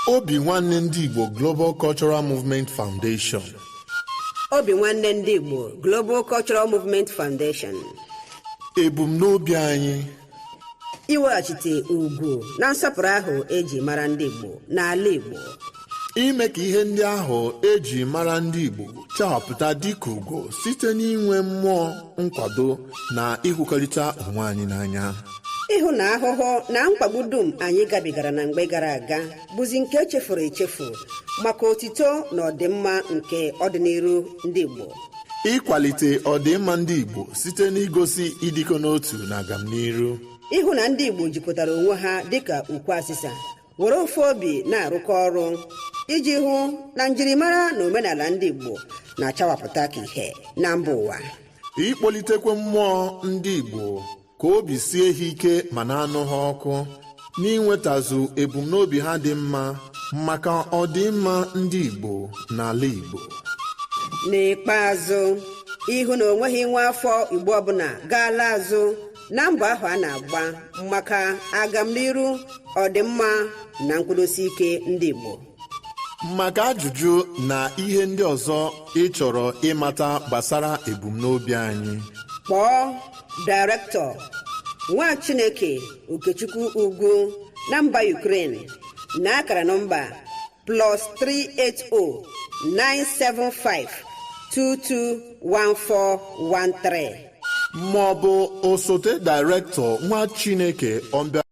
Obinwannem Igbo Global Cultural Movement Foundation. Obinwannem Igbo Global Cultural Movement Foundation. Ebumnobi anyị iweghachite ugwu na nsọpụrụ ahụ eji mara ndị Igbo n'ala Igbo. Ime ka ihe ndị ahụ eji mara ndị Igbo chapụta dịka ugo site n'inwe mmụọ nkwado na ịhụkọrịta onwe anyị n'anya. Ịhụ na ahụhụ na mkpagbu dum anyị gabigara na mgbe gara aga bụzi nke echefuru echefu maka otito na ọdịmma nke ọdịnihu ndị Igbo. Ịkwalite ọdịmma ndị Igbo site n'igosi ịdịkọ n'otu na agamnihu. Ịhụ na ndị Igbo jikọtara onwe ha dịka ukwu asịsa were ofu obi na-arụkọ ọrụ iji hụ na njirimara na omenala ndị Igbo na-achawapụta ka ihe na mba ụwa. Ịkpọlitekwa mmụọ ndị Igbo ka obi sie ha ike ma na-anụ ha ọkụ n'inwetazu ebumnobi ha dị mma maka ọdịmma ndị Igbo n'ala Igbo. N'ikpeazụ, ịhụ na onweghị nwa afọ Igbo ọbụla gaala azụ na mbọ ahụ a na-agba maka agamnihu, ọdịmma na nkwụdosi ike ndị Igbo. Maka ajụjụ na ihe ndị ọzọ ị chọrọ ịmata gbasara ebumnobi anyị, kpọọ Dairektọ Nwa Chineke Okechukwu Ugwu na mba Ukraine na akara nọmba +380 975 221413 ma ọ bụ osote Dairektọ Nwa Chineke Ọbịa.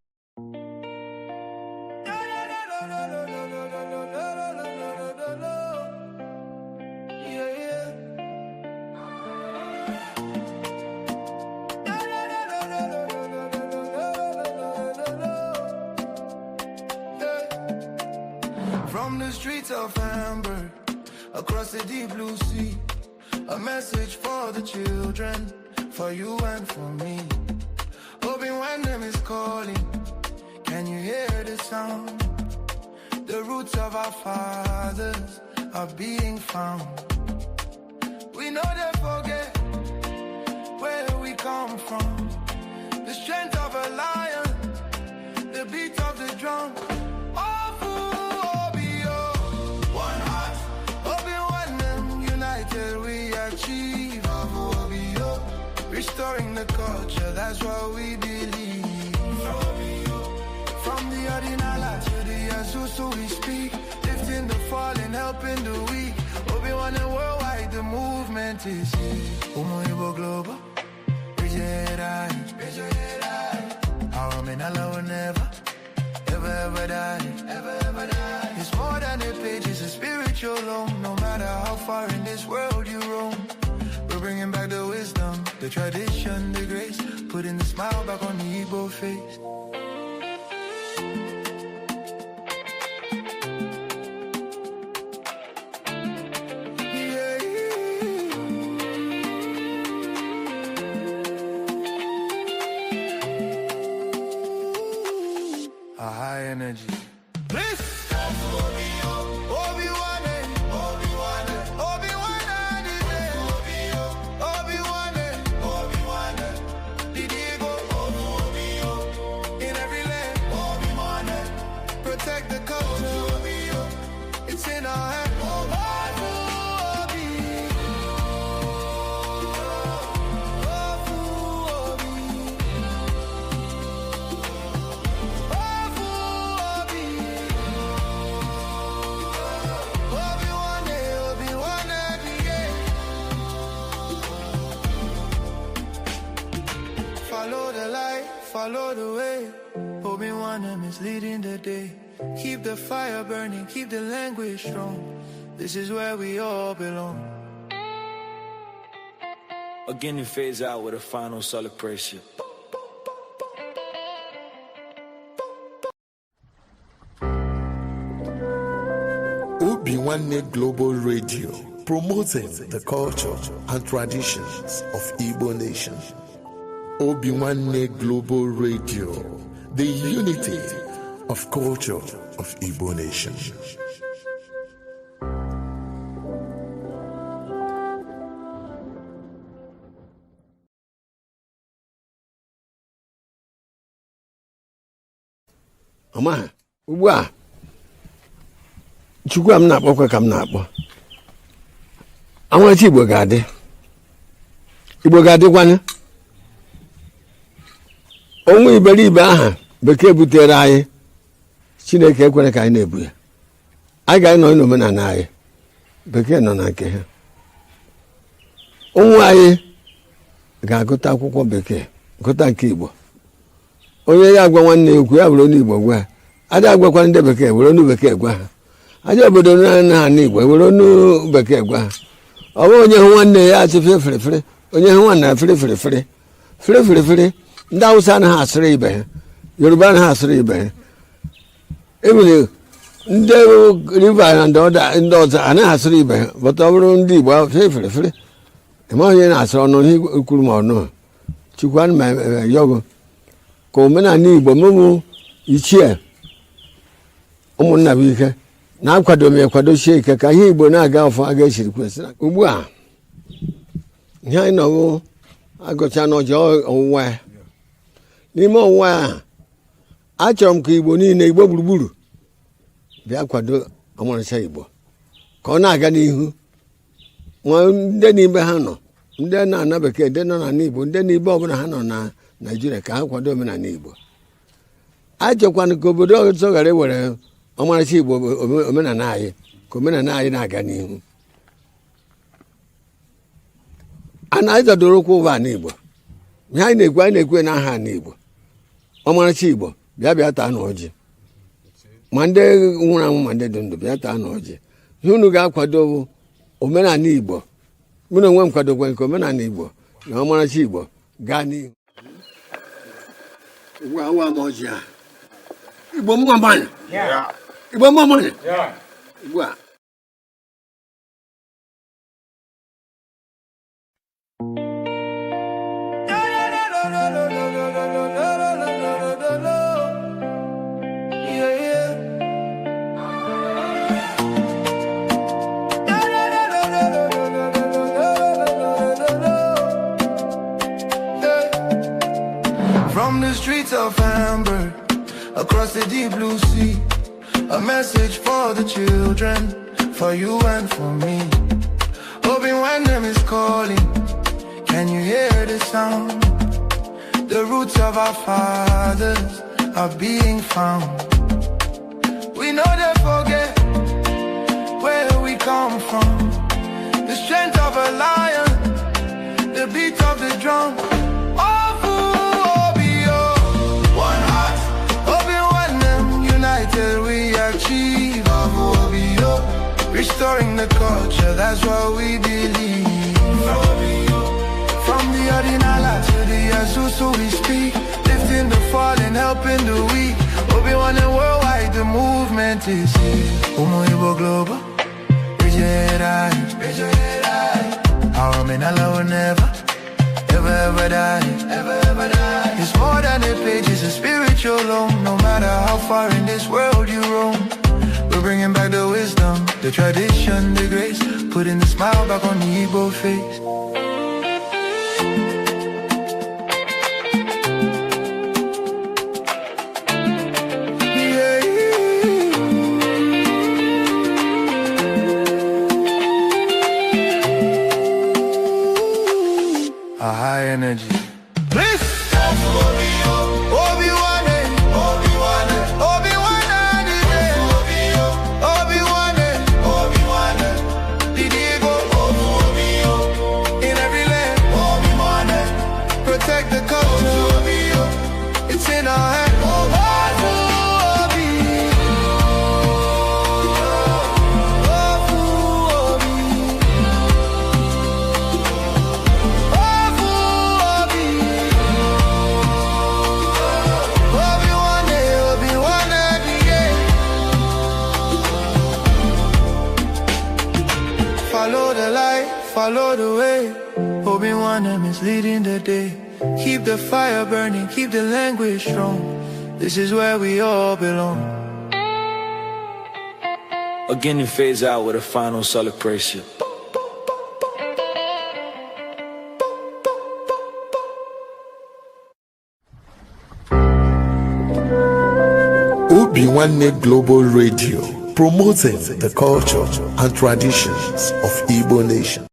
From the streets of Amber, across the deep blue sea, a message for the children, for you and for me. Obinwannem is calling, can you hear the sound? The roots of our fathers are being found. We know they forget where we come from, the strength of a lion, the beat of the drum. Restoring the culture, that's what we believe. From the Ordinala to the Azusu we speak, lifting the fallen, helping the weak. Obinwannem worldwide, the movement is here. Igbo global, raise your head high. Our men will never, ever die. It's more than a page, it's a spiritual loan. No matter how far in this world you roam, we're bringing back the wisdom, the tradition, the grace, putting the smile back on the Igbo face. Yeah. A high energy. Please. Follow the way, Obinwannem is leading the day. Keep the fire burning, keep the language strong. This is where we all belong. Again, it fades out with a final celebration. Obinwannem Global Radio, promoting the culture and traditions of Igbo nation. Obinwannem Global Radio, the unity of culture of Igbo nation. Oma, ugbu a chukwu am na-akpọkwa ka m na-akpọ anwachi Igbo ga-adịkwanụ onwe iberibe aha bekee butere anyị Chineke ekwere ka anyị na-ebu ya anyị ga-anọ n'omenala anyị bekee nọ na nke ha ụmụ anyị ga-agụta akwụkwọ bekee gụta nke Igbo onye ya agwa nwanne ya okwu ya bụrụ onye Igbo gwa ha adị agwakwa ndị bekee were onu bekee gwa ha aja obodo na Igbo were onu bekee gwa ha ọ bụ onye hụ nwanne ya achị firifiri onye hụ nwanne ya firifiri ndị Awụsa anaghị asịrị ibe ha Yoruba anaghị asịrị ibe ha emere ndị River na ndị ọzọ anaghị asịrị ibe ha bụta ọ bụrụ ndị Igbo firifiri eme onye na-asịrị ọnụ ihe kwuru ma ọnụ Chukwu ana m yọgụ ka omenala Igbo mụmụ ichie ụmụnna bụ ike na-akwado m ekwadochie ike ka ihe Igbo na-aga ọfọ a ga-esiri kwesịrị ugbu a ihe anyị nọbụ agụcha n'ọjị ọwụwa ya n'ime ọwụwa ya achọrọ m ka Igbo niile Igbo gburugburu bịa kwado ọmarịcha Igbo ka ọ na-aga n'ihu ndị n'ibe ha nọ ndị na-ana bekee ndị nọ n'ala Igbo ndị n'ibe ọbụla ha nọ na Naịjirịa ka ha kwado omenala Igbo achọkwana ka obodo ọzọ ghara ewere ọmarịcha Igbo omenala anyị ka omenala anyị na-aga n'ihu anyị zadoro ụkwụ ụwa n'Igbo ihe anyị na-ekwe n'aha n'Igbo ọmarịcha Igbo bịa taa na ọjị ma ndị nwụrụ anwụ ma ndị dị ndụ bịa taa na ọjị ihe unu ga-akwado omenala Igbo mụ na onwe m kwadokwa nke omenala Igbo na ọmarịcha Igbo gaa n'ihu ugbu a nwa m ọjị a Igbo mma mmanụ Igbo mma mmanụ ugbu a From the streets of Hamburg, across the deep blue sea, a message for the children, for you and for me. Obinwannem is calling, can you hear the sound? The roots of our fathers are being found. We know they forget where we come from, the strength of a lion, the beat of the drum. We achieve restoring the culture, that's what we believe. From the Ordinala to the Azusu we speak, lifting the fallen, helping the weak. Obinwannem worldwide, the movement is here. Igbo global, raise your head high. Our Menala will never, ever die. It's more than a page, it's a spiritual loan. No matter how far in this world you roam, we're bringing back the wisdom, the tradition, the grace, putting the smile back on the Igbo face. A high energy. Follow the way, Obinwannem is leading the day. Keep the fire burning, keep the language strong. This is where we all belong. Again, it fades out with a final celebration. Obinwannem Global Radio, promoting the culture and traditions of Igbo nation.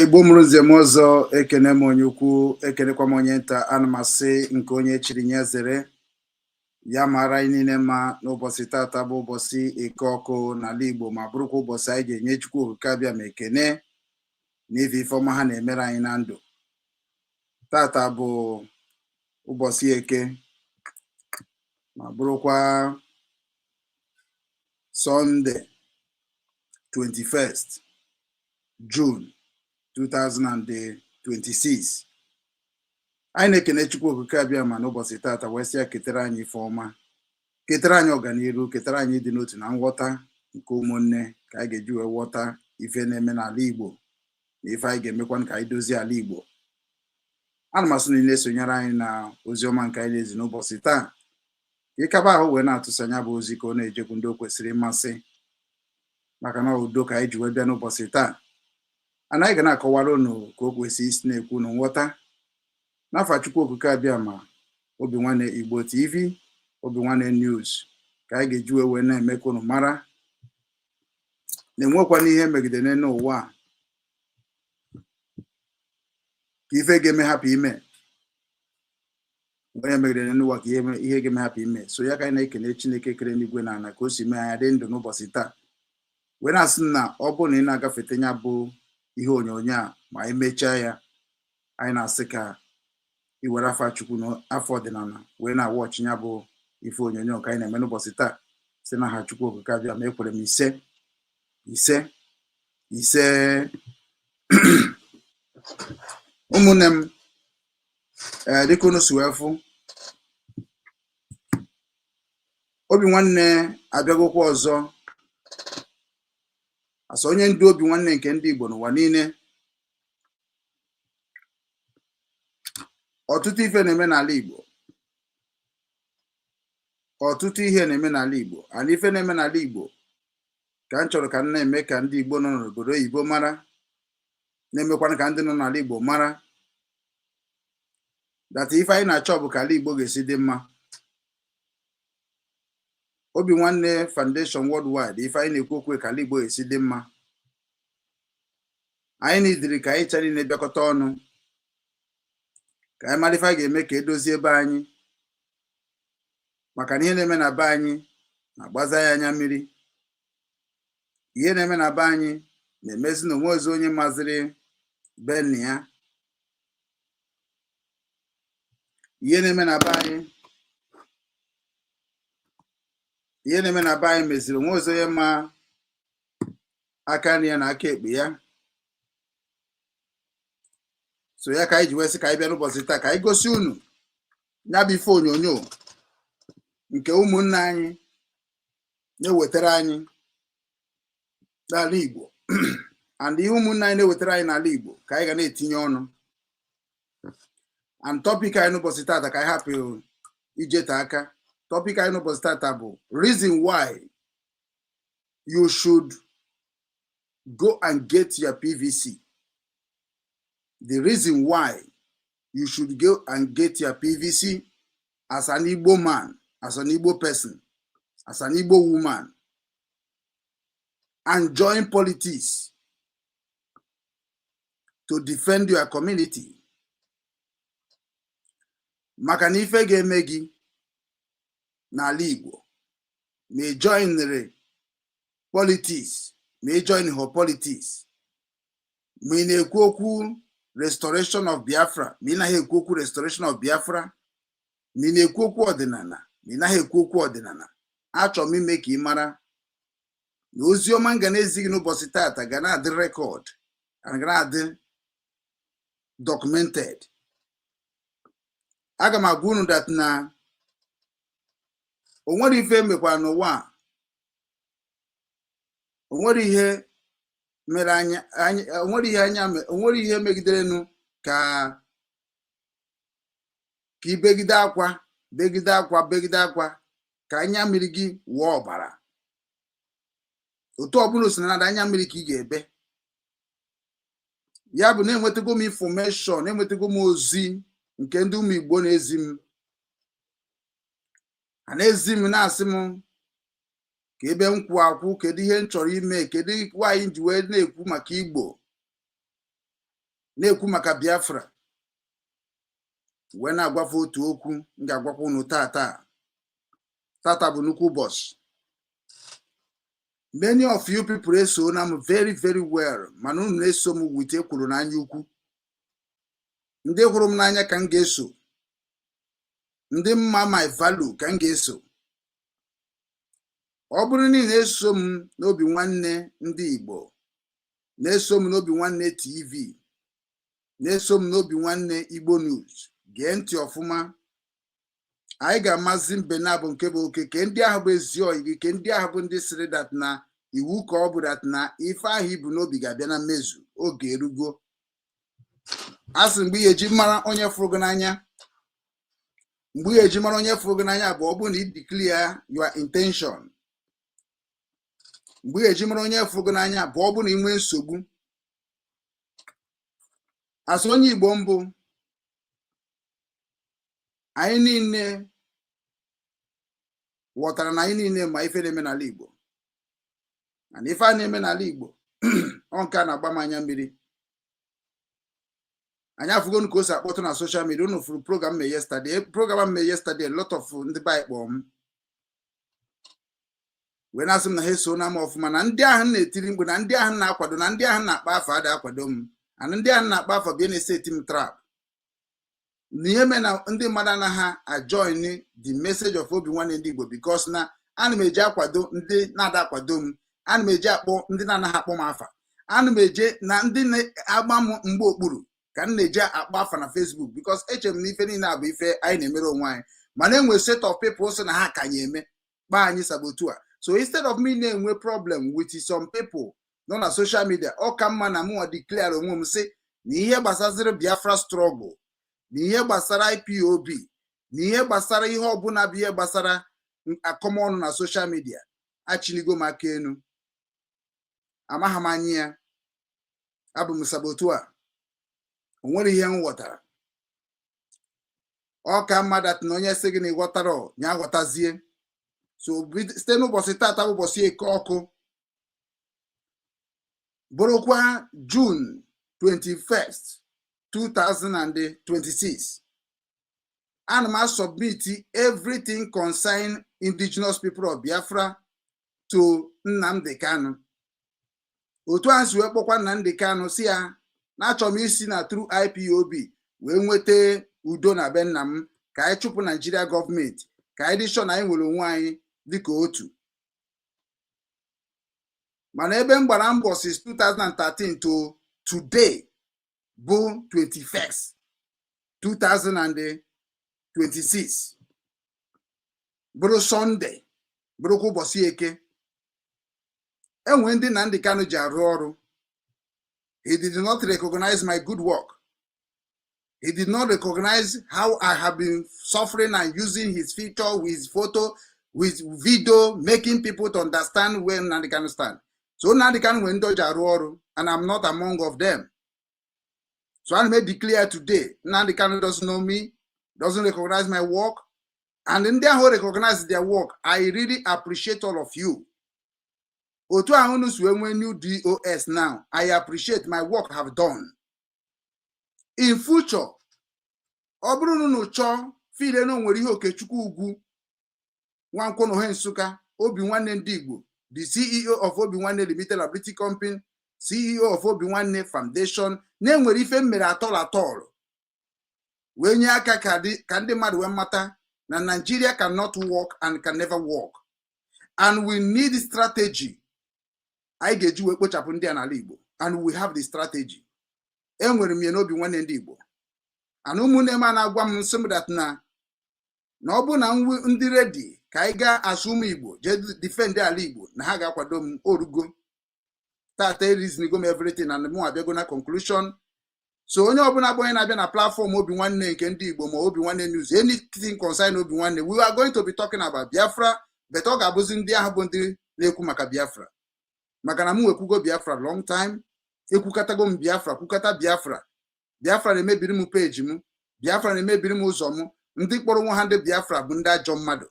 Igbo mụrụ nze m ọzọ, ekene m onye ukwu, ekenekwa m onye nta. Ana m asị nke onye chiri nye zere ya mara anyị niile mma n'ụbọchị tata bụ ụbọchị eke ọkụ n'ala Igbo, ma bụrụkwa ụbọchị anyị ga-enye Chukwu okike abịa ma ekene n'ife ifeọma ha na-emere anyị na ndụ. Tata bụ ụbọchị eke ma bụrụkwa Sọnde 21st June 2026. anyị na-ekene Chukwu okike abịa ma n'ụbọchị tata wee sị ya ketara anyị ife ọma, ketara anyị ọganiru, ketara anyị ịdị n'otu na nghọta nke ụmụnne, ka anyị ga-eji wee ghọta ife na-eme n'ala Igbo na ife anyị ga-emekwa ka anyị dozie ala Igbo. Ana m asị na ị na-esonyere anyị na ozi ọma nke anyị na-ezi n'ụbọchị taa, ka ịkaba ahụ wee na-atụsa anya bụ ozi ka ọ na-ejekwu ndị o kwesịrị mmasị, maka na udo ka anyị ji wee bịa n'ụbọchị taa. Anyị ga na-akọwara unu ka o kwesịrị isi na-ekwu na nghọta n'afa Chukwu okike abịa ma Obinwanne Igbo TV, Obinwanne News, ka anyị ga-eji wee na-eme ka unu mara na-enwekwana ihe megidere n'ụwa ka ife ga-eme hapụ ime. Onye megidere n'ụwa ka ihe ga-eme hapụ ime. So ya ka anyị na-ekene Chineke kere n'igwe na ala ka o si mee anya dị ndụ n'ụbọchị taa, wee na-asị na ọ bụrụ na ị na-agafete ya bụ ihe onyonyo a ma anyị mechaa ya, anyị na-asị ka i were afa Chukwu na afọ ọdịnala wee na-awọchị ya bụ ife onyonyo nke anyị na-eme n'ụbọchị taa, si na ha Chukwu okike abịa ma ekwere m ise ise ise. Ụmụnne m, dịka unu si wee fụ, Obinwanne abịagokwa ọzọ asọ onye ndu Obinwanne nke ndị Igbo n'ụwa niile. Ọtụtụ ife na-eme n'ala Igbo, ọtụtụ ihe na-eme n'ala Igbo, ana ife na-eme n'ala Igbo ka m chọrọ ka m na-eme ka ndị Igbo nọ n'obodo oyibo mara, na-emekwana ka ndị nọ n'ala Igbo mara data ife anyị na-achọ bụ ka ala Igbo ga-esi dị mma. Obinwanne Foundation Worldwide, ife anyị na-ekwu okwu ka ala Igbo ga-esi dị mma. Anyị nidiri ka anyị chara na-ebịakọta ọnụ ka anyị mara ife anyị ga-eme ka edozie ebe anyị, maka na ihe na-eme na be anyị na-agbaza ya anya mmiri. ihe na-eme na be anyị na-emezi na onwe ozi onye maziri be nna ya. Ihe na-eme na be anyị meziri onwe ozi onye ma aka nri ya na aka ekpe ya. So ya ka anyị ji wee sị ka anyị bịa n'ụbọchị taa ka anyị gosi unu ya bụ ife onyonyo nke ụmụnne anyị na-ewetara anyị n'ala Igbo and ihe ụmụnne anyị na-ewetara anyị n'ala Igbo ka anyị ga na-etinye ọnụ. And topic anyị n'ụbọchị tata ka anyị hapụ ijeta aka. Topic anyị n'ụbọchị tata bụ reason why you should go and get your PVC. The reason why you should go and get your PVC as an Igbo man, as an Igbo person, as an Igbo woman, and join politics to defend your community. Maka na ife ga-eme gị n'ala Igbo ma ị joinere politics, ma ị join her politics, ma ị na-ekwu okwu restoration of Biafra, ma ị naghị ekwu okwu restoration of Biafra, ma ị na-ekwu okwu ọdịnala, ma ị naghị ekwu okwu ọdịnala. Achọrọ m ime ka ị mara na ozi ọma m ga na-ezi gị n'ụbọchị tata ga na-adị record and ga na-adị documented. Aga m agwa unu dat na o nwere ife mekwara n'ụwa a, o nwere ihe mere o nwere ihe megiderenu ka ibegide akwa ka anya mmiri gị wụọ ọbara. Otu ọbụla si na anya mmiri ka ị ga-ebe. Ya bụ na enwetago m information, enwetago m ozi nke ndị ụmụ Igbo na-ezi m. A na-ezi m na-asị m ka ebe m kwụ akwụ, kedu ihe m chọrọ ime, kedu nwaanyị ji wee na-ekwu maka Igbo, na-ekwu maka Biafra. Wee na-agwafe otu okwu m ga-agwakwa unu tata bụ nnukwu ụbọchị. Many of you people eso na m very very well, mana unu na-eso m with ekwuru n'anya ukwu. Ndị hụrụ m n'anya ka m ga-eso, ndị mma my value ka m ga-eso. Ọ bụrụ na ị na-eso m n'obi nwanne ndị Igbo, na-eso m n'obi nwanne TV, na-eso m n'obi nwanne Igbo News, gee ntị ọfụma. Anyị ga-amazi mbe na bụ nke bụ oke, ke ndị ahụ bụ ezi oyi gị, ke ndị ahụ bụ ndị sịrị dat na iwu ka ọ bụ dat na ife ahụ ibu n'obi ga-abịa na mmezu. Oge erugo. Asị mgbe ihe eji mara onye fụrụ gị n'anya, mgbe ihe eji mara onye fụrụ gị n'anya bụ ọ bụrụ na ị declare your intention. Mgbe ihe eji mara onye fụrụ gị n'anya bụ ọ bụrụ na ị nwee nsogbu. Asị onye Igbo mbụ, anyị niile ghọtara na anyị niile ma ife na-eme n'ala Igbo. Na ife a na-eme n'ala Igbo ọ nke a na-agba m anya mmiri. Anyị afụgo ka o si akpọtụ na social media. Unu fụrụ program me yesterday, a lot of ndị be anyị kpọọ m wee na-asị m na ha eso na m ọfụma, na ndị ahụ na-etiri mgbe, na ndị ahụ na-akwado, na ndị ahụ na-akpa afọ ada akwado m, na ndị ahụ na-akpa afọ bịa na-eseti m trap. Na ihe mee na ndị mmadụ anaghị ajoin the message of Obinwannem ndị Igbo because na ana m eji akwado ndị na-ada akwado m, ana m eji akpọ ndị na-anaghị akpọ m afa, ana m eje na ndị na-agba m mgbe okpuru ka m na-eji akpọ afa na Facebook because eche m na ife niile abụ ife anyị na-emere onwe anyị, mana enwe set of people so na ha ka anyị eme kpa anyị sabotu a. So instead of me na-enwe problem with some people nọ na social media, ọ ka mma na mụnwa declare onwe m sị na ihe gbasaziri Biafra struggle, na ihe gbasara IPOB, na ihe gbasara ihe ọbụla bụ ihe gbasara akọmọnụ na social media, achịnigo m aka enu. Amaghị m anya ya, abụ m sabotu a, o nwere ihe m ghọtara. Ọ ka mmadụ atụ na onye sị gị na ịghọtara ya ghọtazie. So site n'ụbọchị tata bụ ụbọchị eke ọkụ, bụrụkwa June 21st 2026. And I submit everything concerning indigenous people of Biafra to Nnamdi Kanu. otu a si wee kpọkwa Nnamdi Kanu si ya na achọrọ m isi na through IPOB wee nweta udo na be nna m, ka anyị chụpụ Nigeria gọọmenti, ka anyị dị sure na anyị nwere onwe anyị dịka otu. Mana ebe m gbara mbọ since 2013 to today bụ 21st 2026 bụrụ Sunday, bụrụkwa ụbọchị eke, enwe ndị Nnamdi Kanu ji arụ ọrụ. He did not recognize my good work. He did not recognize how I have been suffering and using his picture, his photo, with video, making people to understand where Nnamdi Kanu stand. So Nnamdi Kanu went to Jaruoru, and I'm not among of them. So I may declare today, Nnamdi Kanu doesn't know me, doesn't recognize my work, and in their whole recognize their work, I really appreciate all of you. Otu ahunu when new DOS now, I appreciate my work have done. In future, Obrunu no cho file no nwere ihe Okechukwu Ugwu Nwankwo he Nsukka, Obinwannem Igbo, the CEO of Obinwannem Limited Liability Company, CEO of Obinwannem Foundation, na nwere ife mmere atọl wee nye aka ka ndị mmadụ wee mata na Nigeria cannot work and can never work, and we need strategy. I get you wee kpochapụ ndị a n'ala Igbo, and we have the strategy. Enwere m ya n'obi nwanne ndị Igbo, and ụmụnne m na-agwa m nsị m that na ọ bụ na ndị ready ka anyị ga-asụ ụmụ Igbo je defend ala Igbo, na ha ga-akwado m orugo tata reason go m everything, and mụ abịago na conclusion. So onye ọbụla bụ onye na-abịa na platform Obinwanne nke ndị Igbo ma Obinwanne News, anything concern Obinwanne, we are going to be talking about Biafra, but ọ ga-abụzi ndị ahụ bụ ndị na-ekwu maka Biafra, maka na m wekwugo Biafra long time. Ekwukatago m Biafra, kwukata Biafra. Biafra na-emebiri m page m, Biafra na-emebiri m ụzọ m. Ndị kpọrọ nwa ha ndị Biafra bụ ndị ajọ mmadụ.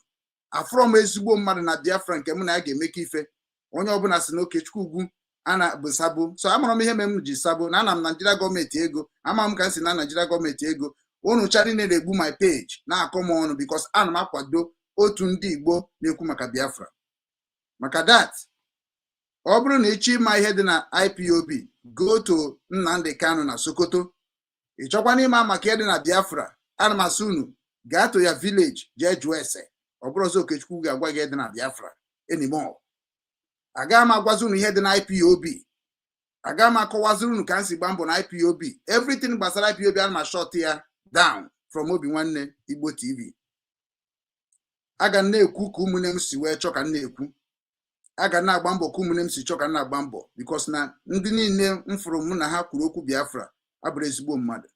Afọrọ m ezigbo mmadụ na Biafra nke m na ya ga-emeke ife. Onye ọbụla si na Okechukwu Ugwu ana bụ sabo. So amara m ihe mere m ji sabo, na ana m Nigeria gọọmenti ego, ama m ka si na Nigeria gọọmenti ego. Unu chari na-egbu my page na-akọ m ọnụ because ana m akwado otu ndị Igbo na-ekwu maka Biafra. Maka that, ọ bụrụ na ịchọ ịma ihe dị na IPOB, go to Nnamdi Kanu na Sokoto. Ị chọkwa n'ịma maka ihe dị na Biafra, ana m asị unu gaa to ya village jee jụọ ese. Ọ bụrụ ọzọ Okechukwu ga-agwa gị ihe dị na Biafra anymore. Aga m agwazi unu ihe dị na IPOB, aga m akọwazi unu ka m si gba mbọ na IPOB. Everything gbasara IPOB ana m short ya down from Obinwanne Igbo TV. Aga na-ekwu ka ụmụnne m si wee chọ ka na-ekwu. Aga na-agba mbọ ka ụmụnne m si chọ ka na-agba mbọ, because na ndị niile m fụrụ mụ na ha kwuru okwu Biafra abụrụ ezigbo mmadụ.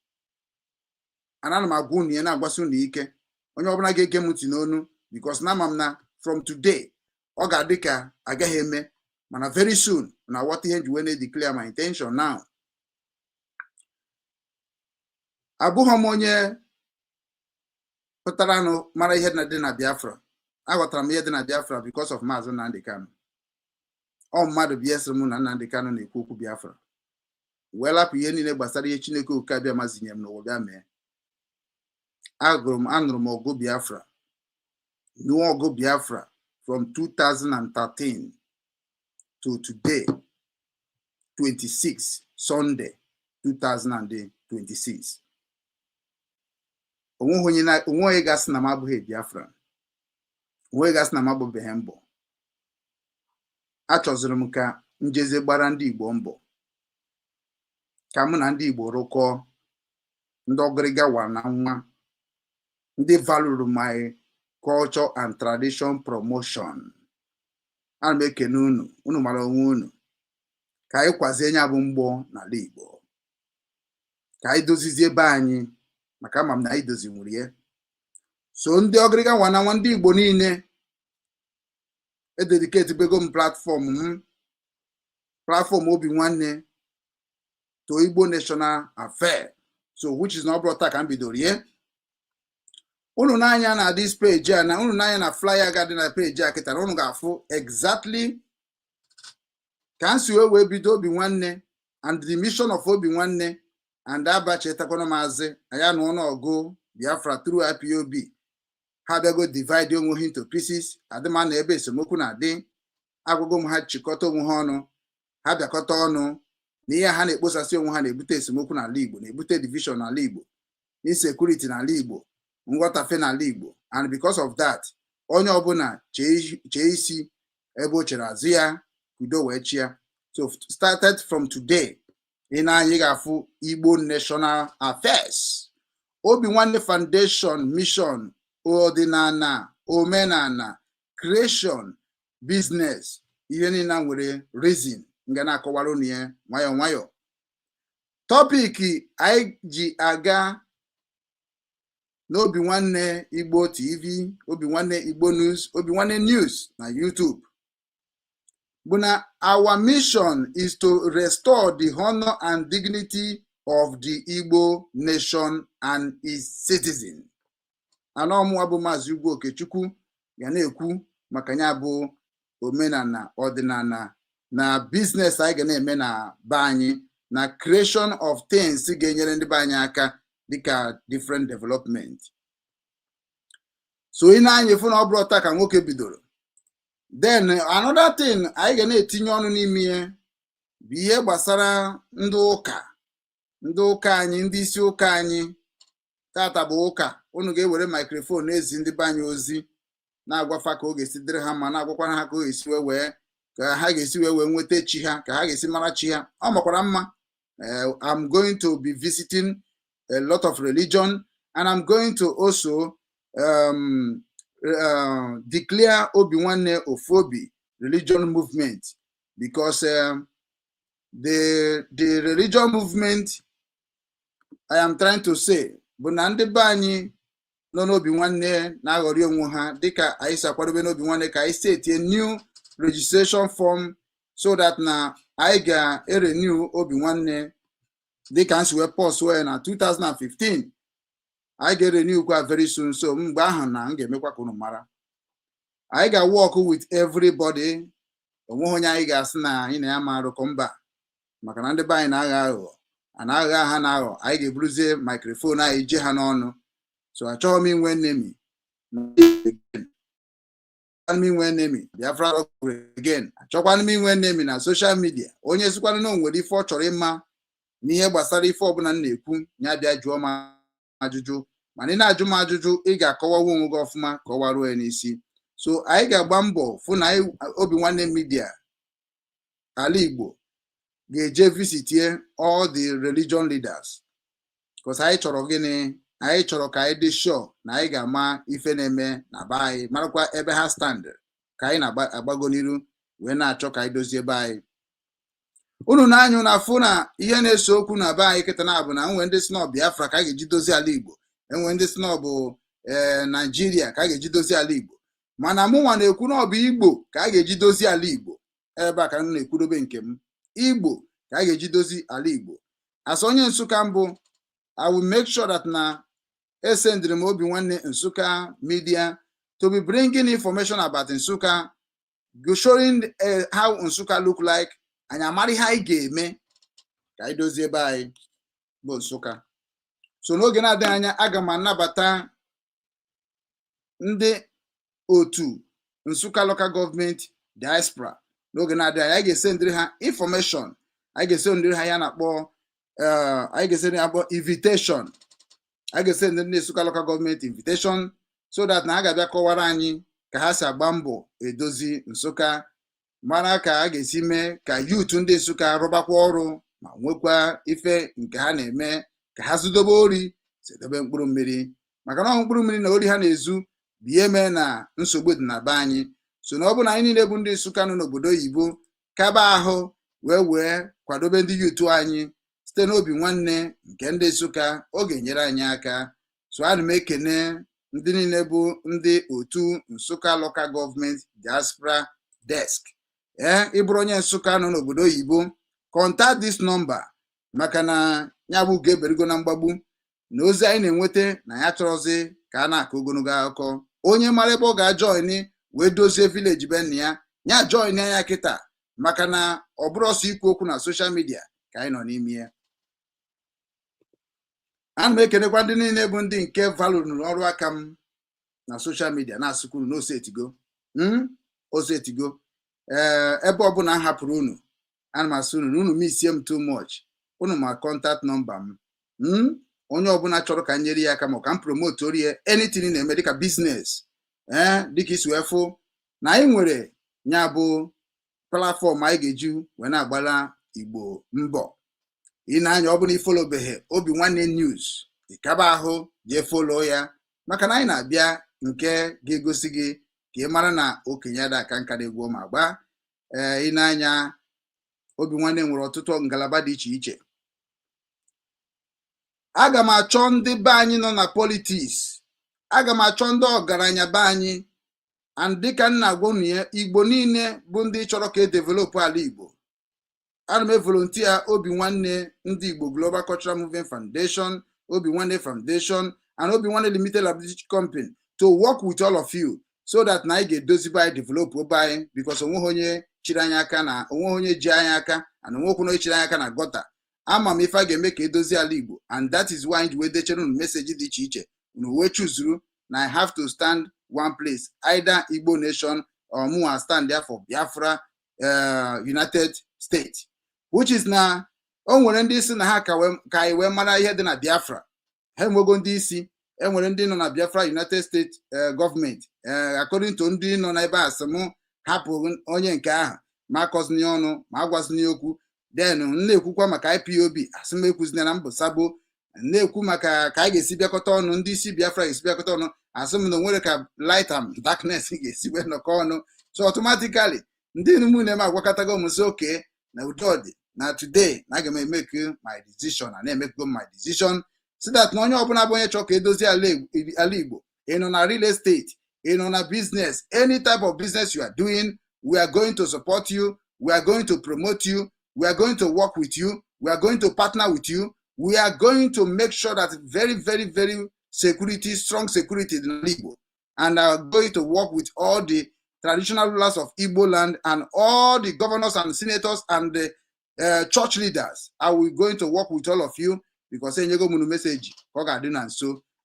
Ana m agwa unu ya na-agwasị unu ike, onye ọbụla ga-ege m ntị n'onu, because na ama m na from today ọ ga-adị ka agaghị eme, mana very soon na what ihe ji wee na-declare my intention now. Abụghị m onye pụtara nụ mara ihe dị na Biafra. Aghọtara m ihe dị na Biafra because of Maazị Nnamdi Kanu. Ọ mmadụ biesịrị m na Nnamdi Kanu na-ekwu okwu Biafra, wee lapụ ihe niile gbasara ihe Chineke oke abịa mazinye m n'ụwa bịa mee. Anụrụ m ọgụ Biafra, nụọ ọgụ Biafra from 2013 to today, 26 Sunday 2026. Onwe gasị na m abụghị Biafra, onwe gasị na m abụbeghị mbọ. Achọziri m ka njeze gbara ndị Igbo mbọ, ka mụ na ndị Igbo rụkọọ, ndị ọgịrịga wa na nwa, ndị value my culture and tradition promotion. Ana m ekene unu mara onwe unu, ka anyị kwazie nya bụ mgbọ n'ala Igbo, ka anyị dozizie ebe anyị, maka ama m na anyị dozi nwere ya. So ndị ọgịrịga wa na nwa ndị Igbo niile, dedicate bego m platform Obinwanne to Igbo National Affair, so which is not brought ka m bidoro ye. Unu n'anya na this page a, na unu n'anya na flyer ga dị na page a kịta, na unu ga-afụ exactly ka m si wee bido Obinwanne and the mission of Obinwanne, and abacha etakwana maazị anya na ọnụ ọgụ Biafra through IPOB. Ha bịago divide onwe ha into pieces. Adịma na ebe esemokwu na-adị, agwụgo m ha chịkọta onwe ha ọnụ, ha bịakọta ọnụ na ihe ha na-ekposasị onwe ha na-ebute esemokwu n'ala Igbo, na-ebute division n'ala Igbo, insecurity n'ala Igbo, nghọtafe n'ala Igbo. And because of that, onye ọbụla chee isi ebe o chere azụ ya, udo wee chia. So started from today, ị na-anyị ga-afụ Igbo National Affairs, Obinwannem Foundation mission, ọdịnala, omenala, creation, business, ihe niile nwere reason nga na-akọwara unu ya nwayọ nwayọ. Topic anyị ji aga n'Obinwannem Igbo TV, Obinwannem Igbo News, Obinwannem News na YouTube bụ na our mission is to restore the honor and dignity of the Igbo nation and its citizens. Anọmụwa bụ Maazị Ugwu Okechukwu ga na-ekwu maka ya bụ omenala, ọdịnala na business anyị ga na-eme na be anyị, na creation of things ga-enyere ndị be anyị aka dịka different development. So ị na-anya efu na ọ bụrụ taa ka nwoke bidoro. Then another thing anyị ga na-etinye ọnụ n'ime ya bụ ihe gbasara ndị ụka anyị, ndị isi ụka anyị. Tata bụ ụka, unu ga-ewere microphone ezi ndị be anyị ozi, na-agwafa ka ọ ga-esi dịrị ha ma na-agwakwana ha ka ọ ga-esi ka ha ga-esi wee nweta chi ha, ka ha ga-esi mara chi ha. Ọ makwara mma. I'm going to be visiting a lot of religion, and I'm going to also declare Obinwannem Ofobi religion movement, because the religion movement I am trying to say bụ na ndị be anyị nọ n'Obinwannem na-aghọrị onwe ha, dịka anyị si akwadobe n'Obinwannem ka anyị setie new registration form so that na anyị ga-renew Obinwannem dịka nsi wee post wee na 2015. I get renew kwa very soon, so mgbe ahụ na m ga-emekwa ka unu mara. Anyị ga-work with everybody. Onwe onye anyị ga-asị na anyị na ya ma arụkọ mba, maka na ndị be anyị na-agha aghụghọ, a na-agha ha na-aghọ. Anyị ga-eburuzie microphone anyị je ha n'ọnụ. So achọghị m inwe enemy Biafra again. Achọkwana m inwe enemy na social media. Onye sikwana na o nwere ife ọ chọrọ ịma n'ihe gbasara ife ọbụla m na-ekwu, ya bịa jụọ m ajụjụ. Mana ị na-ajụ m ajụjụ, ị ga-akọwawa onwe gị ọfụma ka ọ waruo ya n'isi. So anyị ga-agba mbọ fụ na Obinwannem Media ala Igbo ga-eje visitie all the religion leaders, because anyị chọrọ gịnị? Anyị chọrọ ka anyị dị sure na anyị ga-ama ife na-eme na be anyị, marakwa ebe ha stand, ka anyị na-agbago n'iru wee na-achọ ka anyị dozie be anyị. Unu na-anyụ na afụ na ihe na-ese okwu na be anyị kịta na-abụ na enwe ndị si na Biafra ka a ga-eji dozie ala Igbo, enwe ndị si na ọ bụ Nigeria ka a ga-eji dozie ala Igbo. Mana mụnwa na-ekwu na ọ bụ Igbo ka a ga-eji dozie ala Igbo. Ebe a ka m na-ekwudobe nke m, Igbo ka a ga-eji dozie ala Igbo. As onye Nsụka mbụ, I will make sure that na esendịrị m Obinwannem Nsụka Media to be bringing information about Nsụka, showing how Nsụka look like, anyị amara ihe anyị ga-eme ka anyị dozie ebe anyị bụ Nsụka. So n'oge na-adịghị anya, aga m anabata ndị otu Nsụka local government diaspora. N'oge na-adịghị anya, anyị ga-esendịrị ha information, anyị ga-esendịrị ha ya na-akpọ anyị ga-esendịrị ha invitation. I can send the Nsụka local government invitation so that na ha ga-abịa kọwara anyị ka ha si agba mbọ edozi Nsụka, mara ka a ga-esi mee ka youth ndị Nsụka rụbakwa ọrụ ma nwekwa ife nke ha na-eme, ka ha zidobe ori zidobe mkpụrụ mmiri, maka na mkpụrụ mmiri na ori ha na-ezu bụ ihe mee na nsogbu dị na be anyị. So na ọ bụ na anyị niile bụ ndị Nsụka nọ n'obodo oyibo kaba ahụ wee kwadobe ndị youth anyị site n'Obinwannem nke ndị Nsụka, ọ ga-enyere anyị aka. So ana m ekene ndị niile bụ ndị otu Nsụka local government diaspora desk. Ị bụrụ onye Nsụka nọ n'obodo oyibo, contact this number, maka na ya bụ ga-eberigo na mgbagbu na ozi anyị na-enweta na ya chọrọzi ka a na-akọ ogologo akụkọ. Onye mara ebe ọ ga-ajoin wee dozie village be nna ya join ya kịta, maka na ọ bụrụ ọsọ ikwu okwu na social media ka anyị nọ n'ime ya. Ana m ekenekwa ndị niile bụ ndị nke valụrụ n'ọrụ aka m na social media na-asụkwuru n'ose etigo ebe ọbụla m hapụrụ unu, ana m asị unu misie m too much, unu ma contact number m. Onye ọbụla chọrọ ka nyere ya aka ma ka m promote orie anything na-eme dịka business dịka isi wee fụ na anyị nwere nya bụ platform anyị ga-eji wee na-agbala Igbo mbọ. Ị na-anya ọ bụla ifolobeghị Obinwanne News, ịkaba ahụ jee folo ya, maka na anyị na-abịa nke ga-egosi gị ka ị mara na okenye ada aka nka na-egwu ma gba. Ị na-anya Obinwanne nwere ọtụtụ ngalaba dị iche iche. Aga m achọ ndị be anyị nọ na politiks, aga m achọ ndị ọgaranya be anyị, and dịka nna gwa unu ya, Igbo niile bụ ndị chọrọ ka e developụ ala Igbo. Ana m volunteer Obinwanne ndị Igbo Global Cultural Movement Foundation, Obinwanne Foundation, and Obinwanne Limited Liability Company to work with all of you so that na anyị ga-edozibe anyị develop anyị, because onweghị onye chiri anyị aka na onweghị onye ji anyị aka na onwekwu onye chiri anyị aka na gọta. Ama m ife a ga-eme ka edozi ala Igbo, and that is why we dechere unu meseji dị iche iche. Unu wee chuzuru na I have to stand one place, either Igbo nation or mụ stand there for Biafra United States, which is na o nwere ndị isi na ha ka anyị wee mara ihe dị na Biafra. Ha enwego ndị isi, enwere ndị nọ na Biafra United States gọọmenti, according to ndị nọ n'ebe a sị mụ hapụ onye nke ahụ ma akọzini ọnụ ma agwazini okwu. Then na-ekwukwa maka IPOB, asị m ekwuzina na mbụ sabo. Na-ekwu maka ka anyị ga-esi bịakọta ọnụ, ndị isi Biafra ga-esi bịakọta ọnụ, asị m na onwere ka light and darkness ga-esi wee nọkọ ọnụ. So automatically ndị mụ na-eme agwakọtago m sị oke na udo dị na today na aga m emeke my decision, na na-emekego my decision so that na onye ọbụla bụ onye chọọ ka edozi ala Igbo, ị nọ na real estate, ị nọ na business, any type of business you are doing, we are going to support you, we are going to promote you, we are going to work with you, we are going to partner with you, we are going to make sure that very, very, very strong security in Igbo, and are going to work with all the traditional rulers of Igbo land and all the governors and senators and the church leaders. Are we going to work with all of you? Because message,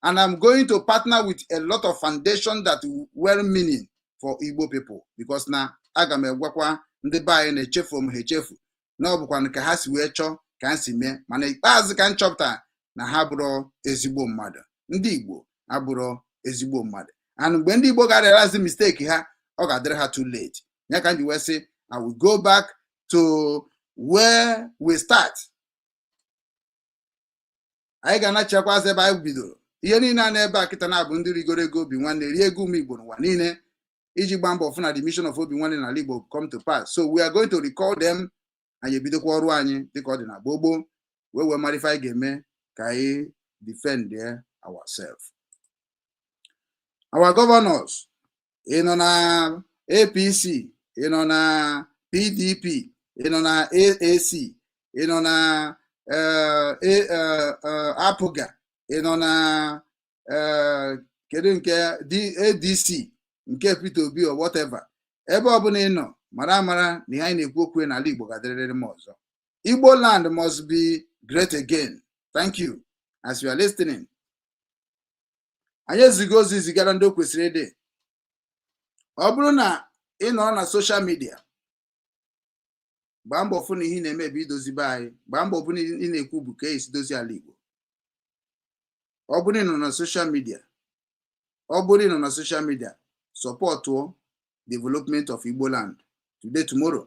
and I'm going to partner with a lot of foundations that well meaning for Igbo people, because now aga m egwakwa ndị be anyị na-echefu m ha echefu na ọ bụkwa ka ha si wee chọọ ka ha si mee, mana ikpeazụ ka m chọpụtara na ha bụrụ ezigbo mmadụ. Ndị Igbo abụrụ ezigbo mmadụ, and mgbe ndị Igbo ga-realize mistake ha, ọ ga-adịrị ha too late. Ya ka m ji wee sị, I will go back to where we start. Anyị ga-anachakwazi ebe anyị bidoro. Ihe niile a na-ebe a kịta na-abụ ndị rigoro ego Obinwanne, rie ego ụmụ Igbo n'ụwa niile iji gba mbọ fụ na the mission of Obinwanne n'ala Igbo come to pass. So we are going to recall them, anyị ebidokwa ọrụ anyị dịka ọ dị na gbogbo wee mara ife anyị ga-eme ka anyị defend ourselves. Our governors, ị nọ na APC, ị nọ na PDP, ị nọ na AAC, ị nọ na Apụga, ị nọ na kedu nke ADC nke Peter Obi or whatever, ebe ọbụla ị nọ mara na ihe anyị na-ekwu okwu n'ala Igbo ga-adịrịrị m ọzọ. Igbo land must be great again. Thank you as you are listening. Anyị eziga ozi zigara ndị o kwesịrị ịdị. Ọ bụrụ na ị nọ na social media, gbaa mbọ fụ na ihe na-eme ebe idozibe anyị, gbaa mbọ fụ na ị na-ekwu bụ ka esi dozi ala Igbo. Ọ bụrụ ị nọ na social media, support development of Igbo land today, tomorrow,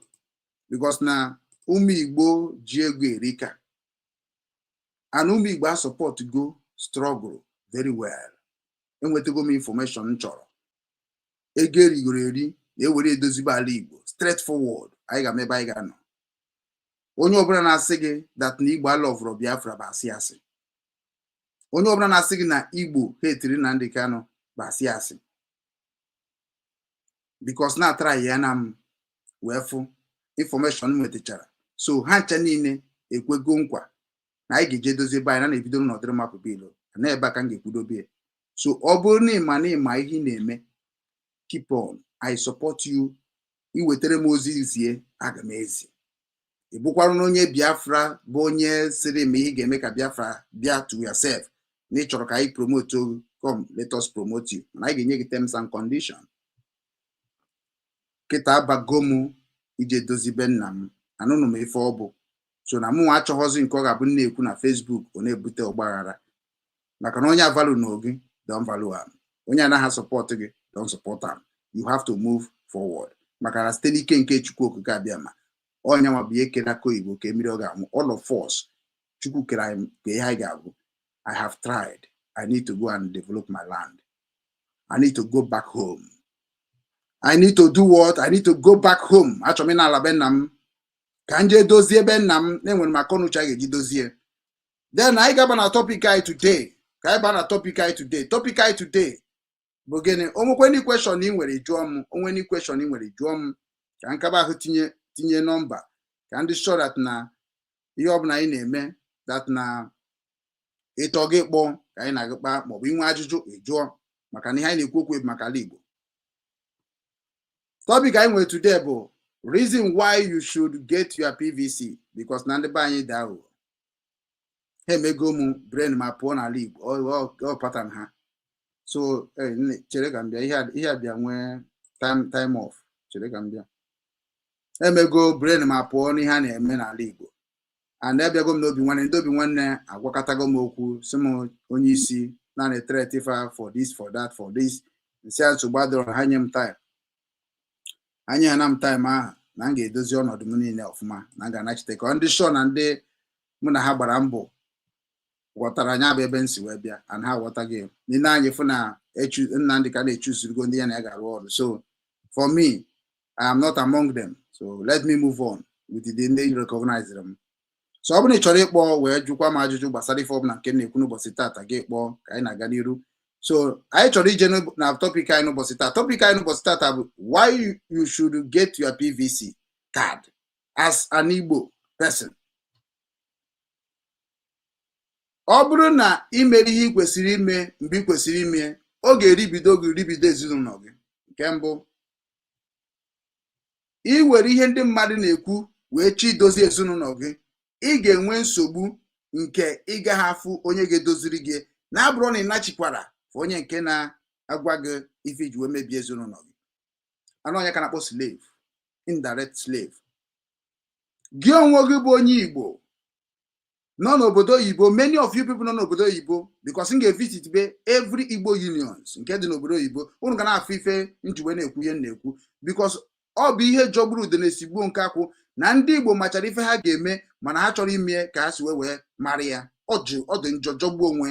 because na ụmụ Igbo ji ego erika, and ụmụ Igbo support go struggle very well. Enwetago m information m chọrọ, ego erigoro eri na-ewere edozibe ala Igbo straight forward. Anyị ga-eme ebe anyị ga-anọ. Onye ọbụla na-asị gị that na Igbo alọvụrụ Biafra bụ asị. Onye ọbụla na-asị gị na Igbo hetiri na ndị Kano bụ asị. Because na try ya na m wee fụ information m nwetachara. So ha ncha niile ekwego nkwa na anyị ga-eje dozie ebe anyị na-ebido n'ọdịrị mapụ bilo na ebe ka m ga-ekwudobe. So ọ bụrụ na ịma ihe ị na-eme, keep on. I support you. Iwetere m ozi zie, aga m ezi. Ị bụkwara na onye Biafra bụ onye sịrị eme ihe ga-eme ka Biafra bịa to yourself, na ị chọrọ ka anyị promote, come let us promote you, na anyị ga-enye gị terms and conditions. Kịta abago m ije dozibe nna m, anụnụ m ife ọ bụ so na mụ achọghọzi nke ọ ga-abụ na-ekwu na Facebook ọ na-ebute ọgbaghara maka na onye avalu n'ogi don't value am onye anaghị support gị don't support am you have to move forward maka na site n'ike nke Chukwu okike abịa ma onye nwa bụ ihe kere aka oyibo ka emiri ọ ga-amụ all of us Chukwu kere anyị ka ihe anyị ga-abụ I have tried. I need to go and develop my land. I need to go back home. I need to do what? I need to go back home. Achọrọ m n'ala be nna m ka nje dozie be nna m na-enwere m akọnuche a ga-eji dozie. Then anyị ga-aba na topic anyị today. Ka anyị ba na topic anyị today. Topic anyị today bụ gịnị? Onwekwe any question ị nwere jụọ m. Onwe any question ị nwere jụọ m. Ka nkaba ahụ tinye nọmba. Ka ndị sure that na ihe ọbụla anyị na-eme that na ịtọ gị kpọ ka anyị na-agụkpa maọbụ inwe ajụjụ ịjụọ maka na ihe anyị na-ekwu okwu maka ala Igbo. Topic anyị nwere today bụ reason why you should get your PVC because na ndị be anyị daa ụwa ha emego m brain ma pụọ n'ala Igbo ọ pattern ha so chere ka m bịa ihe a bịa nwee time off chere ka m bịa emego brain ma pụọ n'ihe a na-eme n'ala Igbo and ebiago m n'obi nwanne ndị obi nwanne agwakọtago m okwu sị m onye isi na threat for this for that for this nsi nsogbu adọrọ ha nye m time anyị ha na m time ahụ na m ga-edozi ọnọdụ m niile ọfụma na m ga-anachite ka ndị shọ na ndị mụ na ha gbara mbọ ghọtara anya bụ ebe nsi wee bịa and ha ghọtaghị n'ile anyị fụ na Nnamdị ka na-echuzirigo ndị ya na ya ga-arụ ọrụ so for me I am not among them so let me move on with the ndị recognize them. So ọ bụrụ na ị chọrọ ịkpọ wee jụkwa m ajụjụ gbasara ife ọbụla nke na-ekwu n'ụbọchị tata gị kpọọ ka anyị na-aga n'iru. So anyị chọrọ ije na topic anyị n'ụbọchị tata. Topic anyị n'ụbọchị tata bụ why you should get your PVC card as an Igbo person. Ọ bụrụ na ị mere ihe ị kwesịrị ime mgbe ị kwesịrị ime ọ ga-eribido gị ribido ezinụlọ gị. Nke mbụ ị were ihe ndị mmadụ na-ekwu wee chi dozie ezinụlọ gị ị ga-enwe nsogbu nke ị gaghị afụ onye ga-edoziri gị na-abụrụ na ị nachikwara onye nke na-agwa gị ife iji wee mebie ezinụlọ gị. Anụ onye ka na-akpọ slave, indirect slave. Gị onwe gị bụ onye Igbo nọ n'obodo oyibo, many of you people nọ n'obodo oyibo because m ga-evisit be every Igbo unions nke dị n'obodo oyibo unu ga na-afụ ife njiwe na-ekwu ihe na-ekwu because ọ bụ ihe jọgburu ude na-esigbuo nke akwụ na ndị Igbo machara ife ha ga-eme mana ha chọrọ ime ka ha si wee mara ya ọ dị njọ jọgbuo onwe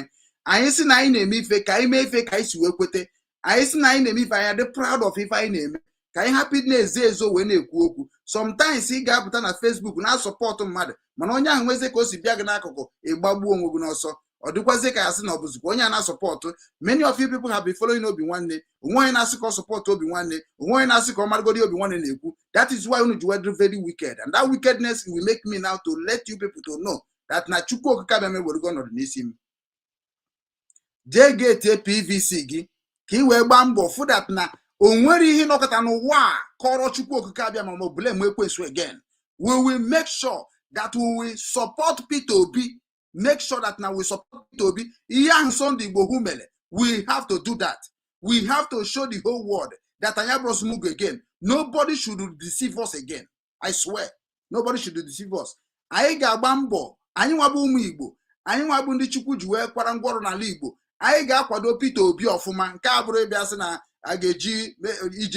anyị si na anyị na-eme ife ka anyị mee ife ka anyị si wee kwete anyị si na anyị na-eme ife anyị dị proud of ife anyị na-eme ka anyị hapụ na-ezo ezo wee na-ekwu okwu. Sometimes ị ga-apụta na Facebook na-asọpọtụ mmadụ mana onye ahụ nweze ka o si bịa gị n'akụkụ ịgbagbuo onwe gị n'ọsọ ọ dịkwazie ka ya sị na ọ bụzikwa onye a na-asọpọtụ. Many of you people have been following Obinwanne. Onwe onye na-asị ka ọ sọpọtụ Obinwanne, onwe onye na-asị ka ọ maragodi Obinwanne na-ekwu. That is why unu ji were very wicked and that wickedness will make me now to let you people to know that na Chukwu okike abịa mewerego ọnọdụ n'isi m. Jee ga-ete PVC gị ka ị wee gbaa mbọ fụ that na o nwere ihe nọkọta n'ụwa kọrọ Chukwu okike abịa ma ọ bụla enwe ekwensu again. We will make sure that we will support Peter Obi. Make sure that now we support Peter Obi. Ihe Sunday Igbo who mere. We have to do that. We have to show the whole world that Anyabros Mugu again. Nobody should deceive us again. I swear. Nobody should deceive us. Anyị ga-agba mbọ. Anyị nwa bụ ụmụ Igbo. Anyị nwa bụ ndị Chukwu ji wee kwara ngwọrọ n'ala Igbo. Anyị ga-akwado Peter Obi ọfụma. Nke a bụrụ ịbịa sị na a ga-eji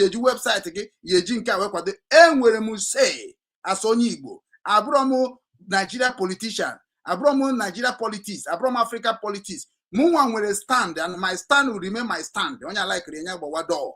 eji webụsaịtị gị ya eji nke a wee kwado. Enwere m say as onye Igbo. Abụrụ m Nigeria politician. Abụrụ m Nigeria politics. Abụrụ m Africa politics. Mụ nwa nwere stand and my stand will remain my stand. Onye alikere ya gbawa door.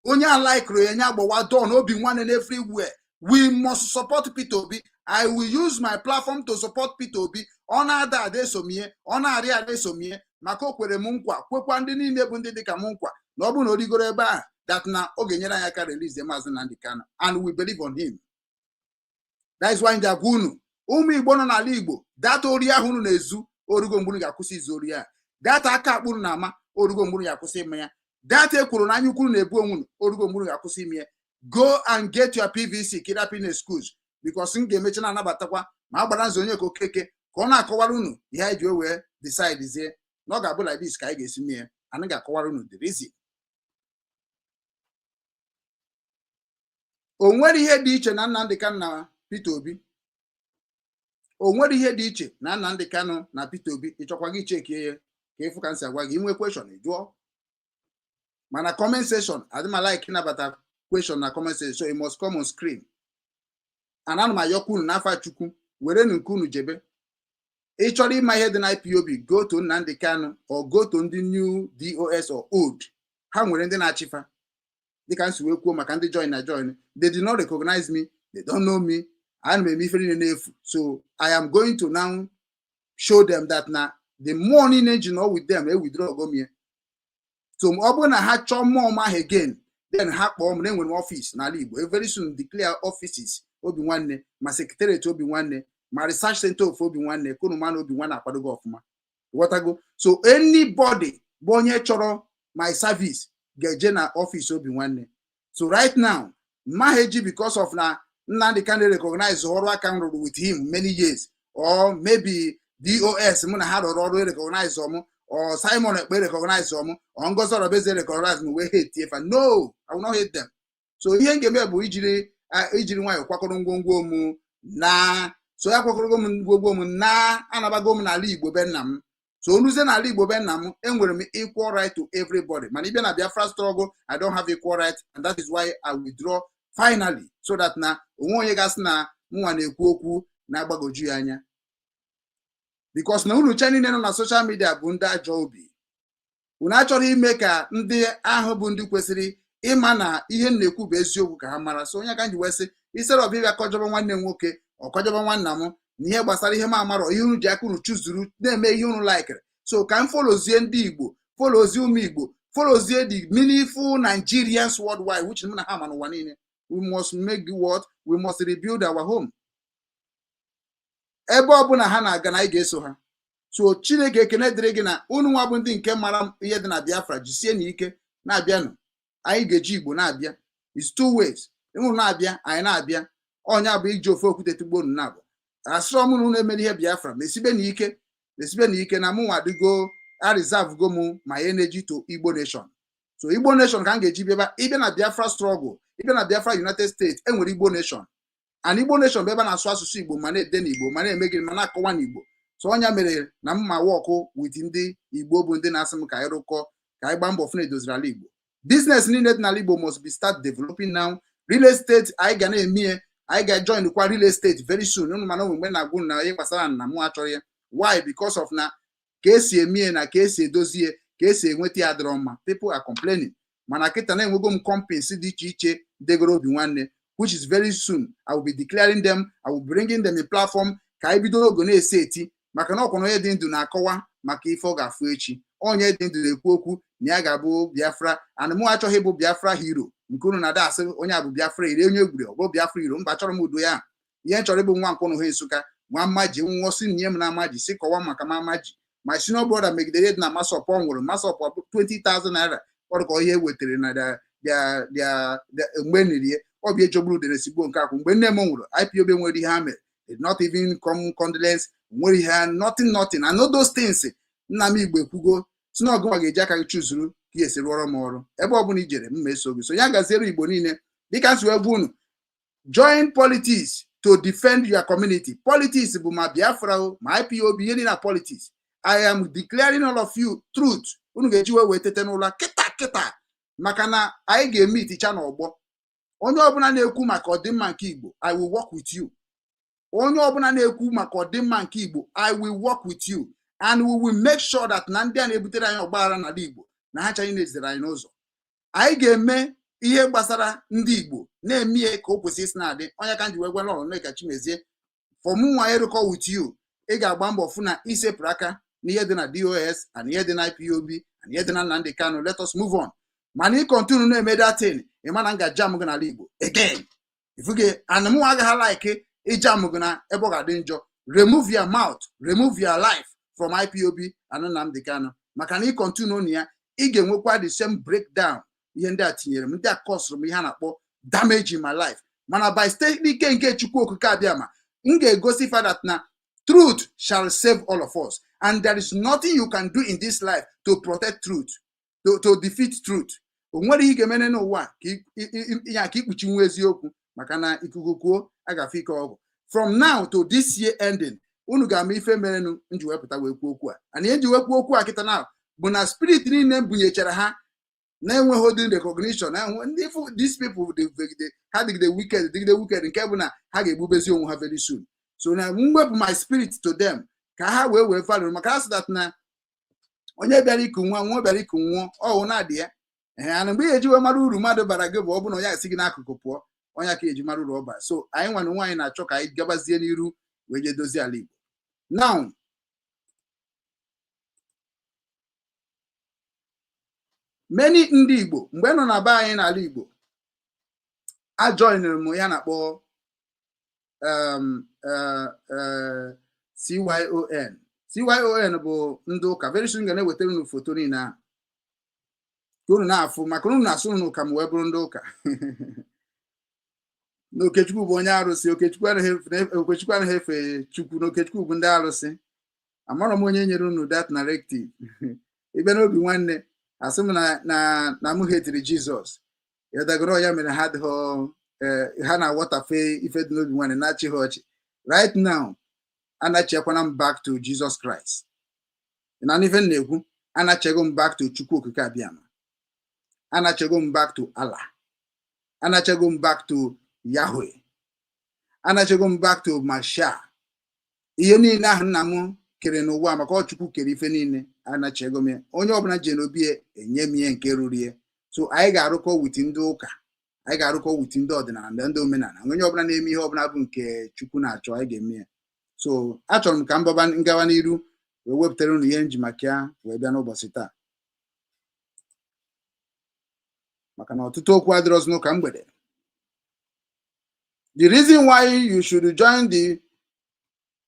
Onye alikere ya gbawa door no Obinwannem everywhere. We must support Peter Obi. I will use my platform to support Peter Obi. Ọ na-ada ada esomie, ọ na-arị ada esomie maka o kwere m nkwa kwekwa ndị niile bụ ndị dịka m nkwa na ọ bụrụ na o rigoro ebe a that na ọ ga-enyere anyị aka release Maazị Nnamdi Kanu and we believe on him. That is why ndị agwa unu ụmụ Igbo nọ n'ala Igbo data ori ahụ unu na-ezu orugo mgburu ga-akwụsị izu ori ya. Data aka akpụrụ na ama orugo mgburu ga-akwụsị ime ya. Data ekwuru na anya ukwu na-ebu onwe orugo mgburu ga-akwụsị ime ya. Go and get your PVC kidnapping excuse because m ga-emechi na-anabatakwa ma a gbara nzọ onye ka okeke ka ọ na-akọwara unu ihe anyị ji wee decide zie na ọ ga-abụ like this ka anyị ga-esi mee anyị ga-akọwara unu the reason. o nwere ihe dị iche na Nnamdi Kanu na Peter Obi. O nwere ihe dị iche na Nnamdi Kanu na Peter Obi. Ịchọkwa gị chekie ya ka ịfụ ka nsị agwa gị. Inwe question jụọ. Mana comment section, adịma like ịnabata question na comment section, so you must come on screen. Ana m ayọkwa unu n'afa Chukwu, were nke unu jebe. Ị chọrọ ịma ihe dị na IPOB, go to Nnamdi Kanu or go to ndị new DOS or old. Ha nwere ndị na-achịfa. Dịka nsi wee kwuo maka ndị join. They did not recognize me. They don't know me. Ana m eme ife niile n'efu. So I am going to now show them that na the morning engine all with them, withdraw go me. So ọ bụrụ na ha chọọ mmụọ ahụ again, then ha kpọọ m na enwere m office n'ala Igbo. Very soon declare offices Obinwanne, ma secretariat Obinwanne, ma research center of Obinwanne, Kunumana Obinwanne akwadogo ọfụma. Whatever. So anybody bụ onye chọrọ my service ga-eje na office Obinwanne. So right now, Maheji, because of na Nnamdi Kanu recognize ọrụ aka m rụrụ with him many years, or maybe DOS mụ na ha rụrụ ọrụ recognize ọmụ, or Simon Ekpe recognize ọmụ, or Ngozi Orobeze recognize me, we hate TF. No, I will not hate them. So ihe ngeme bụ ijiri nwayọ kwakọrọ ngwongwo m na so ya kwakọrọ ngwongwo m na anabago m n'ala Igbo be nna m. So onuze n'ala Igbo be nna m, enwere m equal right to everybody. Mana ibe na Biafra struggle, I don't have equal right, and that is why I withdraw finally, so that na onwe onye gasị na mụnwa na-ekwu okwu na-agbagoju ya anya. Because na unu chani nọ na social media bụ ndị ajọ obi. Unu achọrọ ime ka ndị ahụ bụ ndị kwesịrị ịma na ihe na-ekwu bụ eziokwu ka ha mara. So onye ka nji wesị instead of ịbịa kọjọba nwanne nwoke ọ kọjọba nwanna m na ihe gbasara ihe m amarọ, ihe unu ji aka unu chụzuru na-eme ihe unu likere. So ka m follozie ndị Igbo, follozie ụmụ Igbo, follozie the meaningful Nigerians worldwide, which mụ na ha ma n'ụwa niile. We must make what? We must rebuild our home. Ebe ọbụla ha na-aga na anyị ga-eso ha. So Chineke ekene dịrị gị na unu nwa bụ ndị nke mara ihe dị na Biafra, jisie n'ike na-abịanụ. Anyị ga-eji Igbo na-abịa. It's two ways. Unu na-abịa, anyị na-abịa. Ọnya bụ iji ofe okwute tugbo unu na-abụ. Asọrọ m na unu emere ihe Biafra, mesibe n'ike na mụ nwa dịgo a reserve go mụ my energy to Igbo nation. So Igbo nation ka m ga-eji bịaba. Ịbịa na Biafra struggle, ịbịa na Biafra United States, enwere Igbo nation. And Igbo nation bụ ebe na-asụ asụsụ Igbo, ma na-ede n'Igbo, ma na-eme gịnị, ma na-akọwa n'Igbo. So ọnya mere na mma wọkụ with ndị Igbo bụ ndị na-asị m ka anyị rụkọ, ka anyị gbaa mbọ fụ na edoziri ala Igbo. Business niile dị n'ala Igbo must be start developing now. Real estate anyị ga na-eme, anyị ga-join kwa real estate very soon. Unu mana mgbe na-agwụ na ihe gbasara na mụ achọrọ ya. Why? Because of na ka esi eme na ka esi edozie, ka esi enweta ya dịrọ mma. People are complaining. Mana kịta na-enwego m companies dị iche iche degoro Obinwanne, which is very soon. I will be declaring them. I will bringing them a platform. Ka anyị bido ogo na-ese eti maka na ọkwụna onye dị ndụ na-akọwa maka ife ọ ga-afụ echi. Onye dị ndụ na-ekwu okwu na ya ga-abụ Biafra, and mụ achọghị ịbụ Biafra hero nke unu na-ada asị onye abụ Biafra ire onye egwure ọ bụ Biafra hero. Mba, chọrọ m udo ya. Ihe chọrọ ịbụ nwa nkwụnụ ha Nsụka, nwa mmaji nwụọsị nye m na amaji si kọwa maka mamaji. My senior brother megidere dị na Masọpụ ọ nwụrụ. Masọpụ 20,000 naira ọrụkọ ihe wetara na mgbe n'irie ọ bụ ejogburu dere sigbo nke akwụ. Mgbe nne m nwụrụ, IPOB nwere ihe ha mere. Did not even come condolence, nwere ihe nothing. And all those things nna m Igbo ekwugo si na ọgụwa ga-eji aka gị chụzuru ka esi rụọrọ m ọrụ. Ebe ọbụla ijere m eso gị. So ya gaziere Igbo niile dịka nsi wee gwa unu, join politics to defend your community. Politics bụ ma Biafra ma IPOB, ihe dị na politics. I am declaring all of you truth. Unu ga-eji wee tete n'ụlọ kịta maka na anyị ga-eme iticha n'ọgbọ. Onye ọbụla na-ekwu maka ọdịmma nke Igbo, I will work with you. Onye ọbụla na-ekwu maka ọdịmma nke Igbo, I will work with you, and we will make sure that na ndị a na-ebutere anyị ọgbaghara n'ala Igbo na ha chaghị na-ezere anyị n'ụzọ. Anyị ga-eme ihe gbasara ndị Igbo na-eme ka o kwesịrị isi na-adị. Onye ka nji wee gwara ọrụ ka Chimezie for mụ nwa ịrụkọ with you. Ị ga-agba mbọ fụ na isepụrụ aka n'ihe dị na DOS and ihe dị na IPOB and ihe dị na Nnamdi Kanu. Let us move on. Mana ị continue na-eme datin, ị ma na m ga-jam gị n'ala Igbo again. Ifuge and mụ agaghị like ijam gị na ebe ọ ga-adị njọ. Remove your mouth, remove your life from IPOB and Nnamdi Kanu. Maka na ị continue na ya, ị ga-enwekwa the same breakdown. Ihe ndị a tinyere m, ndị a kọsụrụ m ihe a na-akpọ damage in my life. Mana by state ike nke Chukwu Okike abịama, m ga-egosi that na truth shall save all of us, and there is nothing you can do in this life to protect truth, to defeat truth. O nwere ihe ga-emene n'ụwa ka ikpuchi nwa eziokwu. maka na ikuku kwuo agafe ike ọgwụ. From now to this year ending, unu ga-ama ife merenu nji wepụta wee kwuo okwu a. And ihe nji wee kwuo okwu a kịta na bụ na spirit niile bunyechara ha na-enweghị recognition. These people ha digide wicked nke bụ na ha ga-egbubezi onwe ha very soon. So na mwepụ my spirit to them ka ha wee value maka asị that na onye bịara iku nwa bịara iku nwụọ ọwụ na-adị ya. Ana mgbe ihe eji wee mara uru mmadụ bara gị bụ ọ bụ na onye esi gị n'akụkụ pụọ onye ka eji mara uru ọba. So anyị nwa na nwaanyị na-achọ ka anyị gabazie n'iru wee je dozie ala Igbo. Now many ndị Igbo mgbe nọ na be anyị n'ala Igbo ajoinere m ya na-akpọ CYON bụ ndị ụka. Very soon ga na-ewetara unu foto niile ahụ ka unu na-afụ maka unu na-asụ unu ka m wee bụrụ ndị ụka. Na Okechukwu bụ onye arụsị. Okechukwu anaghị efe Chukwu na Okechukwu bụ ndị arụsị. Amarọ m onye nyere unu that narrative. Ibe n'obi nwanne asị m na m hetiri Jizọs yadagoro ya mere ha na-aghọtafe ife dị n'obi nwanne na-achị ha ọchị. Right now anachekwana m back to Jesus Christ. Na ife na-ekwu anachego m back to Chukwu okike abịama. Anachego m back to Allah. Anachego m back to Yahweh. Anachego m back to Masha. Ihe niile ahụ nna m kere n'ụwa maka ọ Chukwu kere ife niile anachego m. Onye ọbụla je n'obi enye m ihe nke ruru ihe. So anyị ga-arụkọ wit ndị ụka, anyị ga-arụkọ wit ndị ọdịnala ndị omenala. Onye ọbụla na-eme ihe ọbụla bụ nke Chukwu na-achọ anyị ga-eme ya. So achọrọ m ka m ngawa n'iru wee wepụtara unu ihe nji maka ya wee bịa n'ụbọchị taa maka na ọtụtụ okwu adịrọzi n'ụka mgbede. The reason why you should join the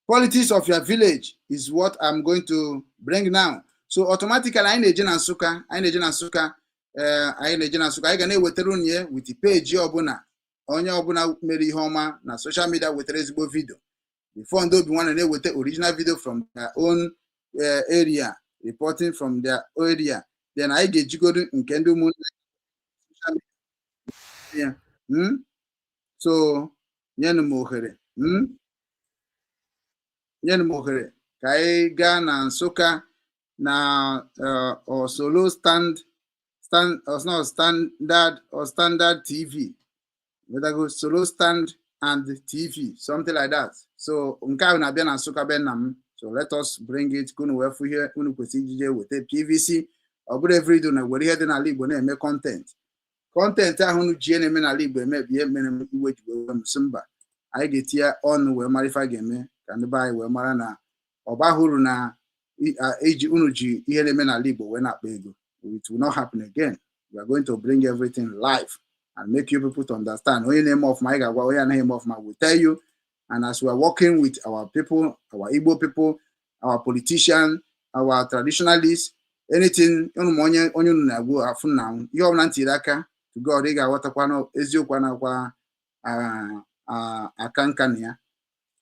politics of your village is what I'm going to bring now. So automatically anyị na-eje na Nsụka, anyị ga na-ewetara unu ya with page ọbụla onye ọbụla mere ihe ọma na social media wetara ezigbo video. Before ndị Obinwannem na-eweta original video from their own area, reporting from their area. Then anyị ga-ejigodo nke ndị ụmụnne social media. So nyenụ m ohere ka anyị gaa na Nsụka na Osolo standard TV. Go Solo stand and TV, something like that. So nke ahụ na-abịa na Nsụka be nna m. So let us bring it. Kunu wee fụ ihe unu kwesịrị ijije weta PVC. Ọ bụrụ everyday na were ihe dị n'ala Igbo na-eme content ahụ unu ji na-eme n'ala Igbo emebi ihe mere m iwe ji wee msị mba. Anyị ga-etinye ọnụ wee mara ife a ga-eme ka ndị be anyị wee mara na ọ bahụrụ na eji unu ji ihe na-eme n'ala Igbo wee na-akpa ego. It will not happen again. We are going to bring everything live and make you people to understand. Onye na-eme ọfụma anyị ga-agwa onye anaghị eme ọfụma will tell you. And as we are working with our people, our Igbo people, our politicians, our traditionalists, anything onye unu na-agwụ afụ na ihe ọbụla ntiri aka to God ị ga-aghọtakwa eziokwu nakwa aka nka na ya.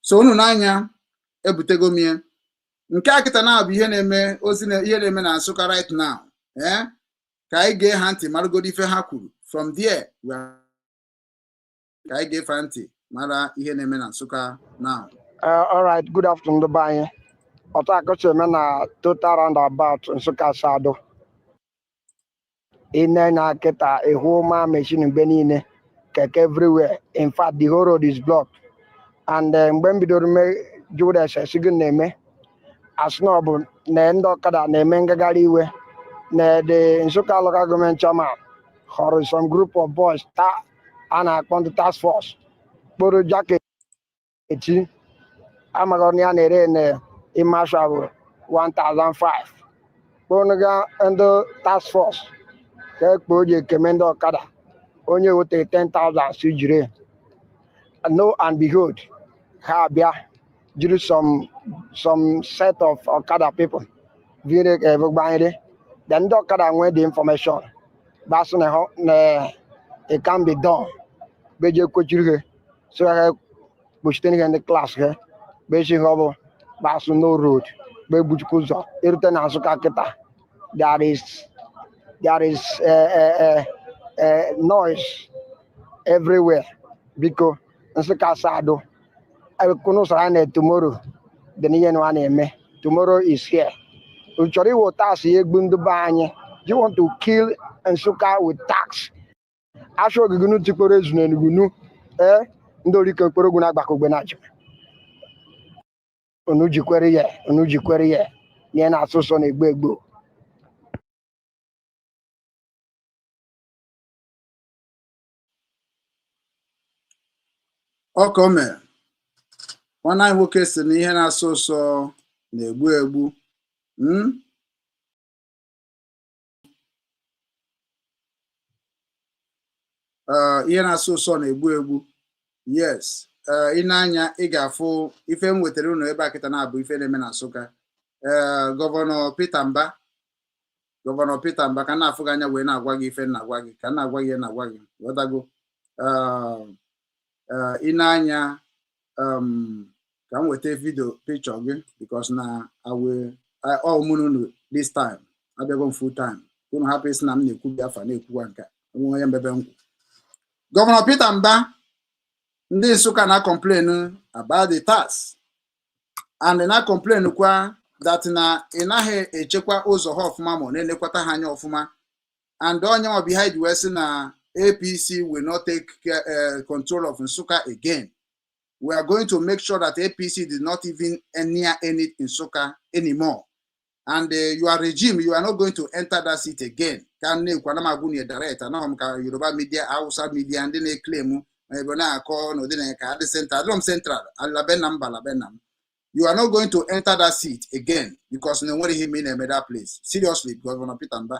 So unu n'anya ebutego m ihe nke a kịta na-abụ ihe na-eme ozi na ihe na-eme na Nsụka right now. Ka anyị gee ha ntị maragodi ife ha kwuru. From there ka anyị gee fa ntị mara ihe na-eme na Nsụka now. All right, good afternoon the banye. Otu akọcha eme na total roundabout Nsụka Sado. Ine na kịta ihu ma machine mgbe niile keke everywhere. In fact, the whole road is blocked. And mgbe m bidoro jụrụ ese sigị na-eme asị bụ na ndị ọkada na-eme ngagharị iwe na the Nsụka local government chairman họrọ some group of boys a na-akpọ ndị task force kporo jaketi amagọrọ ya na-ere na imasha bụ 1,500 kporo ga ndị task force ka ekpo ji ekeme ndị ọkada onye weta 10,000 si jiri no and behold ha bịa jiri some set of ọkada people vire gbanyere then ndị ọkada nwee the information basụ na it can be done beje kochiri he so ha kpochite ihe ndị klas he beji ha bụ basụ no road be buchukwu ụzọ erute na Nsụka kịta there is noise everywhere biko Nsukka Sado kunu sara tomorrow the niye no eme tomorrow is here. Uchori wo tax ye gbundu ba anyị. Do you want to kill Nsukka with tax? Asho gunu tikporo ezunu ngunu ndị orike mkporo gwu na-agbakọgbe na achị. Unu jikwere ya nye na asụsụ na egbo egbo. Ọka o mere nwanne anyị nwoke si na ihe na-asụ ụsọ na-egbu egbu. Ihe na-asụ ụsọ na-egbu egbu. Yes, ị na-anya ị ga-afụ ife m wetara unu ebe a kịta na-abụ ife na-eme na Nsukka. Gọvanọ Peter Mba ka na-afụ gị anya wee na-agwa gị ife na-agwa gị ka na-agwa gị na-agwa gị ghọtago. Ị na-anya ka m weta vidio picture gị because na ọmụnụ this time abịago m full time unu hapụ isi na m na-ekwu Biafra na-ekwuwa nke onwe onye mbebe nkwụ. Gọvanọ Peter Mba ndị Nsukka na-complain about the tax and na-complain kwa that na ị naghị echekwa ụzọ ha ọfụma ma na-elekwata ha anya ọfụma and onye nwa behind wee sị na APC will not take control of Nsukka again. We are going to make sure that APC did not even near any Nsukka anymore. And your regime, you are not going to enter that seat again. Can you direct? I know Yoruba media, Hausa media, and then they claim you are not going to enter that seat again because no one he mean that place. Seriously, Governor Peter Mba.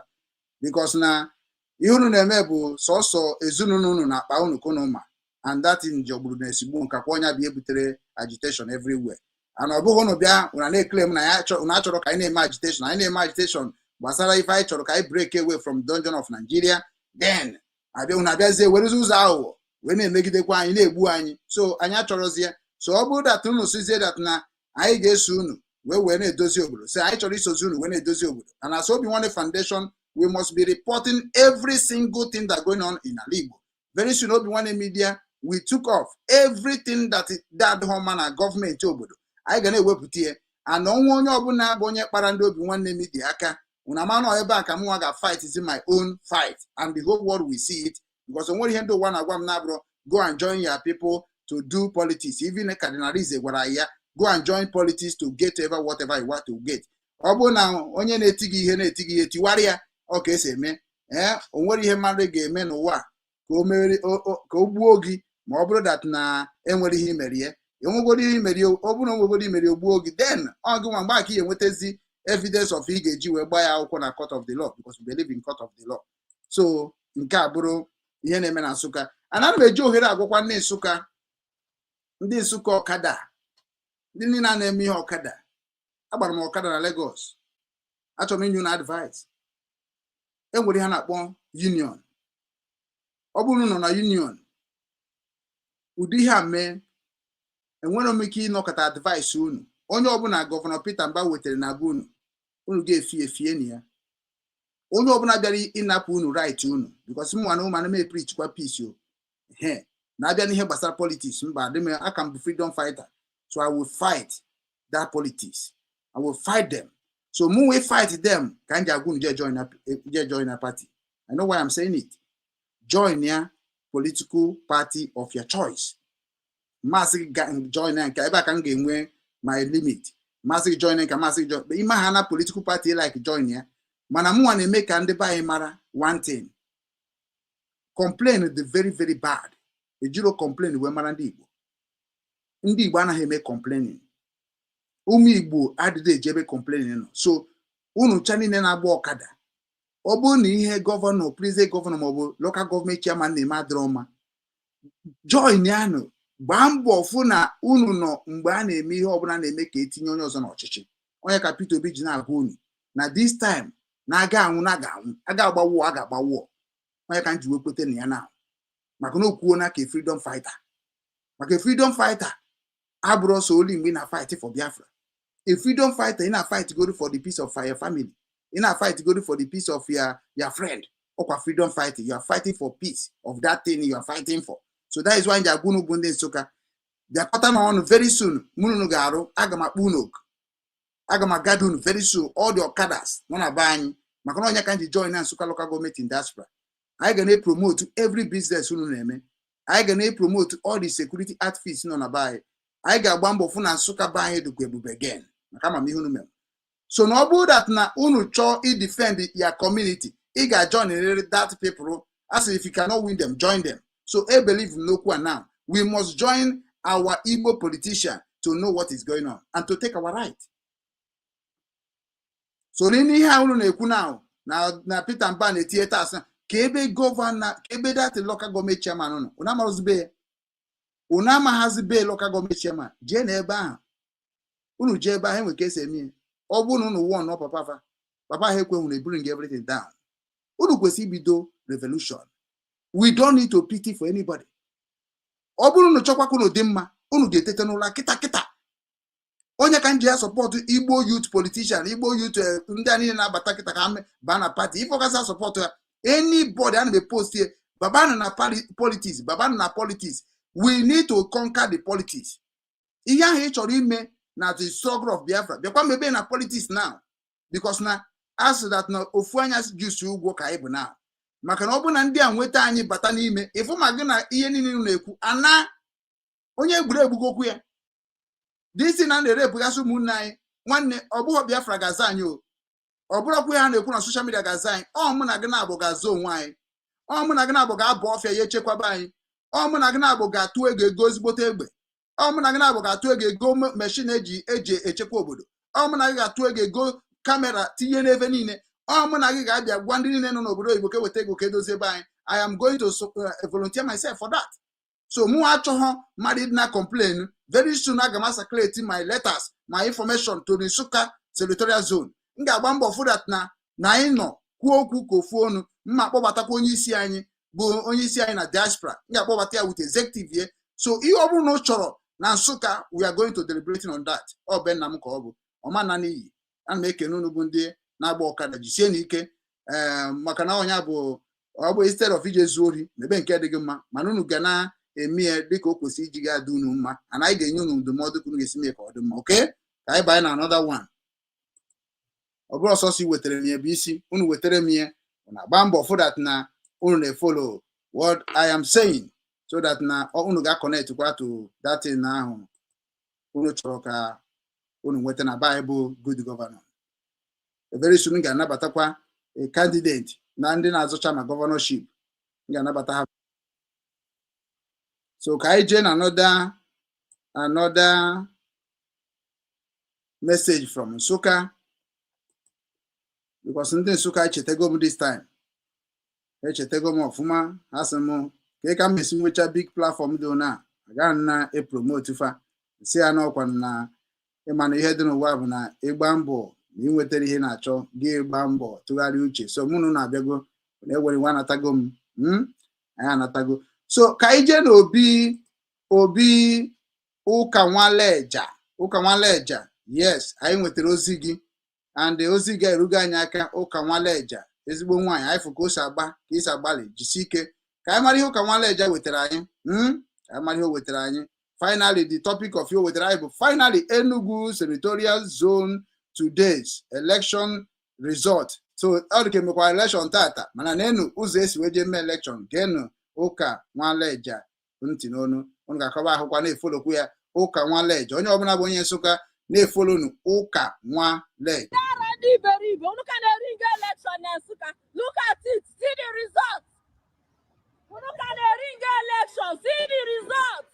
Because now you know so ezununu na akpa unu konoma and that in jogburu na esigbo nka kwanya bi ebutere agitation everywhere. And obugo no bia una na claim na ya una choro ka ina agitation na ina agitation gbasara if I choro ka break away from dungeon of Nigeria then abia una bia ze were zuza awo we na emegidekwa anyị na egbu anyị so anya chorozie so obu that unu sizie that na anyị ga-eso unu we na edozi obodo say anyị choro isozi unu we na edozi obodo and as Obinwannem Foundation we must be reporting every single thing that's going on in Igbo. Very soon, Obinwannem Media, we took off everything that woman and government obodo. I gonna wepụ here. And onye ọbụla bụ onye kpara ndị Obinwannem Media aka. Una mano ebe aka m ga fight is in my own fight. And the whole world will see it. Because when you do one agwam na bro, go and join your people to do politics. Even a cardinalize go and join politics to get whatever you want to get. Ọbụ na onye na-etigi ihe tiwara ya. Okay, say me, o nwere ihe mmadụ ga-eme n'ụwa ka o mere ka o gbuo gị ma ọ bụrụ that na enwere ihe merie enwegoro ihe merie ọ bụrụ na onwegoro ihe o gbuo gị then ọ gị nwa mgbe aka enwetazi evidence of ị ga-eji wee gbaa ya akwụkwọ na court of the law because we believe in court of the law. So nke a bụrụ ihe na-eme na Nsukka. Ana m eji ohere agwakwa ndị Nsukka ọkada ndị niile na-eme ihe ọkada agbara m ọkada na Lagos achọrọ m inye na advice. Enwere ha na-akpọ union. Ọ bụrụ nọ na union ụdị ihe a mee enwere m ike ịnọkọta advice unu onye ọbụla Gọvanọ Peter Mba wetere na be unu ga-efie na ya onye ọbụla bịara ịnapụ unu right unu because mụ na ụmụ na preach kwa peace o na-abịa n'ihe gbasara politics mba adị m aka m bụ freedom fighter so I will fight that politics. I will fight them. So when we fight them, can you join a party? I know why I'm saying it. Join a political party of your choice. Massive join and can gain my limit. Massive join and massive join. But imagine political party like join here. Manamu and make and buy mara one thing. Complain the very, very bad. A juro complain when Marandi. Ndi Igbo anaghị eme complaining. Ụmụ Igbo adịghị ejebe complaining. So unu chanine na-agba ọkada. Ọ bụrụ na ihe gọvanọ, president gọvanọ maọbụ local government chairman na-eme adịrọma. Join yanụ gbaa mbọ fụ na unu nọ mgbe a na-eme ihe ọbụla na-eme ka etinye onye ọzọ n'ọchịchị. Onye ka Peter Obi ji na-agwa unu na this time na-aga anwụ na-aga-anwụ aga agbawo aga-agbawo. Onye ka nji wepụta na ya na maka na okwuo na ka freedom fighter. Maka freedom fighter abụrụ so only mgbe na fight for Biafra. A freedom fighter in a fight go for the peace of your family. In a fight go for the peace of your friend. Or freedom fighting. You are fighting for peace of that thing you are fighting for. So that is why ndị agwụnụ bụ ndị Nsụka bịakọta n'ọnụ very soon. Mụnụ ga-arụ, aga m akpụ unu oku, aga m agada unu very soon. All the Okadas nọ na be anyị maka na onye ka nji join na Nsụka local government in diaspora. Anyị ga na-promote every business unu na-eme. Anyị ga na-promote all the security outfits nọ na be anyị. Anyị ga-agba mbọ fụ na Nsụka be anyị dịkwa ebube again maka amamihe unu mere. So na ọ bụrụ that na unu chọọ i-defend your community, ị ga-join that people. As if you cannot win them, join them. So I believe in Lokwa now. We must join our Igbo politician to know what is going on and to take our right. So nini ha unu na-ekwu now na Peter Mba na theater asa kebe governor kebe that local government chairman unu una mahazibe local government chairman je na ebe ahụ unu je ebe ahụ enwe ka esi eme ọ bụ na unu won no papa ha ekwe unu bring everything down. Unu kwesị ibido revolution. We don't need to pity for anybody. Ọ bụrụ na chọkwa ka unu dị mma, unu ga-etete n'ụla kịta. Onye ka nji ya support Igbo youth politician, Igbo youth ndị a niile na-abata kịta ka ha baa na party. If ọgaza support ya, anybody a na-post here, baba na politics. We need to conquer the politics. Ihe ahụ ị chọrọ ime na the struggle of Biafra. Bịakwa mebe na politics now. Because na as that na ofu anya juice ugwo ka anyị bụ now. Maka na ọ bụ na ndị a nweta anyị bata n'ime ịfụ ma gị na ihe niile na-ekwu ana onye egwuregwu okwu ya disi na na-ere ebugasị ụmụnne anyị nwanne ọ bụghị Biafra gaza anyị ọ bụrụkwa ya na-ekwu na social media gaza anyị ọ mụ na gị na-abụ gaza onwe anyị ọ mụ na gị na-abụ ga-abụ ọfịa ya echekwaba anyị ọ mụ na gị na-abụ ga-atụ ego ezigbote egbe ọ mụ na gị na-abụ ga-atụ ego machine eji echekwa obodo ọ mụ na gị ga-atụ ego kamera tinye n'ebe niile ọ mụ na gị ga-abịa gwa ndị niile nọ n'obodo oyibo ka weta ego ka edozie ebe anyị. I am going to volunteer myself for that. So mụ achọghọ mmadụ na complain. Very soon aga m circulate my letters, my information to the Nsukka senatorial zone. M ga-agba mbọ for that na anyị nọ kwuo okwu ka ofu ọnụ. Mma akpọbatakwa onye isi anyị bụ onye isi anyị na diaspora. M ga-akpọbata ya with executive here. So ihe ọ bụrụ na ọ chọrọ na Nsukka, we are going to deliberating on that. Ọ bụ nna m ka ọ bụ ọma na n'iyi. Ana m ekene unu bụ ndị na-agba ọkada jisie n'ike maka na onye bụ ọ bụ instead of ije zuo ori mebe nke dịghị mma mana unu ga na-eme dịka o kwesịrị iji ga-adị unu mma ana anyị ga-enye unu ndụmọdụ ka unu ga-esi mee ka ọ dị mma. Okay, ka anyị banye na another one. Ọ bụrụ ọsọsọ wetara m ya bụ isi unu wetara m ya na agba mbọ for that na unu na-follow what I am saying so that na unu ga-connect kwa to that thing ahụ unu chọrọ ka unu nweta na Bible good governor. Very soon ga-anabatakwa a candidate na ndị na-azụcha na governorship ga-anabata ha. So ka anyị jee na another message from Nsukka because ndị Nsukka echetego m this time. Echetego m ọfụma ha sị m ka m esi nwecha big platform dị na aga na promote fa si ya n'ọkwa na ịmana ihe dị n'ụwa bụ na ịgba mbọ na inwetara ihe na-achọ gị gba mbọ tụgharị uche. So mụ na-abịago na-ewere nwa anatago m anyị anatago. So ka anyị jee na obi ụka nwaleja yes anyị nwetara ozi gị and ozi gị erugo anyị aka. ụka nwaleja ezigbo nwaanyị anyị fụ ka o si agba ka isi agbalị jisi ike ka anyị mara ihe ụka nwaleja wetara anyị ka anyị mara ihe o wetara anyị. Finally the topic of ihe o wetara anyị bụ finally Enugu senatorial zone today's election result. So ọ dị ka emekwa election tata mana n'enu ụzọ esi wee jee mee election genu ụka nwaleja ntị n'onu unu ga-akọba ahụkwa na-efolokwu ya ụka nwaleja. Onye ọbụla bụ onye Nsukka na-efolonu ụka nwaleja. Look at it, see the results. Look at the ring election, see the results.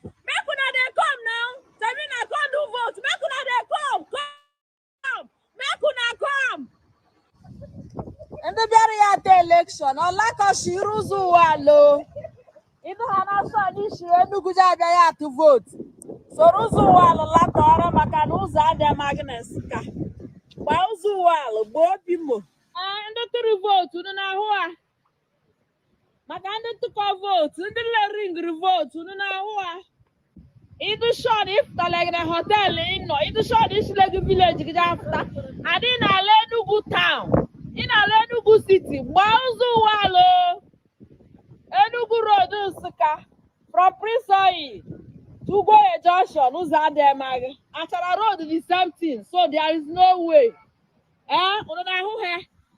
Make una dey come now. Semina come do vote. Make una dey come. Make una come. And the very at the election, Olaka Shiruzu Walo. Idu Hanaso Nishi Enugu Jabaya to vote. So Ruzu Walo Lakora Makanuza de Magneska. Bauzu Walo, Bobimo. And the vote, Unahua. Maganda to vote, and the ring vote, Unahua. Either shot if the like the hotel in no, either shot is like a village after. I didn't Enugu town. In Enugu city, Bauzu Walo. Enugu Nsukka from Prince Oyi to go a junction Uzademag. Achara road the same thing, so there is no way.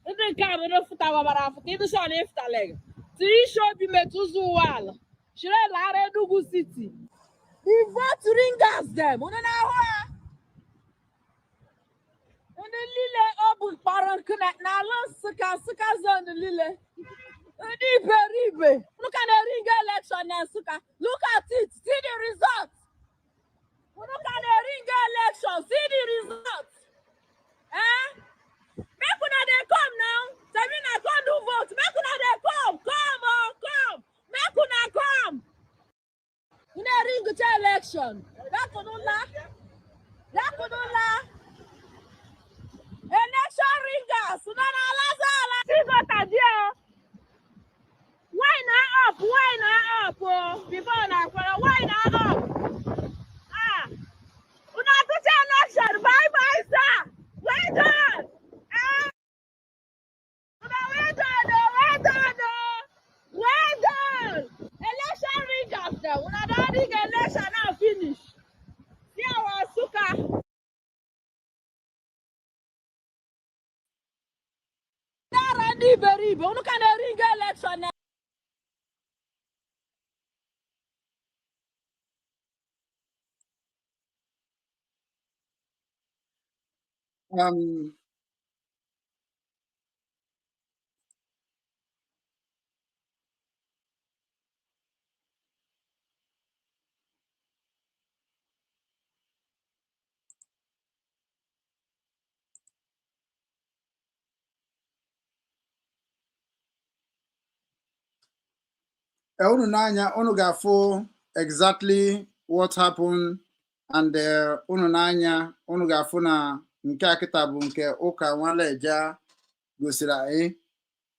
Ndị nke a mere fụta gbabara afụta ịdị shọ na ịfụta leg tiri obi metụzụ wal shire lara Enugu City the vote ringers them unu na-ahụ ha ndị niile ọ bụ mkpọrọ nkụ n'ala Nsukka zone niile ndị iberibe unu ka na-eringa election na Nsukka. Look at it, see the result. Unu ka na-eringa election, see the result. Make una dey come now. Sabina come do vote. Make una dey come. Come. Make una come. Una ring the election. Dakunula. Election ringers. Una na lazala. Sigota dia. Why not up? Before na kwara. Why not up? Una to election. Bye, sir. Well done. Well done. Election ringers there. When I don't ring election now finish. See our Nsukka. Randy Beribe. Unu can ring election now. unu n'anya unu ga-afụ exactly what happened, and unu n'anya unu ga-afụ na nke akịta bụ nke ụka Nwaleja gosiri anyị.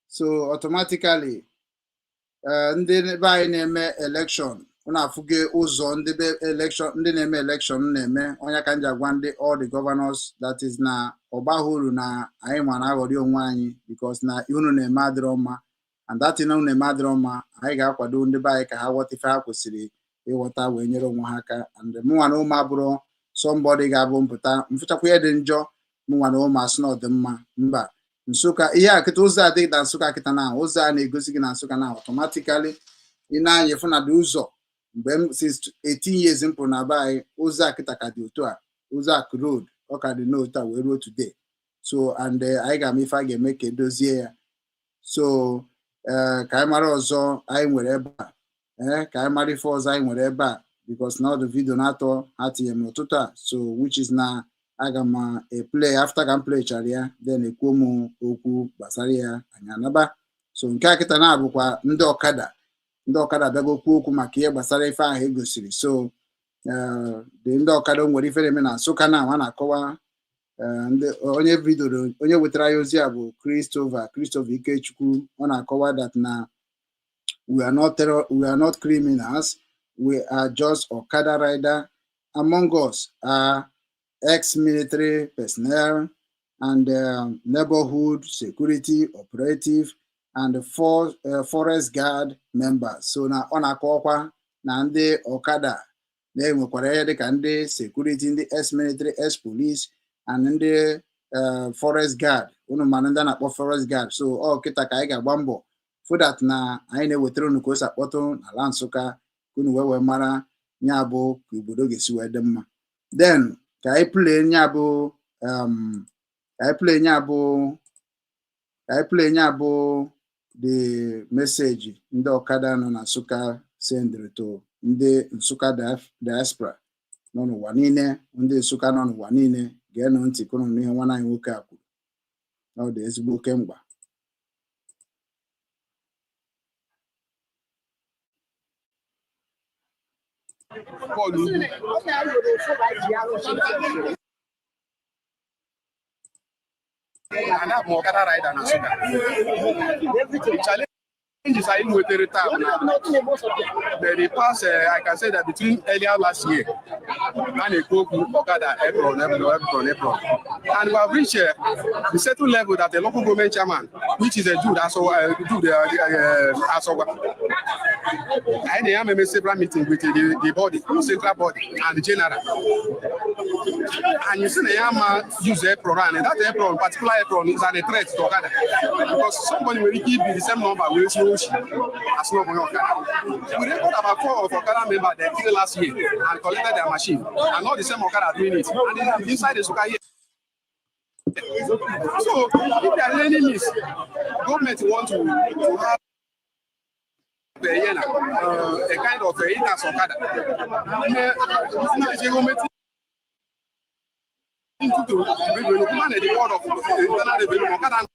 So automatically ndị be anyị na-eme election unu afụge ụzọ ndị na-eme election na-eme onye ka nji agwa ndị all the governors that is na ọgbahuru na anyị ma na aghọrị onwe anyị because na unu na-eme adịrọ mma, and that unu na-eme adịrọ mma anyị ga-akwado ndị be anyị ka ha ghọta ife ha kwesịrị ịghọta wee nyere onwe ha aka. And mụnwa na ụmụ abụrụ somebody ga-abụ mpụta mfụchakwa ihe dị njọ mụnwa na ụmụ asị na ọ dị mma. Mba, Nsukka ihe akịta ụzọ adịghị na Nsukka akịta na ụzọ a na-egosi gị na Nsukka na automatically ị na-anya fụ na dị ụzọ mgbe m since 18 years m pụrụ na be anyị ụzọ akịta ka dị otu a, ụzọ akụ road ọ ka dị n'otu a wee ruo today. So and anyị ga-ama ife a ga-eme ka edozie ya. So ka anyị mara ọzọ anyị nwere ebe a ka anyị mara ife ọzọ anyị nwere ebe a because na ọdụ vidio na-atọ ha tinye m n'ụtụtụ a, so which is na aga m play after ka m playchara ya then ekwuo m okwu gbasara ya anyị anaba. So nke akịta na-abụkwa ndị ọkada bịago kwuo okwu maka ihe gbasara ife ahụ egosiri. So ndị ọkada nwere ife na-eme na Nsukka na a na-akọwa onye wetara ya ozi a bụ Christopher Ikechukwu. Ọ na-akọwa that na we are not criminals, we are just Okada rider. Among us are ex-military personnel and neighborhood security operative and forest guard members. So na ọ na-akọwakwa na ndị Okada na-enwekwara ihe dịka ndị security, ndị ex-military, ex-police and ndị forest guard. Unu mana ndị na-akpọ forest guard. So ọ kịta ka anyị ga-agba mbọ for that na anyị na-ewetara unu ka o si akpọtụ n'ala Nsukka ka unu wee mara nya bụ ka obodo ga-esi wee dị mma. Then ka anyị play nya bụ the message ndị ọkada nọ na Nsukka sendịrị to ndị Nsukka diaspora nọ n'ụwa niile. Ndị Nsukka nọ n'ụwa niile ga-enụ ntị kụrụ n'ihe nwanne anyị nwoke a kwuru. Ọ dị ezigbo oke mkpa. And I'm more rider na Nsukka. Challenges are in with the town now. The past, I can say that between earlier last year and a Okada April. And we have reached the certain level that the local government chairman, which is a Jude, I am a several meeting with the body, central body, and the general. And you see the Yama use apron, and that apron, particular apron, is a threat to Okada. Because somebody will give you the same number with Yoshi as no Okada. We record about 4 of Okada members that killed last year and collected their machine, and not the same Okada doing it. And inside the Suka here. So, if they are learning this, government want to have a kind of a Itas Okada. Into the board of internal development Okada.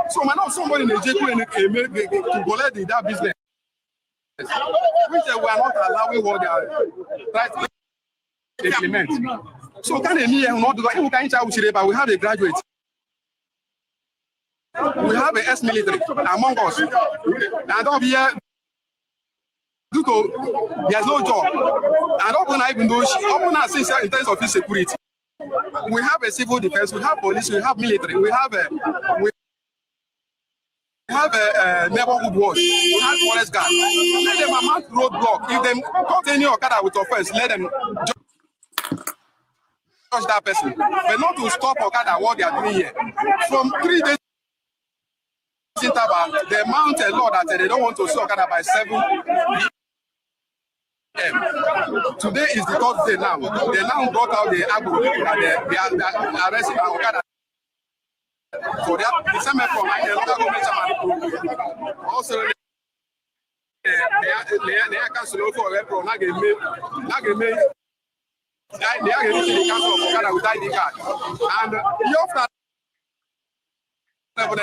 So, now somebody in the JQ to collect that business, which we are not allowing what they are trying to implement. So, can not do but we have a graduate. We have a ex-military among us. And over here, due to there's no job. And open even though open us in terms of security. We have a civil defense, we have police, we have military, we have a neighborhood watch, we have forest guard. Let them amount roadblock. If they continue Okada with offense, let them judge that person. But not to stop Okada what they are doing here. From 3 days interval, they mount a law that they don't want to see Okada by 7 p.m. Today is the 3rd day now. They now brought out the Agbo and they are arresting Okada. So the same from the local government also they are canceling for April. Now they are getting the council of Okada with ID card. And after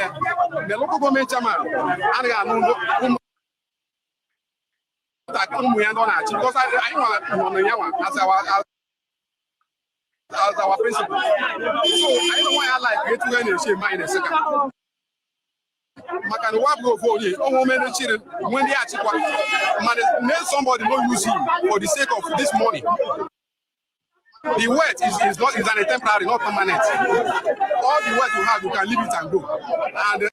the local government chairman and because I want as our principal. So I don't want to like get when you say mine a second. Makan what go for you? Oh, many children when they are cheap, man, somebody no use him for the sake of this money. The wet is an temporary, not permanent. All the wet you have, you can leave it and go. And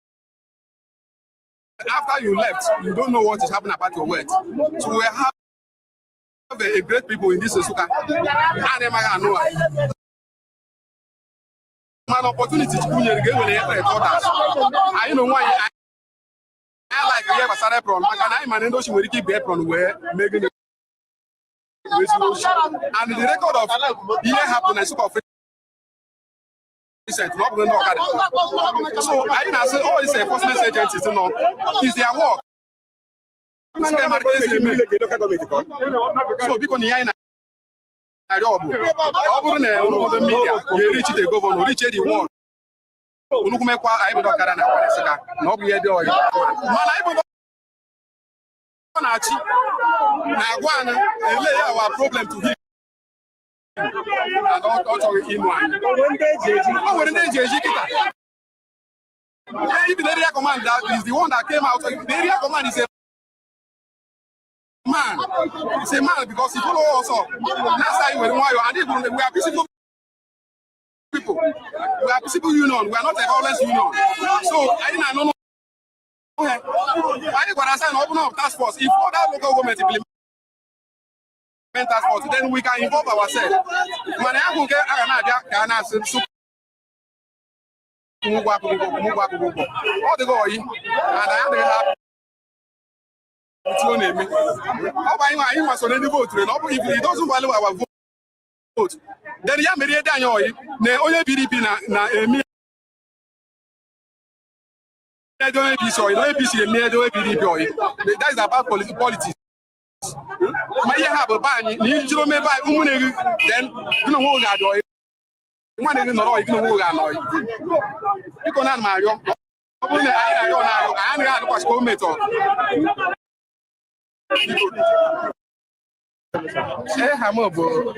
after you left, you don't know what is happening about your wet. So we have a great people in this Suka. An opportunity to do it again when they enter others. I know why I like we have a started from. I man know she will keep the from where making it. And the record of the year happened as super recent, not going to so I say all these enforcement agencies, you know, is their work. So because the media, you reach the governor, reach the world. I don't our problem to him. I don't touch him one. When Deje, even the area command that is the one that came out. The area command is a man. It's a man because he follow us up. Last time we are peaceful people. We are peaceful union. We are not a violence union. So I didn't know. I got to sign open up task force. If other local government implement task force, then we can involve ourselves. When I go get all the go and I have he must already vote. If he doesn't value our vote, then ya made it. Only PDP na that is about politics. My have a ban, you may buy then you know who got oil. One is not who got oil. You can Mario. I don't was comment on. Hey, hammer, Paul.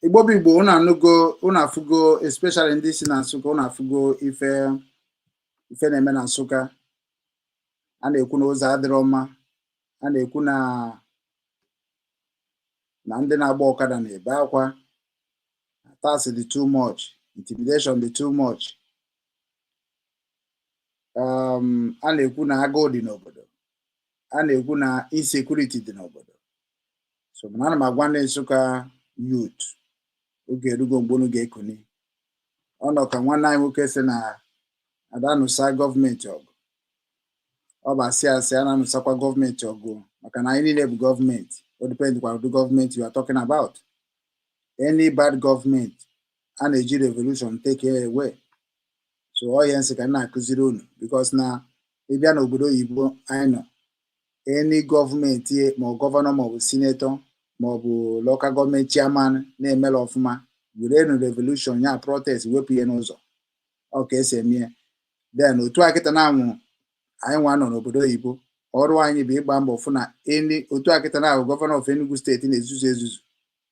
Igbo unu afugo especially ndị si na Nsụka unu afugo ife na-eme na Nsụka. A na-ekwu na ụzọ adịrọ mma, a na-ekwu na ndị na-agba ọkada na-ebe akwa, tax dị too much, intimidation dị too much. A na-ekwu na agụụ dị n'obodo, a na-ekwu na insecurity dị n'obodo. So ana m agwa ndị Nsụka youth oge erugo mgbe unu ga-ekuni. Ọ nọ ka nwanne anyị nwoke sị na adanụsa gọọmenti ọgụ. Ọ bụ asị a na-anụsakwa gọọmenti ọgụ maka na anyị niile bụ gọọmenti. O depend kwa ụdị gọọmenti you are talking about. Any bad government a na-eji revolution take away. So ọ ya nsị ka na-akụziri unu because na ịbịa n'obodo oyibo anyị nọ, any gọọmenti ma ọ gọvanọ ma ọ bụ sinetọ ma ọ bụ local gọọmenti chairman na-emela ọfụma, were revolution ya protest wepụ ihe n'ụzọ. Ọ ka esi eme. Then otu akịta na-anwụ anyị nwa nọ n'obodo oyibo, ọrụ anyị bụ ịgba mbọ fụ na otu akịta na-ahụ gọvanọ of Enugu steeti na-ezuzu ezuzu.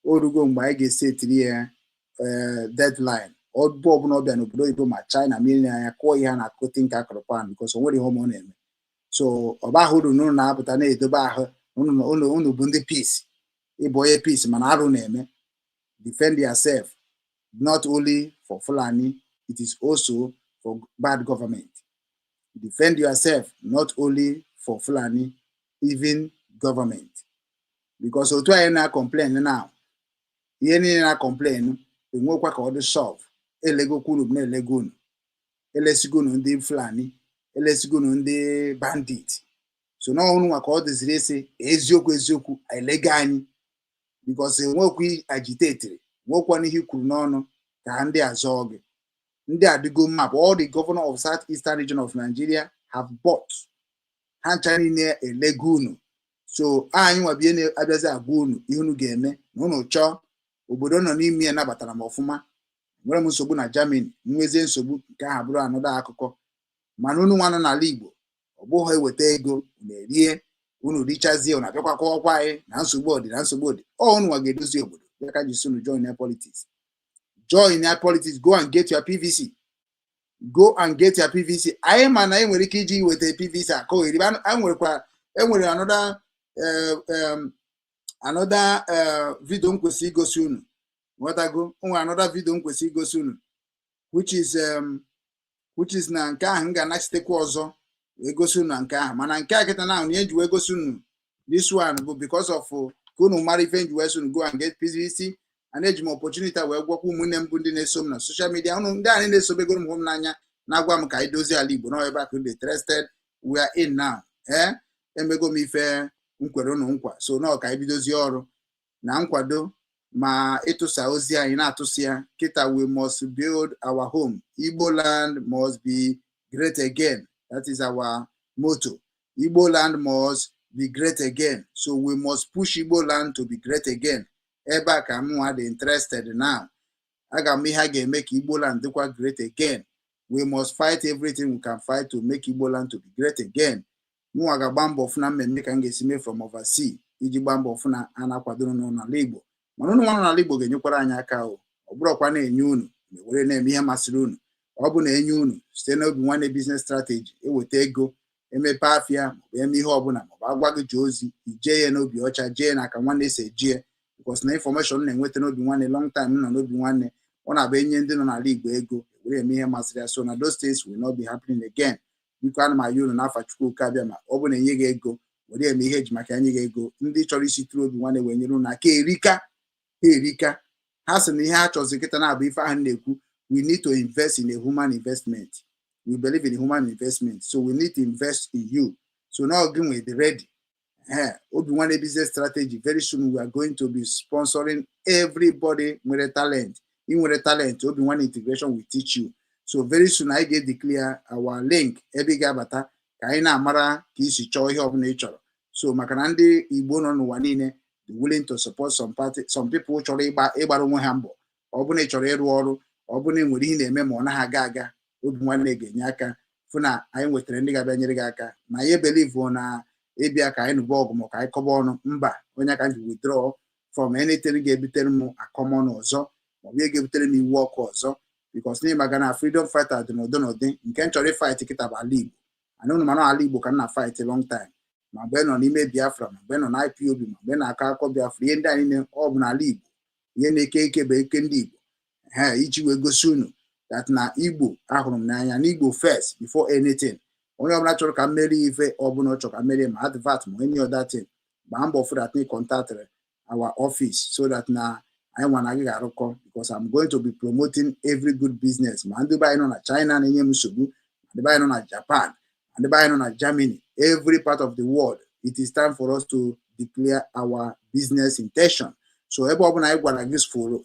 O rugo mgbe anyị ga-esetiri ya deadline. Ọbụ ọbụla ọbịa n'obodo oyibo ma China mmiri anya kụọ ihe a na-akụti nke akụrụ pan because o nwere ihe ọ na-eme. So ọba ahụ uru n'ụlọ na-apụta na-edobe ahụ unu bụ ndị peace, ịbụ onye peace mana arụ na-eme. Defend yourself, not only for Fulani, it is also for bad government. Defend yourself, not only for Fulani, even government. Because otu anyị na-complain now, ihe niile na-complain enwekwa ka ọ dị solve. Elego kwuru na elego unu, elesigonu ndị Fulani, elesigonu ndị bandit. So na ọnụ nwa ka ọ dịziri esi eziokwu elega anyị because enwekwu agitatiri, nwekwa n'ihe kwuru n'ọnụ ka ndị azọ gị. Ndị adịgo mma bụ all the governor of Southeastern region of Nigeria have bought. Ha ncha niile elego unu. So anyị nwabie na-abịazi agwa unu ihe unu ga-eme na unu chọọ obodo nọ n'ime ya nabatara m ọfụma. Nwere m nsogbu na Germany, nwezie nsogbu nke aha bụrụ anọda akụkọ. Mana unu nwa nọ n'ala Igbo, ọ bụghị eweta ego na-erie unu richazie unu abịakwa kọwakwa anyị na nsogbu ọdị. Ọ unu nwa ga-edozi obodo. Ya ka ji sunu join their politics. Join their politics, go and get your PVC. Go and get your PVC. Anyị ma na enwere ike iji weta PVC akọ eri. Enwere another video nkwesị igosi unu. Nwetago, another video nkwesị igosi unu which is na nke ahụ ga-anachitekwa ọzọ egosi unu na nke ahụ. Mana nke a kịta na onye ji wee gosi unu this one bụ because of ka unu mara ife nji wee sị unu go and get PVC. And eji m opportunity wee gwakwa ụmụnne m bụ ndị na-eso m na social media. Unu ndị anyị na-esobegoro m hụ m n'anya na-agwa m ka anyị dozie ala Igbo na ebe a ka dị interested we are in now. Emego m ife nkwere unu nkwa. So na ka anyị bidozie ọrụ na nkwado ma ịtụsa ozi anyị na-atụsi ya kịta. We must build our home. Igbo land must be great again. That is our motto. Igbo land must be great again. So we must push Igbo land to be great again. Ebe a ka m nwa dị interested now. Aga m ihe a ga-eme ka Igbo land dịkwa great again. We must fight everything we can fight to make Igbo land to be great again. Mụnwa ga-agba mbọ fụ na mmemme ka m ga-esi mee from overseas iji gba mbọ fụ na a na-akwadoro n'ala Igbo. Mana unu nwa n'ala Igbo ga-enyekwara anyị aka ọ bụrụkwa na-enye unu were na-eme ihe masịrị unu. Ọ bụ na-enye unu site na Obinwanne business strategy eweta ego emepe afịa maọbụ eme ihe ọbụla maọbụ agwa gị ji ozi ijee ya n'obi ọcha jee na aka nwanne esi ejie because na information na-enweta n'Obinwanne long time nọ n'Obinwanne ọ na-abụ enye ndị nọ n'ala Igbo ego were eme ihe masịrị ya. So na those things will not be happening again. Biko ana m ayọ unu n'afa Chukwu abịa ma ọ bụ na enye gị ego were eme ihe eji maka enye gị ego. Ndị chọrọ isi tụrụ Obinwanne wee nyere unu aka erika ha sị na ihe ha chọzi kịta na-abụ ife ahụ na-ekwu. We need to invest in a human investment. We believe in human investment, so we need to invest in you. So now again we're ready. Obinwanne business strategy. Very soon we are going to be sponsoring everybody with a talent. In with a talent, Obinwanne integration will teach you. So very soon I get declare our link. Ebiga bata kaina amara ka isi chọọ ihe ọbụla ị chọrọ. So maka na ndị Igbo nọ n'ụwa niile willing to support some people chọrọ ịgbara onwe ha mbọ. Ọ bụ na ị chọrọ ịrụ ọrụ, ọ bụ na enwere ihe na-eme ma ọ naghị aga Obinwanne ga-enye aka fụ na anyị nwetara ndị ga-abịa nyere gị aka. Na ya believe na ịbịa ka anyị nụba ọgụ ma ka anyị kọba ọnụ mba onye aka ji withdraw from anything ga-ebutere m akọmọn ọzọ maọbụ ihe ga-ebutere m iwu ọkụ ọzọ because n'ime aga na freedom fighter dị n'ụdị nke m chọrọ ịfight kịta bụ ala Igbo ana unu mana ala Igbo ka m na fight long time ma mgbe nọ n'ime Biafra ma mgbe nọ na IPOB ma mgbe na-akọ akọ Biafra ihe ndị anyị niile ọ bụ n'ala Igbo ihe na-eke ike bụ eke ndị Igbo iji wee gosi unu that na Igbo ahụrụ m n'anya na Igbo first before anything. Onye ọbụla chọrọ ka mmeri ife ọbụla ọ chọrọ ka mmeri ma advert ma any other thing gbaa mbọ fụ that contact our office so that na anyị nwa na gị ga-arụkọ because I'm going to be promoting every good business ma ndị be anyị nọ na China na-enye m nsogbu ma ndị be anyị nọ na Japan ma ndị be anyị nọ na Germany, every part of the world. It is time for us to declare our business intention. So ebe ọbụla anyị gwara gị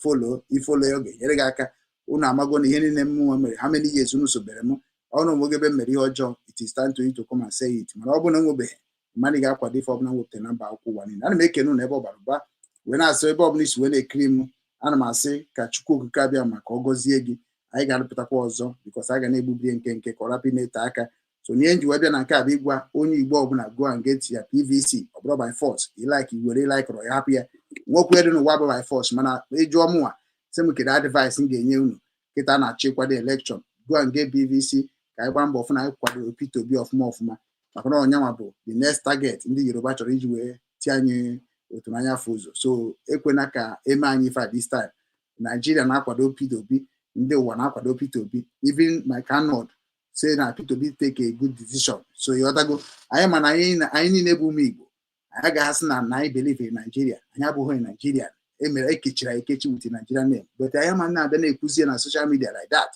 follow ifolo ya ga-enyere gị aka unu amago na ihe niile m mere how many years unu sobere m ọnụ nwoge ebe mere ihe ọjọọ. It is time to you to come and say it. Mana ọ bụ na nwebeghị mmadụ ga-akwado ife ọbụla wepụta na mba akwụkwọ ụwa niile. Ana m ekene unu ebe ọ bara ụba wee na-asị ebe ọbụla isi wee na-ekiri m ana m asị ka Chukwu okike abịa maka ọ gọzie gị. Anyị ga-arụpụtakwa ọzọ because anyị ga na-egbubiri nke ka ọ rapụ na-ete aka. So n'ihe nji wee bịa na nke a bụ ịgwa onye Igbo ọbụla go and get ya PVC ọ bụrụ by force iwere ịlaikọrọ ya hapụ ya nwokwu dị n'ụwa bụ by force. Mana ịjụọ mụnwa sị m kedu advice m ga-enye unu kịta na-achọ ịkwado election go and get PVC ka anyị gbaa mbọ ọfụna anyị kwado Peter Obi ọfụma maka na ọnyanwa bụ the next target ndị Yoruba chọrọ iji wee tie anyị otu n'anya afọ ụzọ. So ekwena ka eme anyị ife at this time. Nigeria na-akwado Peter Obi, ndị ụwa na-akwado Peter Obi. Even my cannot say na Peter Obi take a good decision. So ịghọtago anyị ma na anyị niile bụ ụmụ Igbo anyị ga-asị na anyị believe in Nigeria. Anyị abụghị Nigeria emere ekechiri ekechi with Nigerian name but anyị ma na-abịa na-ekwuzie na social media like that.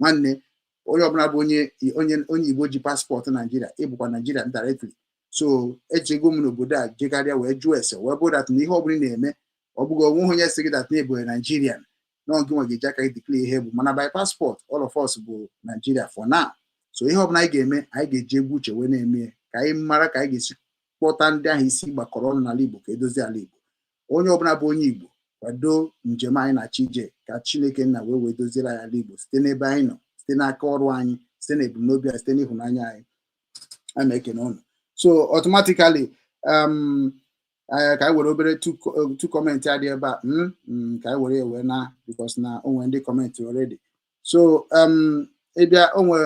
Nwanne onye ọbụla bụ onye Igbo ji paspọtụ Nigeria ịbụkwa Nigeria directly. So ejego m n'obodo a jegharịa wee jụọ ese wee bụ dat na ihe ọbụla na-eme ọ bụghị onwe onye sị gị dat na ịbụ Nigerian na gị nwa ga-eji aka declare ihe bụ mana by passport all of us bụ Nigeria for now. So ihe ọbụla anyị ga-eme anyị ga-eji egwu uche wee na-eme ka anyị mara ka anyị ga-esi kpọta ndị ahụ isi gbakọrọ ọnụ n'ala Igbo ka edozi ala Igbo. Onye ọbụla bụ onye Igbo kwado njem anyị na-achọ ije ka Chineke nna wee doziere anyị ala Igbo site n'ebe anyị nọ, site n'aka ọrụ anyị, site n'ebumnobi anyị, site n'ịhụnanya anyị. Ana ekene unu. So automatically ka anyị were obere two comment adị ebe a ka anyị were ewe na because na onwe ndị comment already. So ịbịa onwe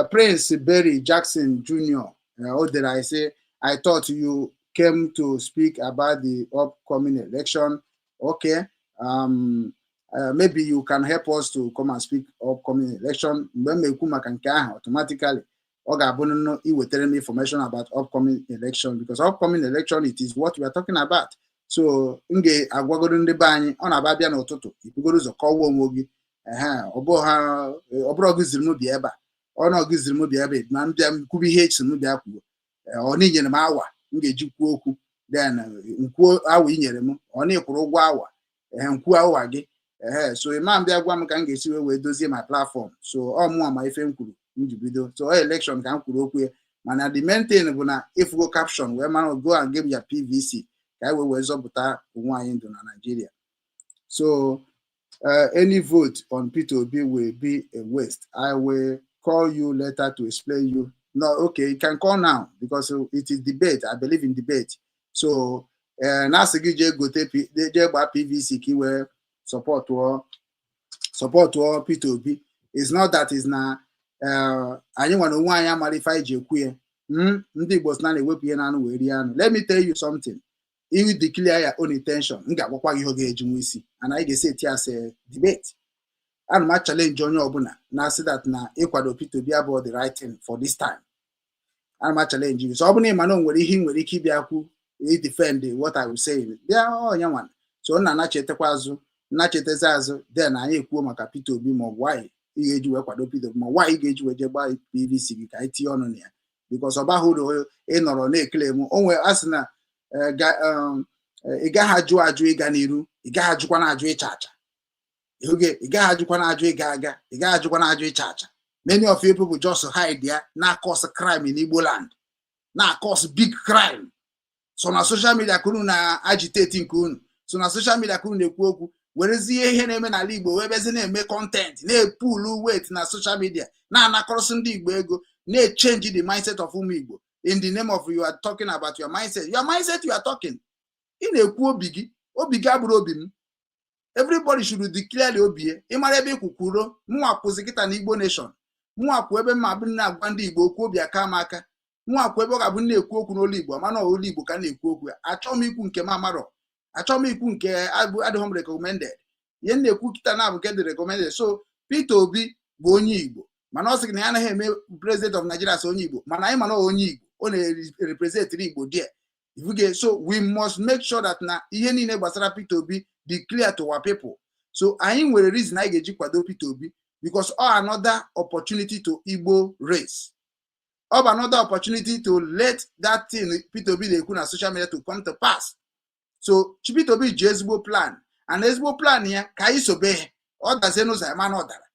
Prince Berry Jackson Jr. O dere I say I thought you came to speak about the upcoming election. Okay. Maybe you can help us to come and speak upcoming election. Mgbe m ekwu maka nke ahụ automatically ọ ga-abụ nno iwetara m information about upcoming election because upcoming election it is what we are talking about. So m ga-agwagodo ndị be anyị ọ na-aba bịa n'ụtụtụ ibugoro ụzọ kọwa onwe gị ọ bụrụ ọgụziri m bịa ebe a ọ na ọgụziri m bịa ebe ma m bịa kwubi ihe echi m bịa kwuo ọ n'inyere m awa m ga-eji kwuo okwu then nkwuo awa inyere m ọ na-ekwuru ụgwọ awa nkwuo awa gị so ịma m bịa gwa m ka m ga-esi wee dozie my platform. So ọ mụnwa ma ife m kwuru m ji bido. So election ka m kwuru okwu ya mana the main thing bụ na ifugo caption wee mara go and give ya PVC ka anyị wee zọpụta onwe anyị ndụ na Nigeria. So any vote on Peter Obi will be a waste. I will call you later to explain you. No, okay, you can call now because it is debate. I believe in debate. So na sigi je gote je gba PVC ki we support Peter Obi. It's not that is na anyị nwa onwe anyị amalifa ije ekwu ya ndị Igbos na na-ewepụ ihe na-anụ wee rie anụ. Let me tell you something. You declare your own intention. M ga-agwakwa gị oge eji nwe isi and anyị ga-esi eti as a debate. Ana m challenge onye ọbụla na asị that na ịkwado Peter Obi abụọ the right thing for this time. Ana m challenge you. So ọ bụ na ịma na o nwere ihe nwere ike ịbịa kwu defend what I was saying. Bịa onye nwa. So na-anachetekwa azụ nnachetezi azụ then anyị ekwuo maka Peter Obi ma ọ bụ why ị ga-eji wee kwado Peter Obi ma why ị ga-eji wee je gbaa PVC gị ka anyị tinye ọnụ na ya because ọ baghị uru ịnọrọ na-ekele m onwe asị na ị gaghị ajụ ịga n'iru ị gaghị ajụkwa na ajụ ịcha acha ị gaghị ajụkwa na ajụ ịga aga ị gaghị ajụkwa na ajụ ịcha acha. Many of you people just hide there na cause crime in Igbo land na cause big crime. So na social media kunu na agitate nke unu so na social media kunu na-ekwu okwu werezie ihe na-eme n'ala Igbo wee bezi na-eme content na-epulu weight na social media na-anakọrọsị ndị Igbo ego na-change the mindset of ụmụ Igbo in the name of you are talking about your mindset you are talking ị na-ekwu obi gị abụrụ obi m. Everybody should declare obi. Ịmara ebe ikwukwuro mụnwa kwụzi kịta na Igbo nation. Mụnwa kwụ ebe mma bụ na-agwa ndị Igbo okwu obi aka m aka. Mụnwa kwụ ebe ọ ga-abụ na-ekwu okwu n'olu Igbo mana olu Igbo ka na-ekwu okwu. Achọghị m ikwu nke m amarọ. Achọghị m ikwu nke adịghị m recommended. Ihe na-ekwu kịta na-abụ nke dị recommended. So Peter Obi bụ onye Igbo mana ọ sị na ya anaghị eme president of Nigeria as onye Igbo mana anyị mana onye Igbo ọ na-represent Igbo there. So we must make sure that na ihe niile gbasara Peter Obi be clear to our people. So anyị nwere reason anyị ga-eji kwado Peter Obi because another opportunity to Igbo race. Another opportunity to let that thing Peter Obi na-ekwu na social media to come to pass. So Peter Obi ji ezigbo plan and ezigbo plan ya ka anyị sobe ọ dazie n'ụzọ ya mana ọ dara.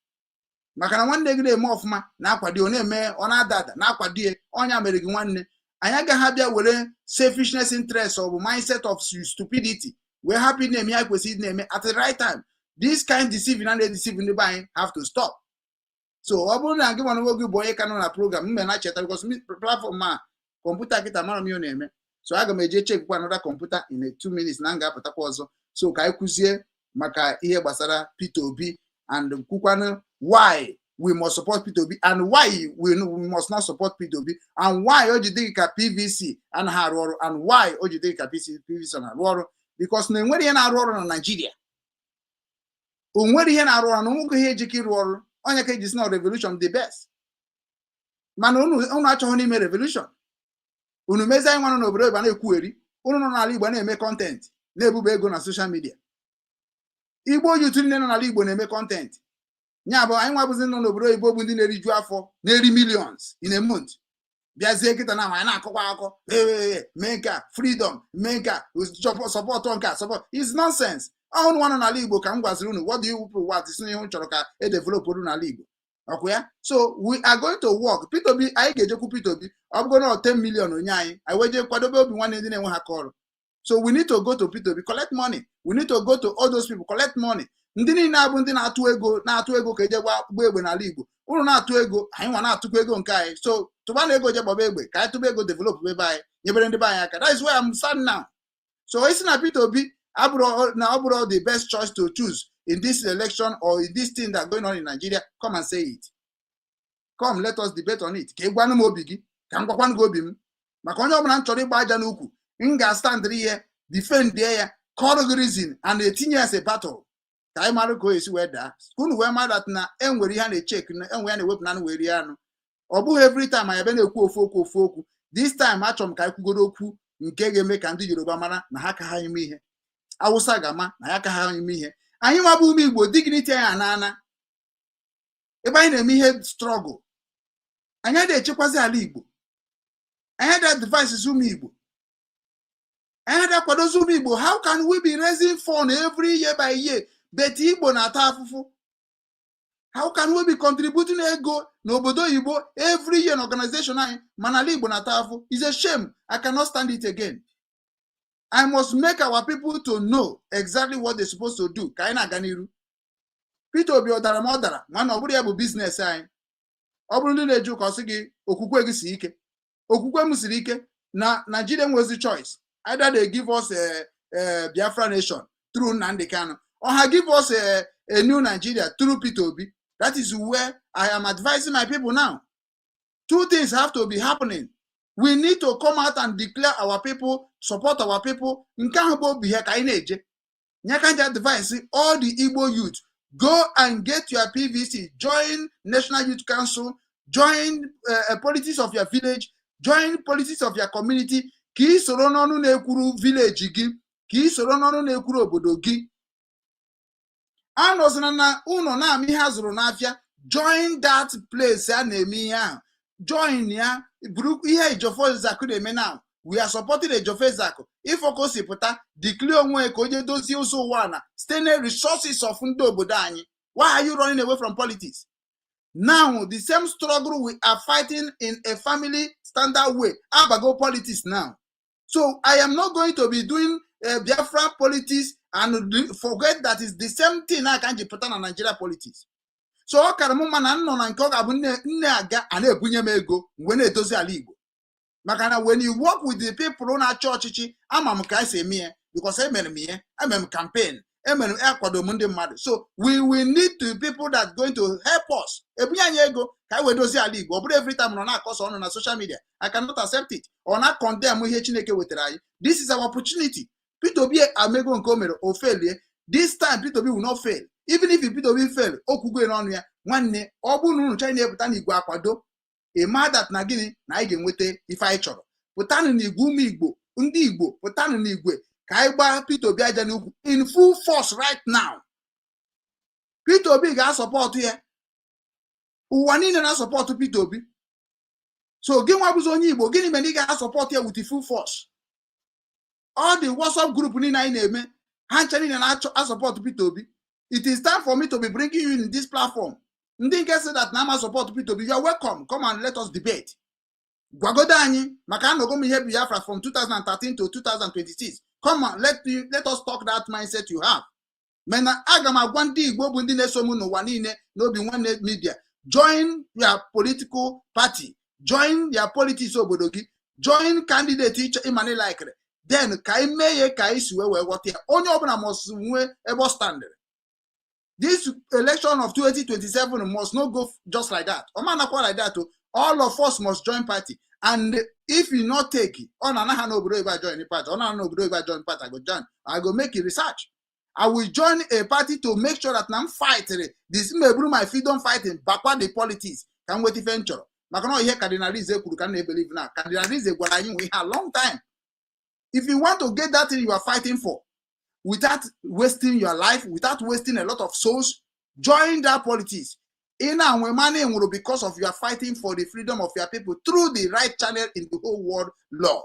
Maka na nwanne gị na-eme ọfụma na-akwado ọ na-eme ọ na-ada na-akwado ọnya mere gị nwanne. Anyị agaghị abịa were selfishness interest or mindset of stupidity. We're happy na-eme ya kwesịrị na-eme at the right time. This kind deceiving and deceiving ndị have to stop. So ọ bụrụ na gị nwana nwoke bụ onye ka nọ na program mme na cheta because platform ma kọmputa kịta mara m ihe na-eme. So aga m eje check kwa another computer in 2 minutes na ga-apụtakwa ọzọ. So ka anyị kụzie maka ihe gbasara Peter Obi and kwukwanụ why we must support Peter Obi and why we must not support Peter Obi and why o ji dị ka PVC anaghị arụ ọrụ and why o ji dị ka PVC na-arụ ọrụ because na enwere ihe na-arụ ọrụ na Nigeria. O nwere ihe na-arụ ọrụ na nwoke ihe ejike ịrụ ọrụ onye ka eji si na revolution the best. Mana unu achọghị n'ime revolution. Unu mezi anyị nwanụ n'obodo Igbo na-ekwugheri. Unu nọ n'ala Igbo na-eme content na-ebube ego na social media. Igbo YouTube nne nọ n'ala Igbo na-eme content. Nya bụ anyị nwabụzi nọ n'obodo Igbo bụ ndị na-eriju afọ na-eri millions in a month. Bịazie kịta na anyị na-akọkwa akọ mee nka freedom mee nka support nka support is nonsense. Ọhụrụ nwanụ n'ala Igbo ka m gwaziri unu what do you people want isi ihe chọrọ ka develop oru n'ala Igbo. Okay, so we are going to work. Peter Obi, I get Peter Obi. I'm going to 10 million on I wait kwadobe Obi nwanne ndị na-enwe ha call. So we need to go to Peter Obi, collect money. We need to go to all those people, collect money. Ndị niile abụ ndị na-atụ ego ka eje gba egbe n'ala Igbo. Unu na-atụ ego, anyị nwa na-atụkwa ego nke anyị. So tụba na ego je gbaba egbe, ka anyị tụba ego develop ebe anyị, nyebere ndị be anyị aka. That is why I'm sad now. So isi na Peter Obi abụrụ the best choice to choose in this election or in this thing that's going on in Nigeria. Come and say it. Come, let us debate on it. Ka ịgwanụ m obi gị, ka m gwakwanụ gị obi m. Maka onye ọbụla m chọrọ ịgba aja n'ukwu, m ga-stand here, defend ya, call the reason, and etinye as a battle. Ka anyị mara ka o esi wee daa. Unu wee mara that na enwere ihe na-echek, enwe ya na-ewepụ na were ya anụ. Ọ bụghị every time anyị ebe na-ekwu ofu okwu. This time achọrọ m ka anyị kwugoro okwu nke ga-eme ka ndị Yoruba mara na ha ka ha ime ihe. Awụsa ga-ama na ya ka ha ime ihe. Anyị nwa bụ ụmụ Igbo dignity anyị ana. Ebe anyị na-eme ihe struggle. Anyị na-echekwazi ala Igbo. Anyị na-advise ụmụ Igbo. Anyị na-akwadozi ụmụ Igbo. How can we be raising fund every year by year? But Igbo na-ata afụfụ. How can we be contributing ego n'obodo Igbo every year in organization anyị mana ala Igbo na-ata afụfụ? It's a shame. I cannot stand it again. I must make our people to know exactly what they're supposed to do. Ka anyị na-aga n'iru. Peter Obi ọdara ma ọdara mana ọ bụrụ ya bụ business anyị. Ọ bụrụ ndị na-eju ka ọ sị gị okwukwe gị si ike. Okwukwe m siri ike na Nigeria nwezi choice. Either they give us a Biafra nation through Nnamdi Kanu or they give us a new Nigeria through Peter Obi. That is where I am advising my people now. Two things have to be happening. We need to come out and declare our people, support our people. Nke ahụ bụ obi ha ka anyị na-eje. Nyaka advise all the Igbo youth. Go and get your PVC. Join National Youth Council. Join politics of your village. Join politics of your community. Ka ị soro n'ọnụ na-ekwuru village gị. Ka ị soro n'ọnụ na-ekwuru obodo gị. Anọzina na ụnọ na-amị ha zụrụ n'afịa. Join that place ya na-eme ihe ahụ. Join ya. Buru ihe Ejiofor Ezeaku na-eme now. We are supporting Ejiofor Ezeaku. If focus pụta, declare onwe ka onye dozie ụzọ ụwa na stay resources of ndị obodo anyị. Why are you running away from politics? Now, the same struggle we are fighting in a family standard way. Abago politics now. So I am not going to be doing Biafra politics and forget that is the same thing I can't put on Nigeria politics. So ọ kara mụ mana nọ na nke ọ ga-abụ nne aga a na-ebunye m ego mgbe na-edozi ala Igbo. Maka na when you work with the people na-achị ọchịchị ama m ka esi eme ya because I'm campaign. So we will need to people that going to help us. Every time on our social media, I cannot accept it or not condemn. This is our opportunity. P2B amego nkomero or failure. This time P2B will not fail. Even if P2B fail, okugo on here. One ne obunu China putani Igbo akwado. A mad that nagini na igen wete if I choro. Putani ni gumi Igbo, undi Igbo, putani ni Igwe. Kaiba P2B ajanu in full force right now. P2B got support here. Uwanine na support P2B. So give one buzoni Igbo, give many got support here with the full force. All the WhatsApp group ni na name, hanchani na support P2B. It is time for me to be bringing you in this platform. Ndinke say that Nama support P2B. You are welcome. Come and let us debate. Gwagodani, Makano go me here Biafra from 2013 to 2026. Come on, let us talk that mindset you have. Mena agama gwandi Igbo bundi nesomu no wanine no Obinwannem Media. Join your political party. Join your politics obodogi. Join candidate each imane like. Then kai meye kai suwe we what here. Only obna must we ever stand. This election of 2027 must not go just like that. Like that. All of us must join party. And if you not take it, on another no join the party, on another join party, I go join. I go make a research. I will join a party to make sure that I'm fighting. This may bring my freedom fighting backward the politics. Can wait venture. Makano here cardinalize can believe now. Cardinalize we have a long time. If you want to get that thing you are fighting for, without wasting your life, without wasting a lot of souls, join that politics. In our money will because of you are fighting for the freedom of your people through the right channel in the whole world law.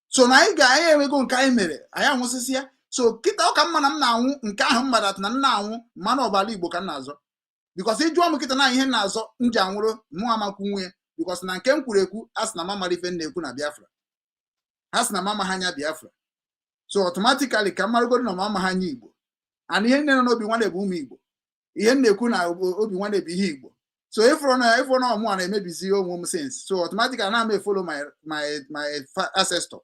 So now I am going to I am here. So kita come man now that now man of Ali Bokanazo. Because if you want to get an nazo njanguro muamakunwe because na kem kureku as na mama defend na Biafra. As na mama hanya Biafra. So automatically Kamarugo no mama hanya Igbo. And here no Obinwannem Igbo. Here neku na Obinwannem Igbo. So if one more maybe zero more sense. So automatically now may follow my ancestor.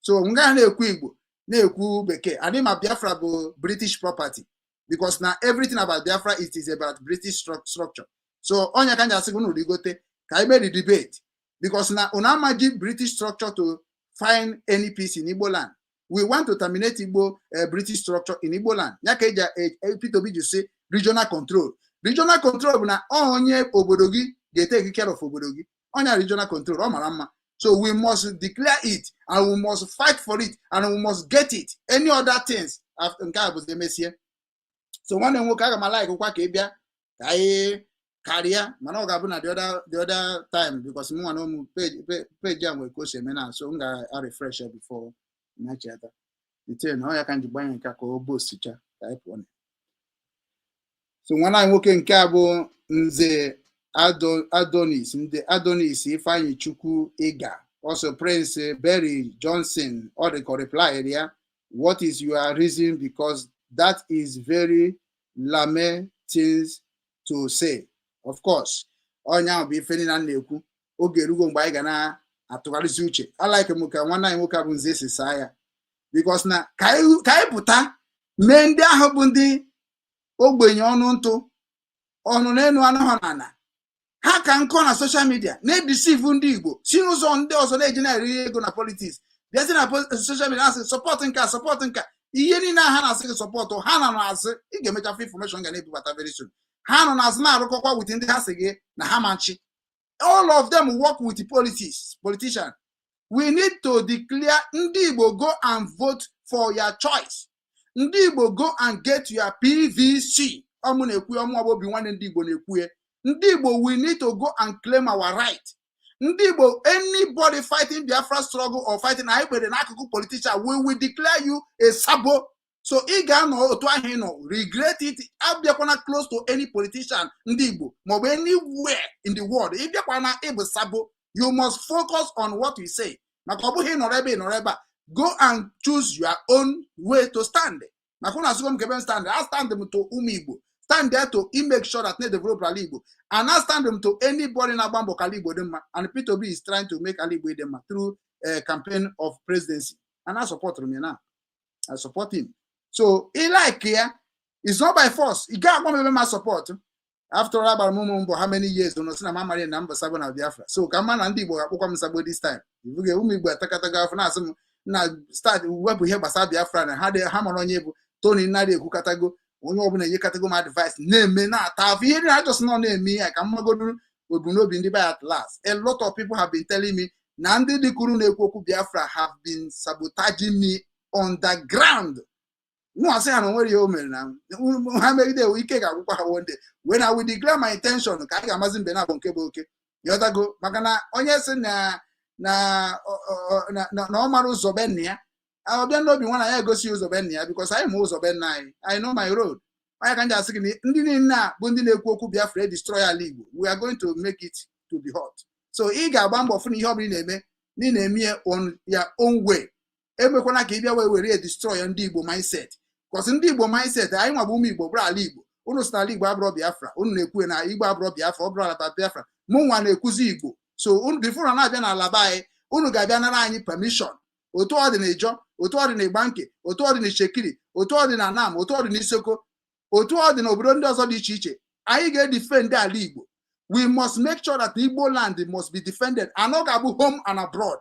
So nga na eku Igbo na eku beke. And my Biafra bo British property. Because now everything about Biafra is about British structure. So on your kind of second ligote, can I the debate? Because now unamaji British structure to find any peace in Igbo land. We want to terminate Igbo British structure in Igbo land. Nyakeja P2B you say regional control. Regional control na onye obodogi they take care of obodogi. Onye regional control. So we must declare it and we must fight for it and we must get it. Any other things after the so one and work out my like Wakabia, I career, Manoga the other time because no pay jam with Kosemena, so I refresh it before Nachata. The turn how I can buy a caco boost teacher type one. So when I work in Cabo, the Adonis, if I Chuku Ega, also Prince Barry Johnson, or the reply area, what is your reason? Because that is very lame things to say. Of course, all now be feeling and leku. Okay, Rugo by Gana at Tuarizuche. I like a muka one night woke up in this Isaiah. Because now Kai Puta, men there habundi, Ogbenyon Ononeno Anahana. How can call on social media? Ne deceive Undigo. She was on those on agent gonna politics. There's a social media supporting car. Yeni na hana say support or hana no ase I get make information ga na ebubata very soon. Hana na azma arokokwa within the house again na hamanchi. All of them work with the politicians. We need to declare Ndi Igbo go and vote for your choice. Ndi Igbo go and get your PVC. Obinwannem Igbo na-ekwu. Ndi Igbo we need to go and claim our right. Ndi Igbo, anybody fighting Biafra struggle or fighting an politician, we will declare you a sabo. So Igano to regret it. I'll be close to any politician, Ndi Igbo, more anywhere in the world. If you're able sabo, you must focus on what we say. Go and choose your own way to stand. Stand. I'll stand them to Igbo. Stand there to make sure that they develop Igbo. And I stand them to anybody in Abambo Kalibo Dema. And P2B is trying to make Alibo Dema through a campaign of presidency. And I support them now. I support him. So he like here, it's not by force. He got one my support. After all, about how many years don't know my marry number 7 of Biafra. So come on and Igbo this time. If you get Umigbo Takataga for now start web we have Basa Biafra and had a hammer on you, Tony Nadi Kukatago, when you open a Yekatago my advice. Name me not. I just not name me. I can go to Ubuno Bindi by at last. A lot of people have been telling me Nandi the Kurune Koku Biafra have been sabotaging me on the ground. No, I say I don't worry now. How many days we can one day when I will declare my intention? I imagine Bena Bonkeboke. You other go, Magana, oh yes, na Maru Zobenia. I will not be one I go see Zobenia because I am Zobenia. I know my road. I can just say, Ndina, Bundine Koku Biafra, destroy a league. We are going to make it to be hot. So, Iga Bambo Funi Hobby Name on your own way. Every corner give you away we destroy and Igbo mindset. Because in Igbo mindset, I am a woman Igbo bra Igbo. Uno start Igbo abro Biafra. Uno neku na Igbo abro Biafra, abro Biafra. Munwa nekuzi Igbo. So before an abia na labai, uno gabia na any permission. Oto ordinajo, oto ordinate banke, oto ordinate shekiri, oto ordinate nam, oto ordinate soko, oto ordinate obrondo zo di chiche. I get defend that Igbo. We must make sure that the Igbo land must be defended. And not about home and abroad.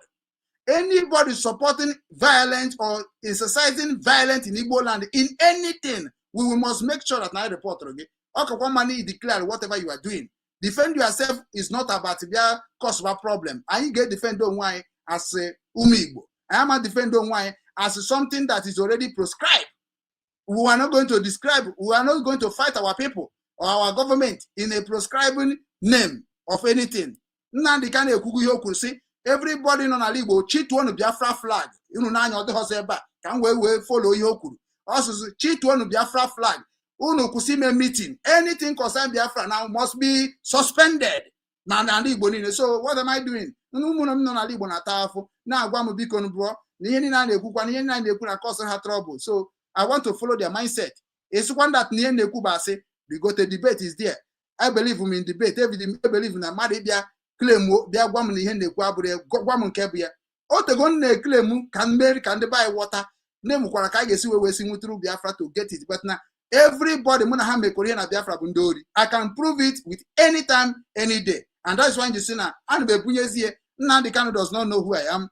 Anybody supporting violence or exercising violence in Igbo land in anything, we must make sure that I report again. Okay, money declare whatever you are doing. Defend yourself is not about the cause of a problem. I get defend on why as a Igbo. I am a defend on why as something that is already prescribed. We are not going to describe. We are not going to fight our people or our government in a prescribing name of anything. Nandi can you say. Everybody non Igbo cheat one Biafra flag. You know now the hoseba can we follow Yoku. Also cheat one Biafra flag. Uno kusime meeting. Anything concerned Biafra now must be suspended. So what am I doing? Now Guamu Bicon bro. Cause her trouble. So I want to follow their mindset. It's one that Niene Kuba say because the debate is there. I believe in debate. I believe in a Maribia. Claim bia gwam na ihe na-ekwu abụrụ gwam nke bụ ya otego na-claim can they buy water na-emukwara ka a ga-esi wee si nweturu Biafra to get it but now everybody mụ na ha mekọrọ ihe na Biafra bụ ndị ori. I can prove it with any time any day and that's why you see na ana m ebunyezie Nnamdi Kanu does not know who I am.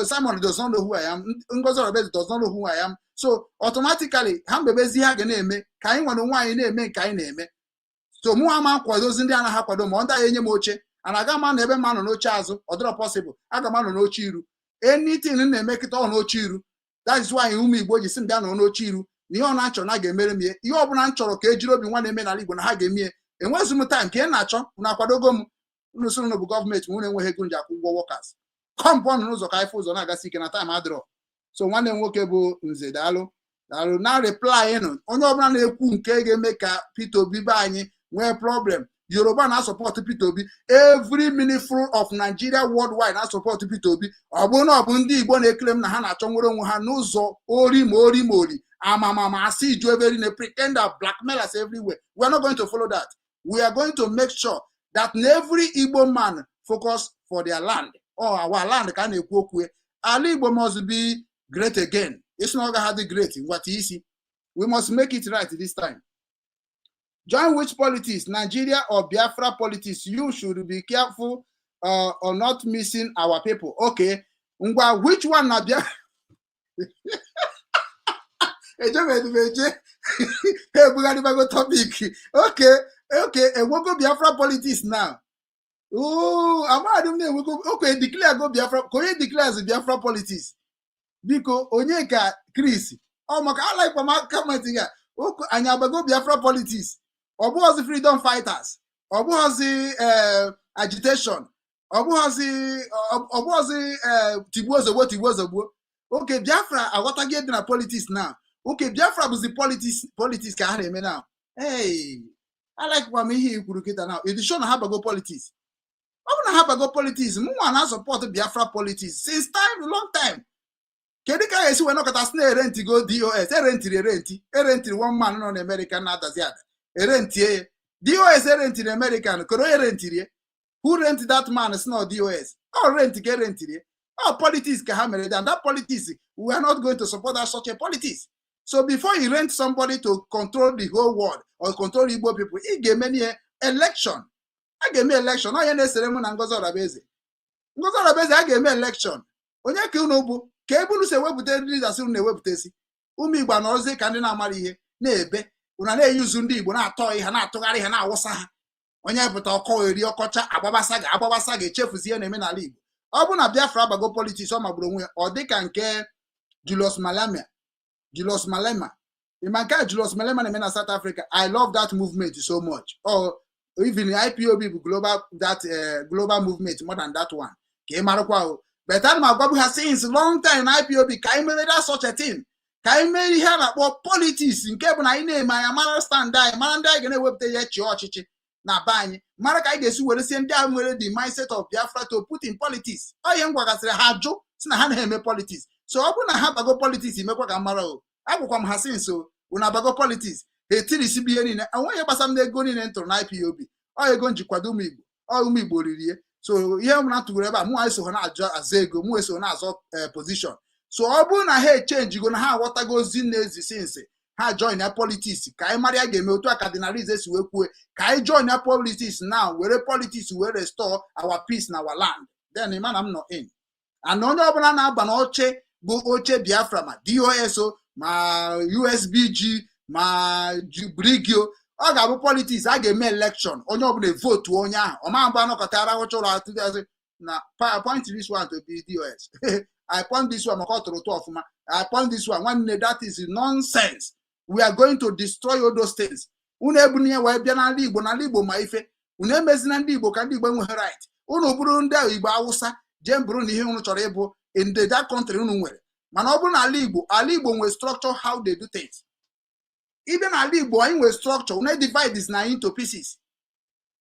Simon does not know who I am. Ngozi Orebezi does not know who I am. So automatically ha mbebezi ha ga na-eme ka anyị nwere nwaanyị na-eme nke anyị na-eme. So mụ ama kwadozi ndị anaghị akwado ma ọ ndị enye m oche. And I got man ebe man no chazo or drop possible. I got man no chiru. Anything in the make it all no chiru. That is why Igbo ji sim down no chiru. Ni on ancho na ga emere me. You obu na nchoro ka ejiro bi nwane me na Igbo na ha ga emie. Enwezu mu time ke na acho na kwadogo mu. Unu so no bu government mu na enwe ego nja kwụgwọ workers. Compound n'ụzọ ka ife ụzọ na agasi ike na time adro. So nwanne nwoke bụ Nze Daalụ. Daalụ na reply no. Onye ọbụla na-ekwu nke ga-eme ka Peter Obi ba anyị nwee problem. Yoruba now support Peter Obi. Every meaningful of Nigeria worldwide now support Peter Obi. Obono obundi Igbo na-claim na ha na-achọ nwere onwe ha n'ụzọ ori. Amama see you every pretender blackmailers everywhere. We are not going to follow that. We are going to make sure that every Igbo man focus for their land or our land can ekwu. Our Igbo must be great again. It's not going to be great. What is it? We must make it right this time. Join which politics, Nigeria or Biafra politics? You should be careful or not missing our people. Okay. Which one na Biafra? Topic. Okay. And we'll go Biafra politics now. Oh, okay, declare go Biafra. Koye declares Biafra politics. Because Onyeka Chris. Oh my God, I like my comment here. Okay, and you go Biafra politics. Obuhazi freedom fighters, Obuhazi agitation, Obuhazi Tibuozo. Okay, Biafra, I want to get in a politics now. Okay, Biafra was the politics can now. Hey, I like what me here could get now. It is shown how to go politics. I want to have a go politics. Mwana support Biafra politics since long time. Kedika is when I got a snare rent to go DOS, rent one man on American not as yet. Rentie. DOS rent in American, Korea rentie. Who rent that man is not DOS? Oh, rent get rentie. Oh, politics ka ha mere, and that politics, we are not going to support that such a politics. So before you rent somebody to control the whole world or control Igbo people, he gave me election. I gave me election. No, you ceremony and gozo rabeze. Gozo rabeze, I gave me election. Onye ka unu bu ka ebunu se webute leaders unu na-eweputesi. Ụmụ Igbo na ozi ka ndị na-amara ihe na-ebe. Una na-eyuzu ndị Igbo na-atọ ihe na-atụgharị ihe na-awụsa ha. Onye pụta ọkọ eri ọkọcha agbabasa ga-echefuzi ihe na-eme n'ala Igbo. Ọ bụ na Biafra abago politics ọ magburu onwe ya, ọ dịka nke Julius Malema. Imanka Julius Malema na-eme na South Africa. I love that movement so much. Or even IPOB global movement more than that one. Ka ị marakwa o. But I'm agwabu ha since long time in IPOB ka ị mere that such a thing. Ka ị mere ihe a na-akpọ politics nke bụ na anyị na-eme anya mara stand anyị mara ndị anyị ga-ewepụta ya chi ọchịchị na be anyị mara ka anyị ga-esi were sie ndị ahụ nwere the mindset of Biafra to put in politics. Ọ ihe m gwagasịrị ha jụ si na ha na-eme politics. So ọ bụ na ha bago politics imekwa ka mara o. Agwụkwa m ha since o una bago politics etirisi bi ihe niile enweghị gbasara ndị ego niile ntụrụ na IPOB. Ọ ego njikwado ụmụ Igbo ụmụ Igbo ririe. So ihe m na-atụgoro ebe a mụ anyị so ha na-ajụ azụ ego mụ eso na-azọ position. So ọ bụrụ na ha echenji go na ha aghọtago ozi na-ezi sinsi ha join ya politics ka anyị mara ya ga-eme otu a cardinalize si wee kwue ka anyị join ya politics now were politics were restore our peace na our land. Then ịma m nọ in and onye ọbụla na-aba n'oche bụ oche Biafra ma DOS ma USBG ma Brigio ọ ga-abụ politics a ga-eme election onye ọbụla vote onye ahụ ọ ma mgbe anọkọta arahụcha ụlọ atụzi na point this one to be DOS I point this one maka ọ tụrụ ụtụ ọfụma I point this one nwanne that is nonsense. We are going to destroy all those things. Unu ebunye wee bịa n'ala Igbo ma ife unu emezina ndị Igbo ka ndị Igbo enweghị right. Unu bụrụ ndị Igbo Awụsa jee bụrụ na ihe unu chọrọ ịbụ in that country unu nwere mana ọ bụrụ na ala Igbo nwere structure how they do things. Even n'ala Igbo anyị nwere structure unu divide this na into pieces.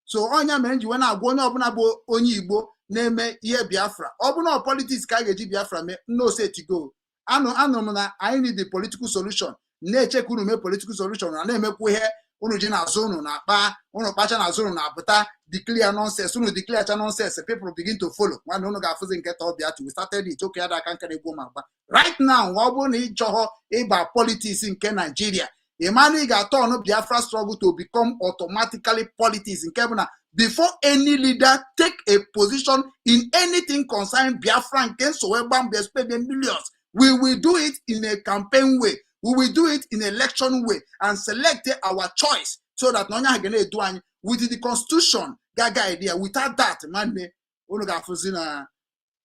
So onye mere nji wee na-agwa onye ọbụla bụ onye Igbo na-eme ihe Biafra ọ bụ na politics ka a ga-eji Biafra mee no set go. Anụ m na anyị need the political solution na-echekwa unu mee political solution na na-emekwa ihe unu ji na-azụ unu na-akpa unu kpacha na azụ unu na-apụta declare nonsense unu declare cha nonsense people begin to follow nwanne unu ga-afụzi nke ọbịa we started it oke ya da aka nkere egwu ma gba right now ọ bụrụ na ịchọghọ ịba politics nke Nigeria ịmana ị ga-atọ ọnụ Biafra struggle to become automatically politics nke bụ na before any leader take a position in anything concerning Biafra nke nsowe gbambe spend millions. We will do it in a campaign way. We will do it in election way and select our choice so that no one can do any with the constitution. Gaga idea. Without that, man,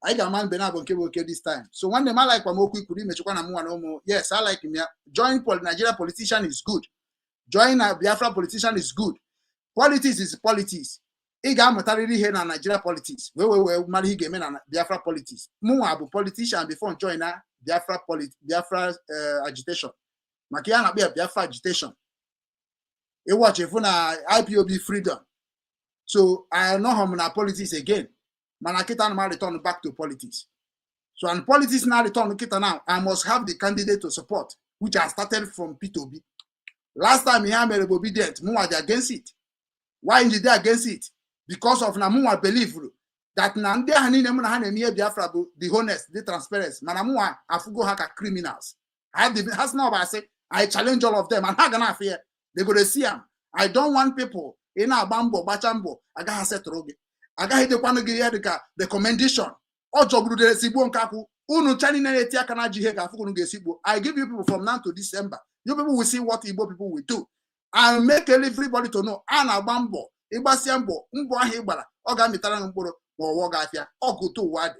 I got man benabo okay this time. So one day, man like Pamoku could imagine. Yes, I like him. Join Nigeria politician is good. Join a Biafra politician is good. Politics is politics. Iga matariri here na Nigeria politics. We marry game na Biafra politics. Mu abu politician before join na Biafra agitation. Makia na Biafra agitation. E watch if na IPOB freedom. So I know how na politics again. Manakita na return back to politics. So and politics now return kita now. I must have the candidate to support, which I started from P2B. Last time he had obedient, mu was against it. Why is they against it? Because of Namua belief that Nande Hanine Munahane Biafra the honest, the transparent. Manamua Afugo Haka criminals. Has no I say I challenge all of them and how gonna fear they go to see them. I don't want people in a bambo, bachambo, I got set rogi. I got the Panagiriadica, the commendation. Ojo Brude Sibon Kaku, Unu Chanine Tiakanaji Heka Fukunu Gesibo. I give you people from now to December. You people will see what Igbo people will do. I'll make everybody to know Anna Bambo, Ibasiambo, Mbo Hibala, Ogamitara Mboro, or Wogafia, or go to Wadi.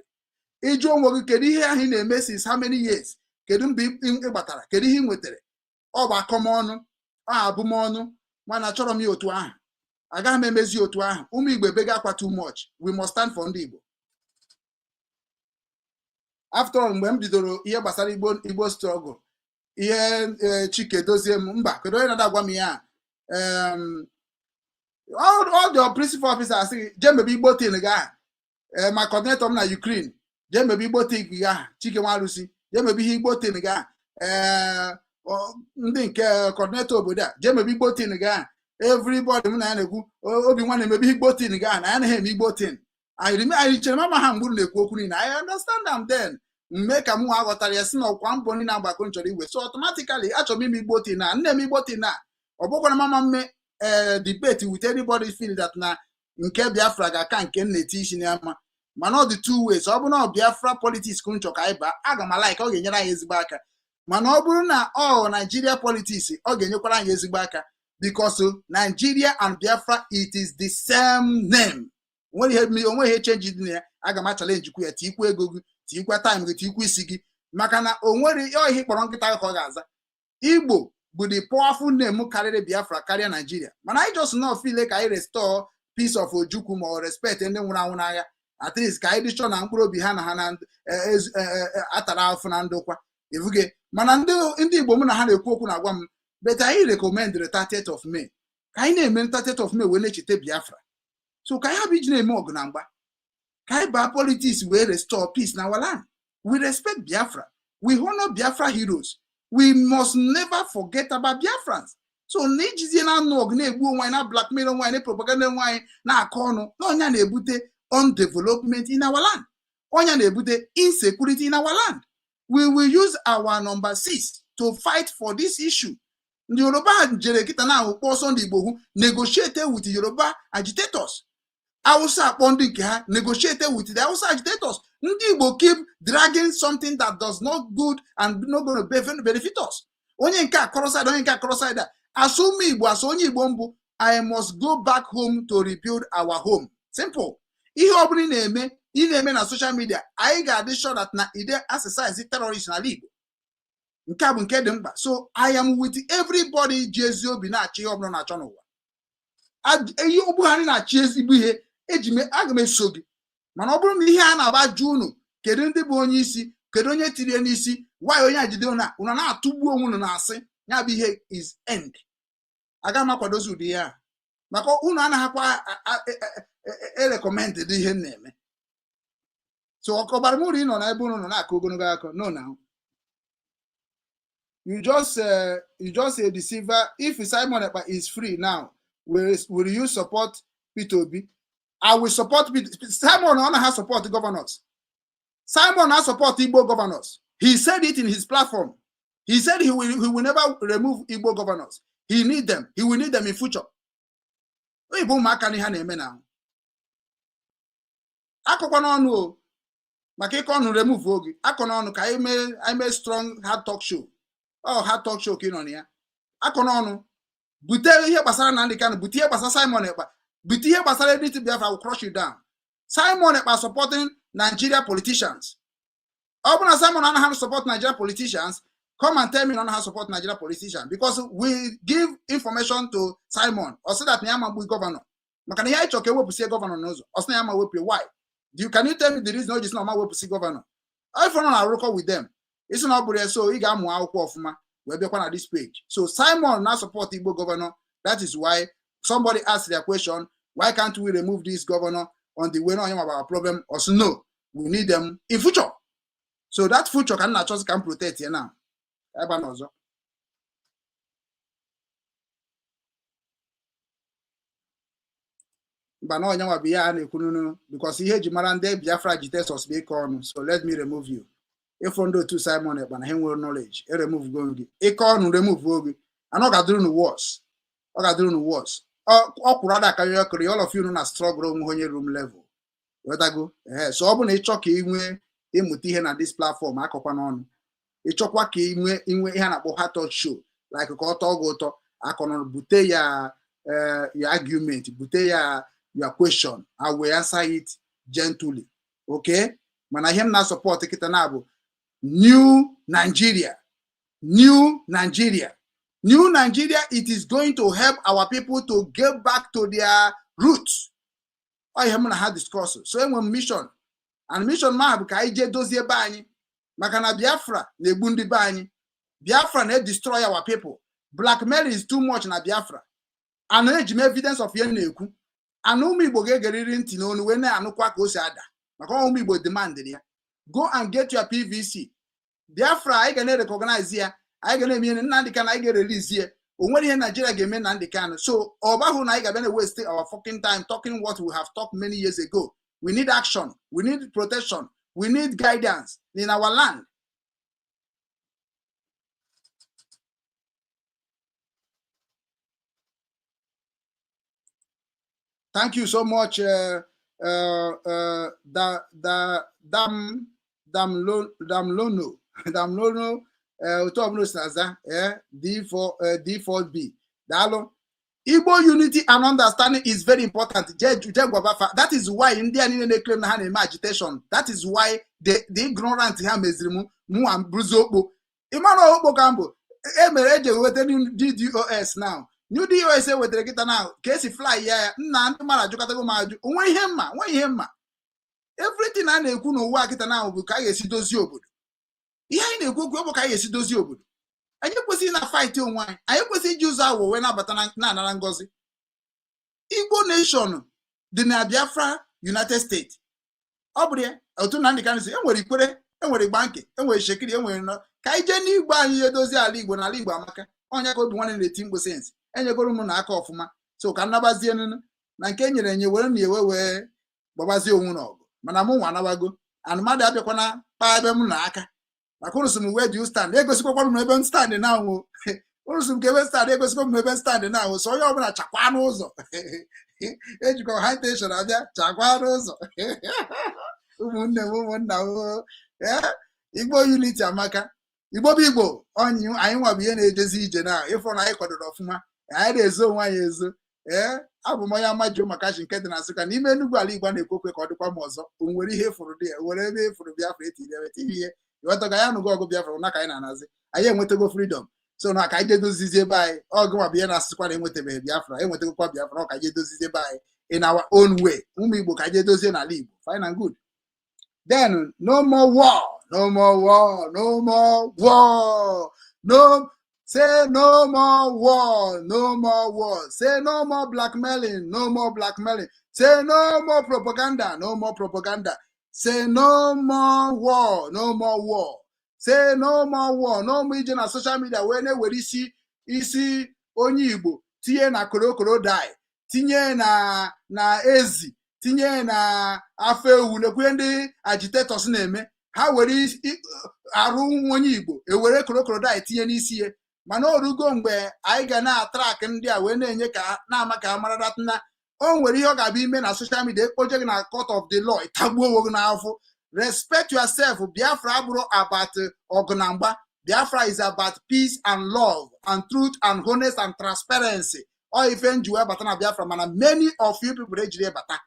Ejo Wogi Kedi here in a mess is how many years? Kedum be in Ebatara, Kedi him with it. Oba Comono, Bumono, Manachoromi Otua. I got members you to Umi Begakwa too much. We must stand for Ndibo. After all, when Bidoro, here Basari Igbo struggle. Here, Chike dozie mba. Kedu onye na-agwa m ya? All the principal officers say, "Jembe Igbo tin ga." My coordinator na Ukraine. Jembe Igbo tin ga. Chike Nwalusi. Jembe Igbo tin ga. Ndị nke coordinator obodo a. Jembe Igbo tin ga. Everybody m na na-ekwu Obinwannem Igbo tin ga na anaghị eme Igbo tin. I chere mama ha mgburu na-ekwu okwu niile. I understand them then. Mme ka mụ aghọtara ya si na ọkwa mbọ ndị na-agbakọ nchọrọ iwe. So automatically achọrọ m ime Igbo tii na nne m Igbo tii na ọ bụkwara mama mme debate with anybody feel that na nke Biafra ga-aka nke nneti isi n'ama. Mana ọ dị two ways. Ọ bụrụ na Biafra politics ka nchọ ka anyị baa, aga m like ọ ga-enyere anyị ezigbo aka. Mana ọ bụrụ na Nigeria politics ọ ga-enyekwara anyị ezigbo aka because Nigeria and Biafra it is the same name. Onwe ihe change dị na ya. Aga m challenge ku ya tikwa ego gị, tikwa time gị, tikwa isi gị maka na onwere ihe kpọrọ nkịta ka ọ ga-aza. Igbo bụ the powerful name karịrị Biafra karịa Nigeria. Mana I just not feel like I restore peace of Ojukwu ma respect ndị nwụrụ anwụ n'agha. At least ka anyị dị sure na mkpụrụ obi ha na ha na atara afụ na ndokwa evuge. Mana ndị Igbo mụ na ha na-ekwu okwu na-agwa m but I recommend the 30th of May. Ka anyị na-eme 30th of May wee na-echete Biafra. So ka anyị hapụ iji na-eme ọgụ na mgba. Ka anyị baa politics wee restore peace na our land. We respect Biafra. We honor Biafra heroes. We must never forget about Biafrans. So n'ijizie na anụ ọgụ na-egbu onwe anyị na blackmail onwe anyị na propaganda onwe anyị na-akọ ọnụ na ọnya na-ebute undevelopment in our land. Ọnya na-ebute insecurity in our land. We will use our number 6 to fight for this issue. The Yoruba jere kita na ukposo ndị Igbo negotiate with the Yoruba agitators. Hausa akpọ nke ha negotiate with the Hausa agitators. Ndị Igbo keep dragging something that does not good and not going to benefit us. Onye nke akọrọside, onye nke akọrọside. Asụ Igbo, asụ onye Igbo mbụ, I must go back home to rebuild our home. Simple. Ihe ọ bụla ị na-eme na social media, anyị ga-adị sure that na ide exercise terrorist na Igbo. Nke a bụ nke dị mkpa. So I am with everybody ji ezi obi na-achị ihe ọ bụla na-achọ n'ụwa. Eyi ogbu ha na-achị ezigbo ihe aga m eso gị. Mana ọ bụrụ na ihe a na-aba jụ unu kedu ndị bụ onye isi, kedu onye tiri n'isi, why onye ajide unu na-atụgbu onwe unu na-asị ya bụ ihe is end. Aga m akwadozi ụdị ya maka unu anaghịkwa recommended ihe na-eme. So ọkọbara m uru ị nọ na ebe unu nọ na-akụ ogologo akọ no now. You just a deceiver. If Simon Ekpa is free now, will you support P2B? I will support Simon. Ona has support the governors. Simon has support Igbo governors. He said it in his platform. He said he will never remove Igbo governors. He need them. He will need them in future. Igbo makani ha na-eme now. Akọkwa n'ọnụ maka ịkọ ọnụ remove oge. Akọ n'ọnụ ka I may strong hard talk show. Hard talk show ka ị nọ na ya. Akọ n'ọnụ bute ihe gbasara na ndị Kanu, bute ihe gbasara Simon Ekpa, bute ihe gbasara anything Biafra will crush you down. Simon Ekpa supporting Nigeria politicians. Ọ bụ na Simon anaghị support Nigeria politicians, come and tell me na anaghị support Nigeria politicians because we give information to Simon or say that na ya ma bụ governor. Maka na ihe anyị chọrọ ka ewepụsie governor n'ụzọ. Ọ sị na ya ma wepụ why? Can you tell me the reason o ji sị na ọ ma wepụsie governor? If ọ nọ na-arụkọ with them. It's not good, so ị ga-amụ akwụkwọ ọfụma wee bịakwa na this page. So Simon now support Igbo governor. That is why somebody asked their question, why can't we remove this governor on the way on our problem? Also, no, we need them in future. So that future can not just can protect here now. Because he had Jimarande Biafra agitators be corn. So let me remove you. If on do to Simon Ekpa na him knowledge, remove going. E corn remove ogi. And all do no worse. All do no worse. All of you know na struggle room level. Where that go? So ọ bụ na ịchọ ka inwe ịmụta ihe na this platform akọkwa n'ọnụ. Ịchọkwa ka inwe ihe na-akpọ hard talk show like ka ọ tọọ gị ụtọ akọnọ bute ya your argument, bute ya your question. I will answer it gently. Okay? Mana him na support kita na bụ New Nigeria. New Nigeria. New Nigeria, it is going to help our people to get back to their roots. I have had discussion. So when mission and mission ma bụ ka anyị je dozie be anyị maka na Biafra na-egbu ndị be anyị. Biafra na-destroy our people. Blackmail is too much na Biafra. And eji m evidence of ihe na-ekwu. And ụmụ Igbo ga-egeriri ntị n'onu wee na-anụkwa ka o si ada. Maka ụmụ Igbo demand ya. Go and get your PVC. Biafra, I can recognize here. I can mean Nnamdi Kanu, I get release here. When here Nigeria game Nnamdi Kanu. So Obahu na I can waste our fucking time talking what we have talked many years ago. We need action. We need protection. We need guidance in our land. Thank you so much, Damlono, D4B. Igbo unity and understanding is very important. That is why Indian claim agitation. That is why the ignorant DDoS now. New DOS with the guitar now. Case fly ya na mara jukatago maju. Onwe ihe mma. Everything I na-ekwu no wa kita now bụ ka esi dozi obodo. Ihe anyị na-ekwu bụ ka esi dozi obodo. Anyị kwesịrị na fight onwe anyị. Anyị kwesịrị iji ụzọ awọ wee na-abata na anara ngozi. Igbo nation dị na Biafra United States. Ọ bụrụ ya otu na ndị kanisi enwere ikwere, enwere gbanke, enwere shekiri, enwere no. Ka ije n'Igbo anyị edozi ala Igbo na ala Igbo amaka. Onye ka Obinwannem na-eti mkpu sense. Enyegoro m na aka ọfụma so ka nnabazie nunu na nke enyere enye were na ewe wee gbabazie onwu n'ọgụ mana mụ nwa nabago anụmadụ abịakwana pa ebe m na aka maka ụrụsụ m wee dị stand egosikwa m ebe m stand na anwụ ụrụsụ m ka ebe stand egosikwa m ebe stand na anwụ so onye ọbụla chakwa n'ụzọ ejikọ high tension abịa chakwa n'ụzọ ụmụnne m ụmụnna m Igbo unity amaka Igbo bụ Igbo anyị nwa bụ ihe na-ejezi ije na ịfọ na anyị kwadoro ọfụma anyị na-ezo onwe anyị ezo abụ m onye amajuo maka chi nke dị na Nsụka n'ime Enugu ala Igbo na-ekwekwe ka ọ dịkwa m ọzọ o nwere ihe fụrụ dị ya nwere ebe efụrụ Biafra etiri ihe ịghọtaga ya nụgo ọgụ Biafra na ka anyị na-anazi anyị enwetago freedom so na ka anyị jedozizi ebe anyị ọgụ ma bụ ihe na-asịkwa na enwetabeghị Biafra enwetagokwa Biafra ọ ka anyị jedozizi ebe anyị in our own way ụmụ Igbo ka anyị jedozie n'ala Igbo fine and good then no more war no more war no more war no say no more war, no more war. Say no more blackmailing, no more blackmailing. Say no more propaganda, no more propaganda. Say no more war, no more war. Say no more war, no more region of social media. When we see onye Igbo, tinye na korokoro die, tinye na ezi, tinye na afe ewu, nekwe ndị agitators na-eme. Ha were arụ onye Igbo, ewere korokoro die tinye n'isi ye. Mana orugo mgbe anyị ga na-atrak ndị a wee na-enye ka na-ama ka mara na o nwere ihe ọ ga-abịa ime na social media ekpoje gị na court of the law tagbuo onwe gị n'afọ. Respect yourself. Biafra abụrụ about ọgụ na mgba. Biafra is about peace and love and truth and honest and transparency. Ọ ife nji wee bata na Biafra mana many of you people ejiri bata.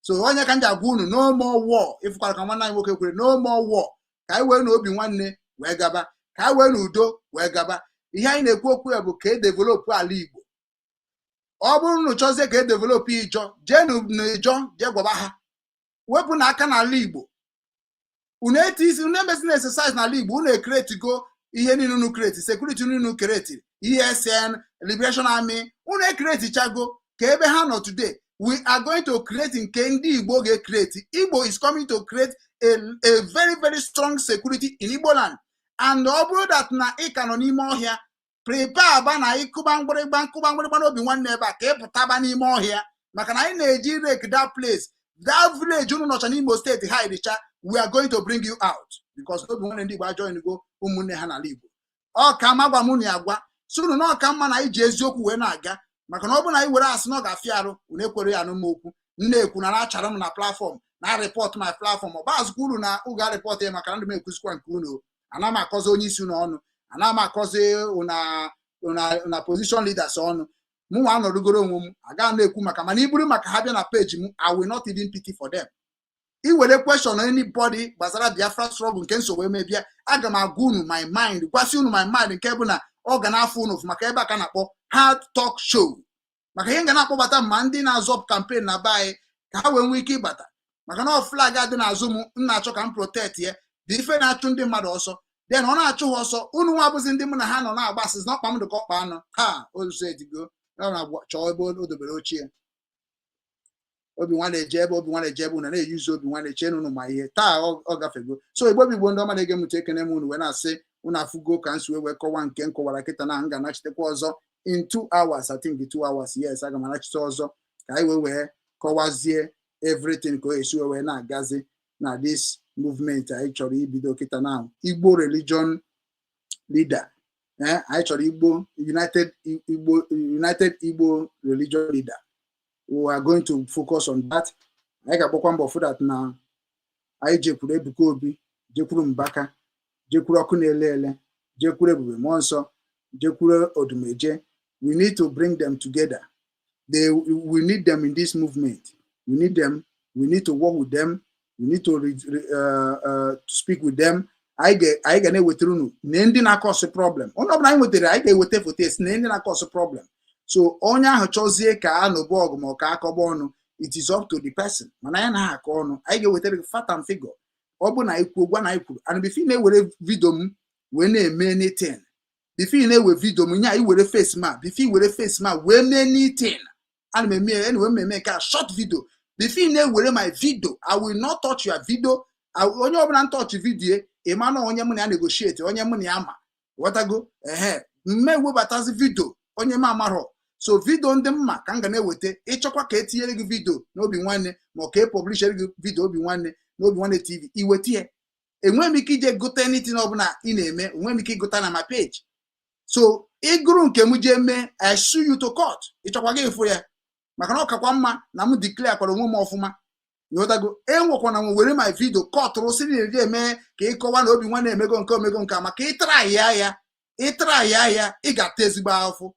So onye ka nji agwa unu no more war. Ifukwara ka nwanne anyị nwoke kwere no more war. Ka anyị wee na Obinwanne wee gaba. Ka anyị wee na udo wee gaba. Ihe anyị na-ekwu okwu ya bụ ka e develop ala Igbo. Ọ bụrụ na chọzie ka e develop Ijo, jee n'Ijo jee gwaba ha. Wepụ na aka n'ala Igbo. Unu emezi na exercise n'ala Igbo, unu create go ihe niile unu create, security unu create, ESN, Liberation Army, unu create chago ka ebe ha nọ today. We are going to create nke ndị Igbo ga-create. Igbo is coming to create a very, very strong security in Igbo land. And ọ bụrụ that na ị ka nọ n'ime ọhịa prepare ba na ịkụba mgbịrịgba na Obinwanne ebe a ka ị pụtaba n'ime ọhịa maka na anyị na-eji rake that place that village unu nọcha n'Imo State ha iricha we are going to bring you out because Obinwanne ndị Igbo join go ụmụnne ha n'ala Igbo ọ ka ma gwa mụ na agwa sunu na ọ ka mma na anyị ji eziokwu wee na-aga maka na ọ bụ na anyị were asị na ọ ga-afịa arụ unu ekwere ya n'ụmụokwu nna-ekwu na na-achara m na platform na report my platform ọ bazụkwa uru na ụga report ya maka na ndị m ekwusikwa nke unu ana m akọzi onye isi n'ọnụ ana m akọzi una position leaders ọnụ mụ nwa anọrụgoro onwe m aga na-ekwu maka mana iburu maka ha bịa na page m I will not even pity for them. I were question anybody gbasara Biafra struggle nke nsogbu emebia aga m agwa unu my mind gwasị unu my mind nke bụ na ọ ga na-afụ unu maka ebe aka na-akpọ hard talk show maka ihe ga na-akpọbata ma ndị na-azọ campaign na baị ka ha wee nwee ike ịbata maka na flag adị n'azụ m na-achọ ka m protect ya dị ife na-achụ ndị mmadụ ọsọ then ọ na-achụ ha ọsọ unu nwa abụzi ndị mụ na ha nọ na-agba asịsị na ọkpa m dịka ọkpa anụ ha ozuzo edigo ọ na-chọọ ebe o dobere ochie Obinwanne eje ebe Obinwanne eje ebe unu na-eyuzi Obinwanne chee unu ma ihe taa ọ gafego so Igbo bụ Igbo ndị ọma na-ege m ntị ekene m unu wee na-asị unu afụgo ka nsi wee kọwa nke nkọwara kịta na nga anachitekwa ọzọ in 2 hours I think 2 hours yes aga m anachite ọzọ ka anyị wee kọwazie everything ka o esi wee na-agazi na this movement anyị chọrọ ibido kịta now Igbo religion leader anyị chọrọ United Igbo religion leader. We are going to focus on that. I ga-agbakwa mbọ for that na anyị jekwuru Ebuka Obi, jekwuru Mbaka, jekwuru Ọkụ na-ele ele, jekwuru Ebube Mmụọ Nsọ, jekwuru Odumeje. We need to bring them together. We need them in this movement. We need them. We need to work with them. We need to speak with them. I ga na-ewetara unu na ndị na-akọsụ problem. Onye ọbụla anyị wetara anyị ga-eweta foto esi na ndị na-akọsụ problem. So onye ahụ chọzie ka anụbụ ọgụ ma ọ ka akọba ọnụ, it is up to the person. Mana anyị na akọ ọnụ, anyị ga-ewetara fat and figure. Ọ bụ na ikwu gwa na ikwuru. And before na-ewere video m wee na-eme anything. Before na-ewe video m nya iwere face ma, before were face ma wee mee anything. And me me ka short video. Before na-ewere my video, I will not touch your video. Onye ọbụla touch video, ịma na onye mụ na negotiate, onye mụ na ama. Watago mme webatazi video onye ma amarọ. So video ndị mma ka m ga na-eweta ịchọkwa ka etinyere gị video n'Obinwanne ma ka e publish gị video Obinwanne n'Obinwanne TV iwetie. Enwe m ike ije gote anything ọbụla ị na-eme, enwe m ike ịgota na my page. So ịgụrụ nke m je mee, I sue you to court. Ịchọkwa gị ịfụ ya maka na ọ kakwa mma na m declare kwara onwe m ọfụma. Yotago enwekwa na m were my video court rụsịrị na-eji eme ka ịkọwa na Obinwanne emego nke maka ịtara ya ị ga-ata ezigbo ahụhụ.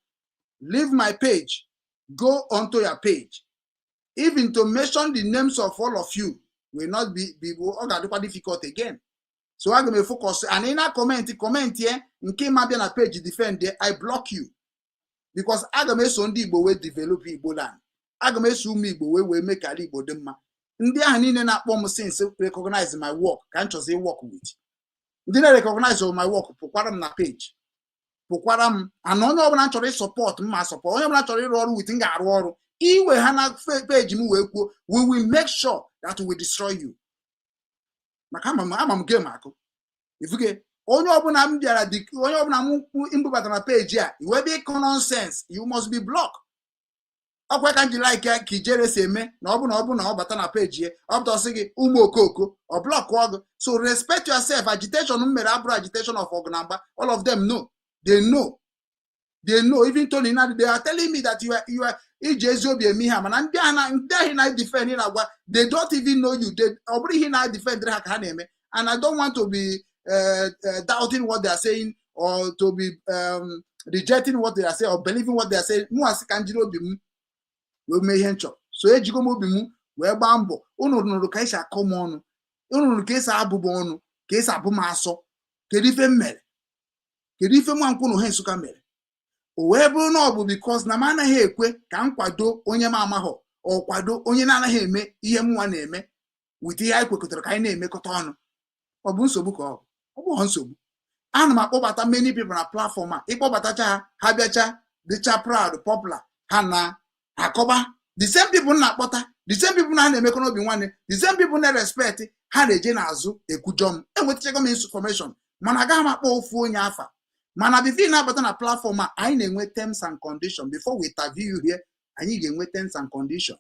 Leave my page, go onto your page. Even to mention the names of all of you will not be difficult again. So I'm going to focus and in a comment here nke ma bịa na page defend there, I block you because aga m eso ndị Igbo wee develop Igbo land. Aga m eso ụmụ Igbo wee mee ka ala Igbo dị mma. Ndị ahụ niile na-akpọ m since recognize my work ka m chọzi work with. Ndị na-recognize my work pụkwara m na page. Pụkwara m ana onye ọbụla chọrọ support m ma support, onye ọbụla chọrọ ịrụ ọrụ with m ga-arụ ọrụ. Iwe ha na page m wee kwuo, we will make sure that we will destroy you. Maka ama m game akụ. Ifuke onye ọbụla m bịara onye ọbụla m mbubata na page a, iwe be nonsense, you must be blocked. Ọkwa ka nji like ka ijere si eme na ọ bụ na ọ bata na page ye, ọ bụta sị gị ụmụ okoko ọ block ọgụ. So respect yourself. Agitation m mere abụrụ agitation of Ogunamba. All of them know. They know. Even Tony now, they are telling me that you are defend they don't even know you. They already defend and I don't want to be doubting what they are saying or to be rejecting what they are saying or believing what they are saying. So ejigomobimu wee gba mbọ unu nụrụ ka isi akọ m ọnụ, unu nụrụ ka isi abụbụ ọnụ, ka isi abụ m asọ, kedu ife m mere, kedu ife nwa nkwụ ha Nsụka mere. O wee bụrụ na ọ bụ because na m anaghị ekwe ka m kwado onye m amahọ ọ kwado onye na-anaghị eme ihe m nwa na-eme wit ihe anyị kwekọtara ka anyị na-emekọta ọnụ. Ọ bụ nsogbu ka ọ bụ nsogbu. Ana m akpọbata many people na platform a, ịkpọbatacha ha bịacha dịcha proud popular ha na akọba the same people na-akpọta, the same people na-emekọ n'Obinwanne, the same people na-respect ha na-eje n'azụ ekwujọ m. Enwetachago m information mana agaghị m akpọ ofu onye afa. Mana before na-abata na platform a, anyị na-enwe terms and conditions. Before we interview you here, anyị ga-enwe terms and conditions.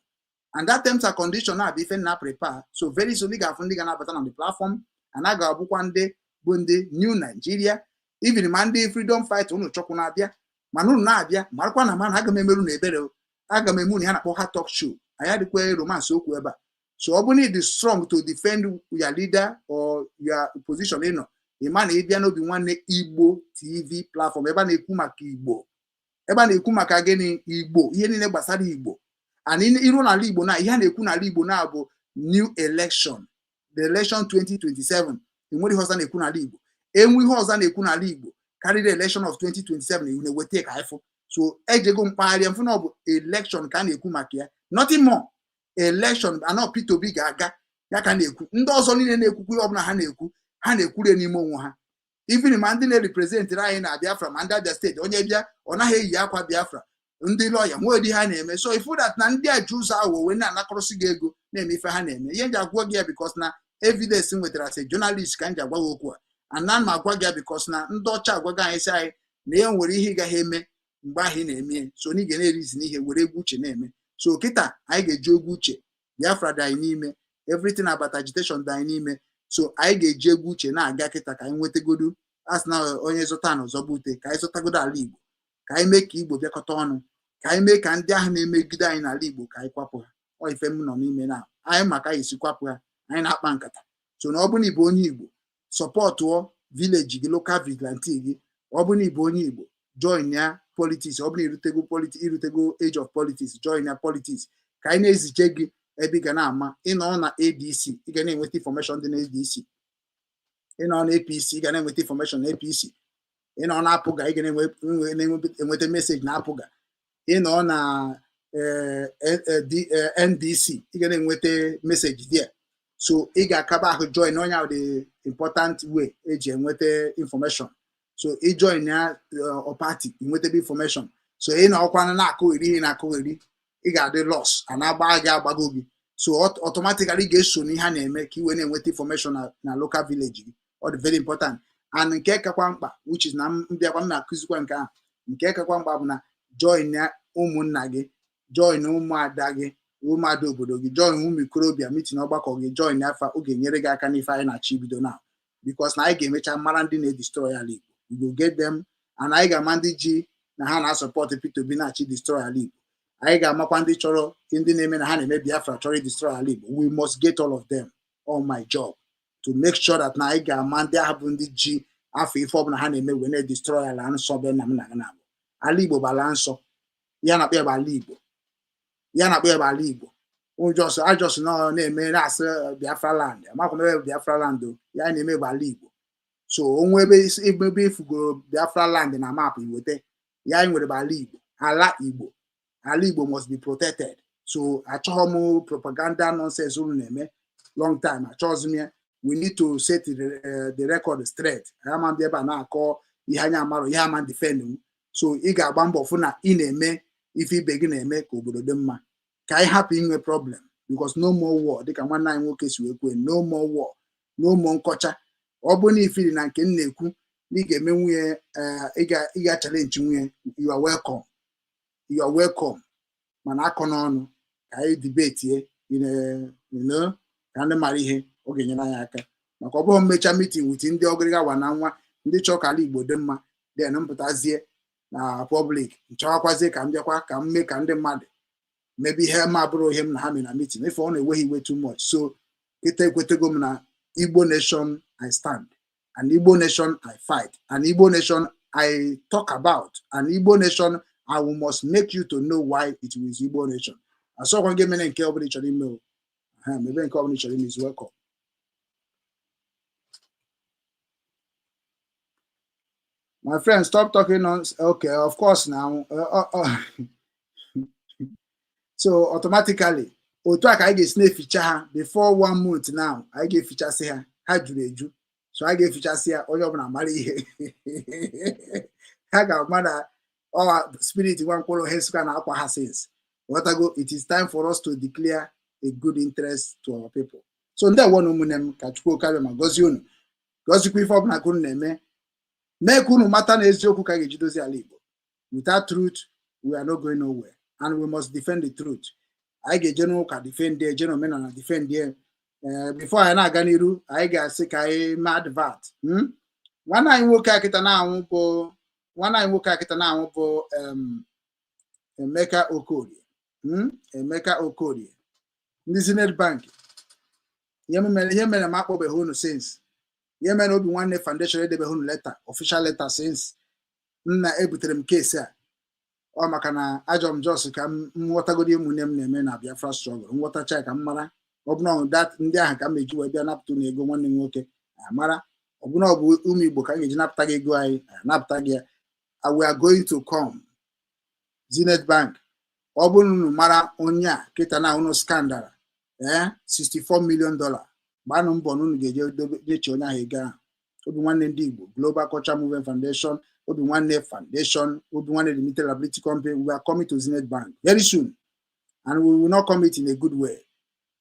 And that terms and conditions na before na prepare. So very soon ga afụ ndị ga na-abata na the platform and aga abụkwa ndị bụ ndị New Nigeria. Even ma ndị freedom fight unu chọkwu na-abịa mana unu na-abịa marakwa na mana aga m emerụ na ebere, aga m emu na ha na-akpọ ha talk show. Anyị adịkwa romance okwu ebe a. So ọ bụ na ịdị strong to defend your leader or your position ịnọ, ịma na ịbịa n'Obinwanne Igbo TV platform ebe a na-ekwu maka Igbo, ebe a na-ekwu maka gịnị Igbo, ihe niile gbasara Igbo. And iru n'ala Igbo na ihe a na-ekwu n'ala Igbo na bụ new election, the election 2027. Enwere ihe ọzọ na-ekwu n'ala Igbo. Enwe ihe ọzọ na-ekwu n'ala Igbo karịrị election of 2027 iwu na-eweta ka ifụ. So ejego mpaghara mfụ na ọ bụ election ka a na-ekwu maka ya, nothing more. Election anọ Peter Obi ga-aga ya ka na-ekwu. Ndị ọzọ niile na-ekwukwu ihe ọbụla ha na-ekwu, ha na-ekwure n'ime onwe ha. Even ma ndị na-represent anyị na Biafra ma ndị Abia steeti, onye bịa ọ naghị eyi akwa Biafra, ndị lawyer nwee dị ha na-eme. So ifu that na ndị aja ụzọ ahụ wee na-anakọrọsị gị ego na-eme ife ha na-eme. Ihe nji agwa gị ya because na evidence nwetara as a journalist ka nji agwa gị okwu a. And na m agwa gị ya because na ndị ọcha agwa gị anyị sị anyị na ya nwere ihe ị gaghị eme mgbe ahụ ị na-eme. So na ị ga na-erizi n'ihe were egwu uche na-eme. So kịta anyị ga-eji egwu uche Biafra dị anyị n'ime, everything about agitation dị anyị n'ime. So anyị ga-eji egwu uche na-aga kịta ka anyị nwetagodu asị na onye zụta na ọzọ bute, ka anyị zụtagodo ala Igbo, ka anyị mee ka Igbo bịakọta ọnụ, ka anyị mee ka ndị ahụ na-emegide anyị n'ala Igbo ka anyị kwapụ ha. Ọ ife m nọ n'ime na anyị maka anyị si kwapụ ha, anyị na-akpa nkata. So na ọ bụ na ịbụ onye Igbo, sọpọtụọ vileji gị, lokal vigilante gị. Ọ bụ na ịbụ onye Igbo, join ya politics. Ọ bụ na irutego age of politics, join ya politics. Ka anyị na-ezije gị ebe ị ga na-ama. Ịnọ na ADC, ị ga na-enweta information dị na ADC. Ịnọ na APC, ị ga na-enweta information na APC. Ịnọ na apụga, ị ga na-enweta message na apụga. Ịnọ na NDC, ị ga na-enweta message there. So ị ga-akaba ahụ join onye ahụ the important way eji enweta information. So ị join ya party, enwetebe information. So ị na ọkwa na-akụgheri ihe na-akụgheri, ị ga-adị loss, a na-agba gị agbago gị. So automatically ga-eso n'ihe a na-eme ka iwe na-enweta information na local village gị. Ọ dị very important. And nke kakwa mkpa, which is na mbịakwa m na-akụzikwa nke ahụ, nke kakwa mkpa bụ na join ya ụmụnna gị, join ụmụada gị, ụmụada obodo gị, join ụmụ ikorobịa meeting ọgbakọ gị, join afa. Ọ ga-enyere gị aka n'ife anyị na-achọ ibido na, because na anyị ga-emecha mara ndị na-edestroy ala Igbo. We go get them, and anyị ga-ama ndị ji na ha na-asọpọt Peter Obi na-achị destroy ala Igbo. Anyị ga-amakwa ndị chọrọ, ndị na-eme na ha na-eme Biafra chọrọ destroy ala Igbo. We must get all of them. All my job to make sure that na anyị ga-ama ndị ahụ bụ ndị ji afọ ife ọbụla ha na-eme wee na-edestroy ala nsọ be na m na na ala Igbo bụ ala nsọ. Ya na-akpọ ya bụ ala Igbo. Ya na-akpọ ya bụ ala Igbo. Ajọs nọ na-eme na-asị Biafra land. Amakwa m ebe Biafra land o, ya na-eme bụ ala Igbo. So onwe ebe ifugoro Biafra land na map iweta, ya anyị nwere bụ ala Igbo. Ala Igbo. Ala Igbo must be protected. So achọghị m propaganda nonsense unu na-eme long time. Achọghịzi m ya. We need to set the record straight. Ama ndị ebe a na-akọ ihe anya amarụ, ihe ama defend. So ị ga-agba mbọ fụ na ị na-eme ife ibe gị na-eme ka obodo dị mma, ka anyị hapụ inwe problem, because no more war. Dịka nwanne anyị nwoke si wee kwuo, no more war, no more nkọcha. Ọ bụ na ifiri na nke m na-ekwu na ị ga-eme nwunye, ị ga-challenge nwunye, you are welcome. You are welcome. Mana akọ n'ọnụ ka anyị debate ka ndị mara ihe ọ ga-enyere anyị aka. Maka ọ bụghị mmecha meeting with ndị ọgịrịga wa na nwa ndị chọọ ka ala Igbo dị mma, then mpụtazie na public nchọwakwazie ka m bịakwa ka m mee ka ndị mmadụ mebe ihe ma bụrụ ihe m na ha mee na meeting. Ife ọ na-eweghị iwe too much. So kịta ekwetego m na Igbo nation I stand, an Igbo nation I fight, an Igbo nation I talk about, an Igbo nation I must make you to know why it is Igbo nation. Asọkwa gị mene nke ọbụla chọrọ ime o, mebe nke ọbụla chọrọ ime is welcome. My friend, stop talking on. Okay, of course now. So automatically, otu a ka anyị ga-esi na-eficha ha before 1 month now. Anyị ga-efichasị ha, ha juru eju. So anyị ga-efichasị ya, onye ọbụla mara ihe. Ha ga-ama na spirit nwa mkpụrụ ha sịkwa na akwa ha says. It is time for us to declare a good interest to our people. So ndị awọ na ụmụnne m ka Chukwu karịa ma gọzie unu. Gọzikwa ife ọbụla ka unu na-eme. Mee ka unu mata na eziokwu ka ga-eji dozie ala Igbo. Without truth, we are not going nowhere. And we must defend the truth. I get general ka defend there, general men and defend there. Before I na-aga n'iru, I ga-asị ka anyị ma advert. Nwanne anyị nwoke akịta na-anwụ bụ Emeka Okorie. Emeka Okorie. Ndị Zenith Bank. Ihe mere m akpọbeghị unu since. Ihe mere Obinwannem Foundation edebeghị unu letter, official letter since nna ebutere m case a. Ọ maka na ajọ m jos ka m nghọtagodi ụmụnne m na-eme na Biafra struggle. Nghọtacha ka m mara ọbụna ndị ahụ ka m eji wee bịa napụta na ego nwanne m nwoke amara. Ọbụna ọ bụ ụmụ Igbo ka m ga-eji napụta gị ego anyị napụta gị ya. We are going to come. Zenith Bank. Ọ bụrụ unu mara onye a kịta na unu skandara $64 million. Gbanụ mbọ na unu ga-eje dechi onye ahụ ego ahụ. Obinwannem ndị Igbo, Global Cultural Movement Foundation, Obinwannem Foundation, Obinwannem Limited Liability Company, we are coming to Zenith Bank very soon. And we will not come it in a good way.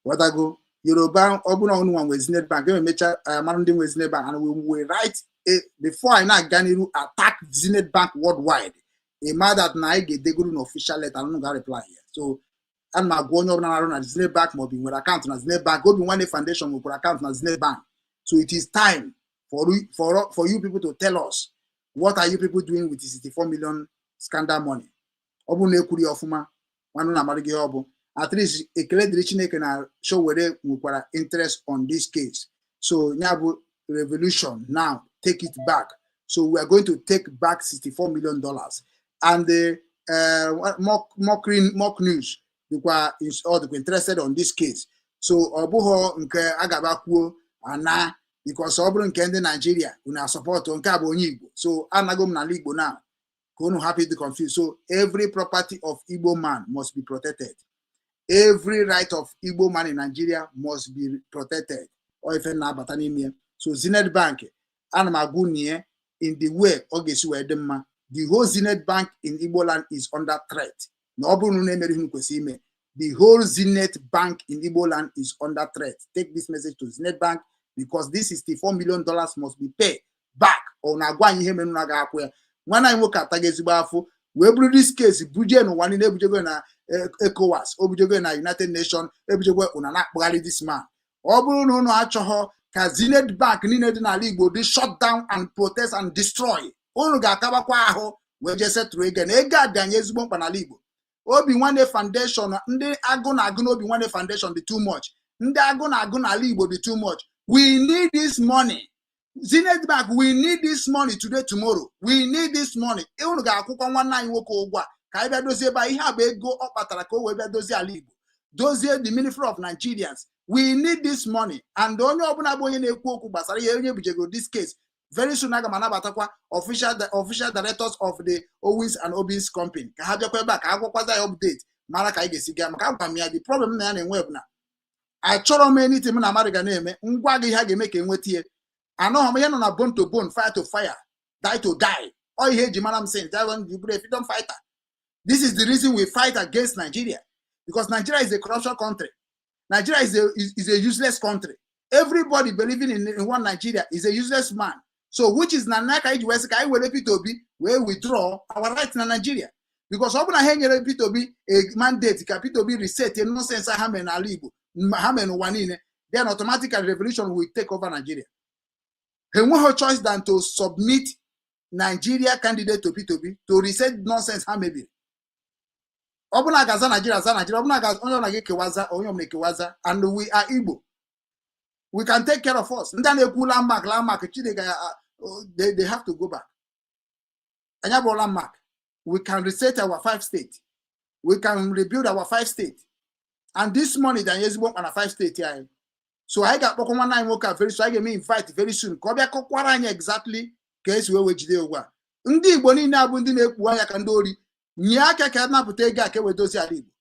What I go, Yoruba, Obuna one with Zenith Bank, and we will write before I now Ganiru attack Zenith Bank worldwide. A matter that now get the good official letter, I don't got reply here. So and my go on na Zenith Bank mo be nwere account na Zenith Bank, Obinwannem Foundation nwere account na Zenith Bank. So it is time for you people to tell us, what are you people doing with the 64 million scandal money? Obu na ekwuri ofuma wanu na marigi obu. At least ekele diri Chineke na show where nwekwara interest on this case. So nyabu revolution now, take it back. So we are going to take back $64 million. And the mock news, they were interested on this case. So obuho nke agabakwuo ana because oburu nke ndị Nigeria una support nke abo onye Igbo. So anagom na Igbo now. Kono happy to confuse. So every property of Igbo man must be protected. Every right of Igbo man in Nigeria must be protected. Or if na batani me. So Zenith Bank anamagunie in the way ogesu edema. The whole Zenith Bank in Igbo land is under threat. The whole Zenith Bank in Igbo land is under threat. Take this message to Zenith Bank because this $64 million must be paid back. Or na gwa ihe menu na ga akwe. When I work at Tagezibafu, we bring this case, Buje no one in Ebujego na ECOWAS, Obujego na United Nations, Ebujego unana bgali this man. Oburu no achoho ka Zenith Bank ni na Igbo they shut down and protest and destroy. Onu ga akaba kwa ahụ we just set through again. Ega danye ezigbo mkpa na Igbo. Obinwannem Foundation, ndị agụ na agụ na Obinwannem Foundation dị too much. Ndị agụ na agụ na Igbo dị too much. We need this money. Zenith Bank, we need this money today, tomorrow. We need this money. Unu ga akwụkwọ nwanne anyị nwoke ụgwọ a ka anyị bịa dozie ebe ihe a bụ ego ọ kpatara ka o wee bịa dozie ala Igbo. Dozie the Ministry of Nigerians. We need this money. And onye ọbụla bụ onye na-ekwu okwu gbasara ihe onye bujego this case. Very soon aga manabatakwa official directors of the Owens and Obins company. Ka ha bịakwa ebe a ka agwakwaza ya update mara ka anyị ga-esi gaa maka agwa m ya the problem na ya na-enwe bụ na achọrọ m anything na mmadụ ga na-eme ngwa gị ha ga-eme ka enweta ihe anọghị m ihe nọ na bone to bone, fire to fire, die to die. All ihe eji mara m saying you be a freedom fighter. This is the reason we fight against Nigeria, because Nigeria is a corruption country. Nigeria is a useless country. Everybody believing in one Nigeria is a useless man. So which is Nanaka Ijuesika will P2B where we withdraw our rights in Nigeria. Because Obuna Hengere P2B a mandate can P2B reset no sense Hamen Alibu, Hamen Wanine, then automatically revolution will take over Nigeria. He won't have choice than to submit Nigeria candidate to P2B to reset nonsense Hamebi. Obuna Gaza Nigeria, Obuna Gaza Onyomekewaza, and we are Igbo. We can take care of us. And then they have to go back. We can reset our 5 states. We can rebuild our 5 states. And this money that is work on a 5 state here. So I got very soon. I get me invite very soon. Exactly case where we over. Ndi boni na bundi ne kuwa kandori. Nyaka kana putega ke wedosi alibu.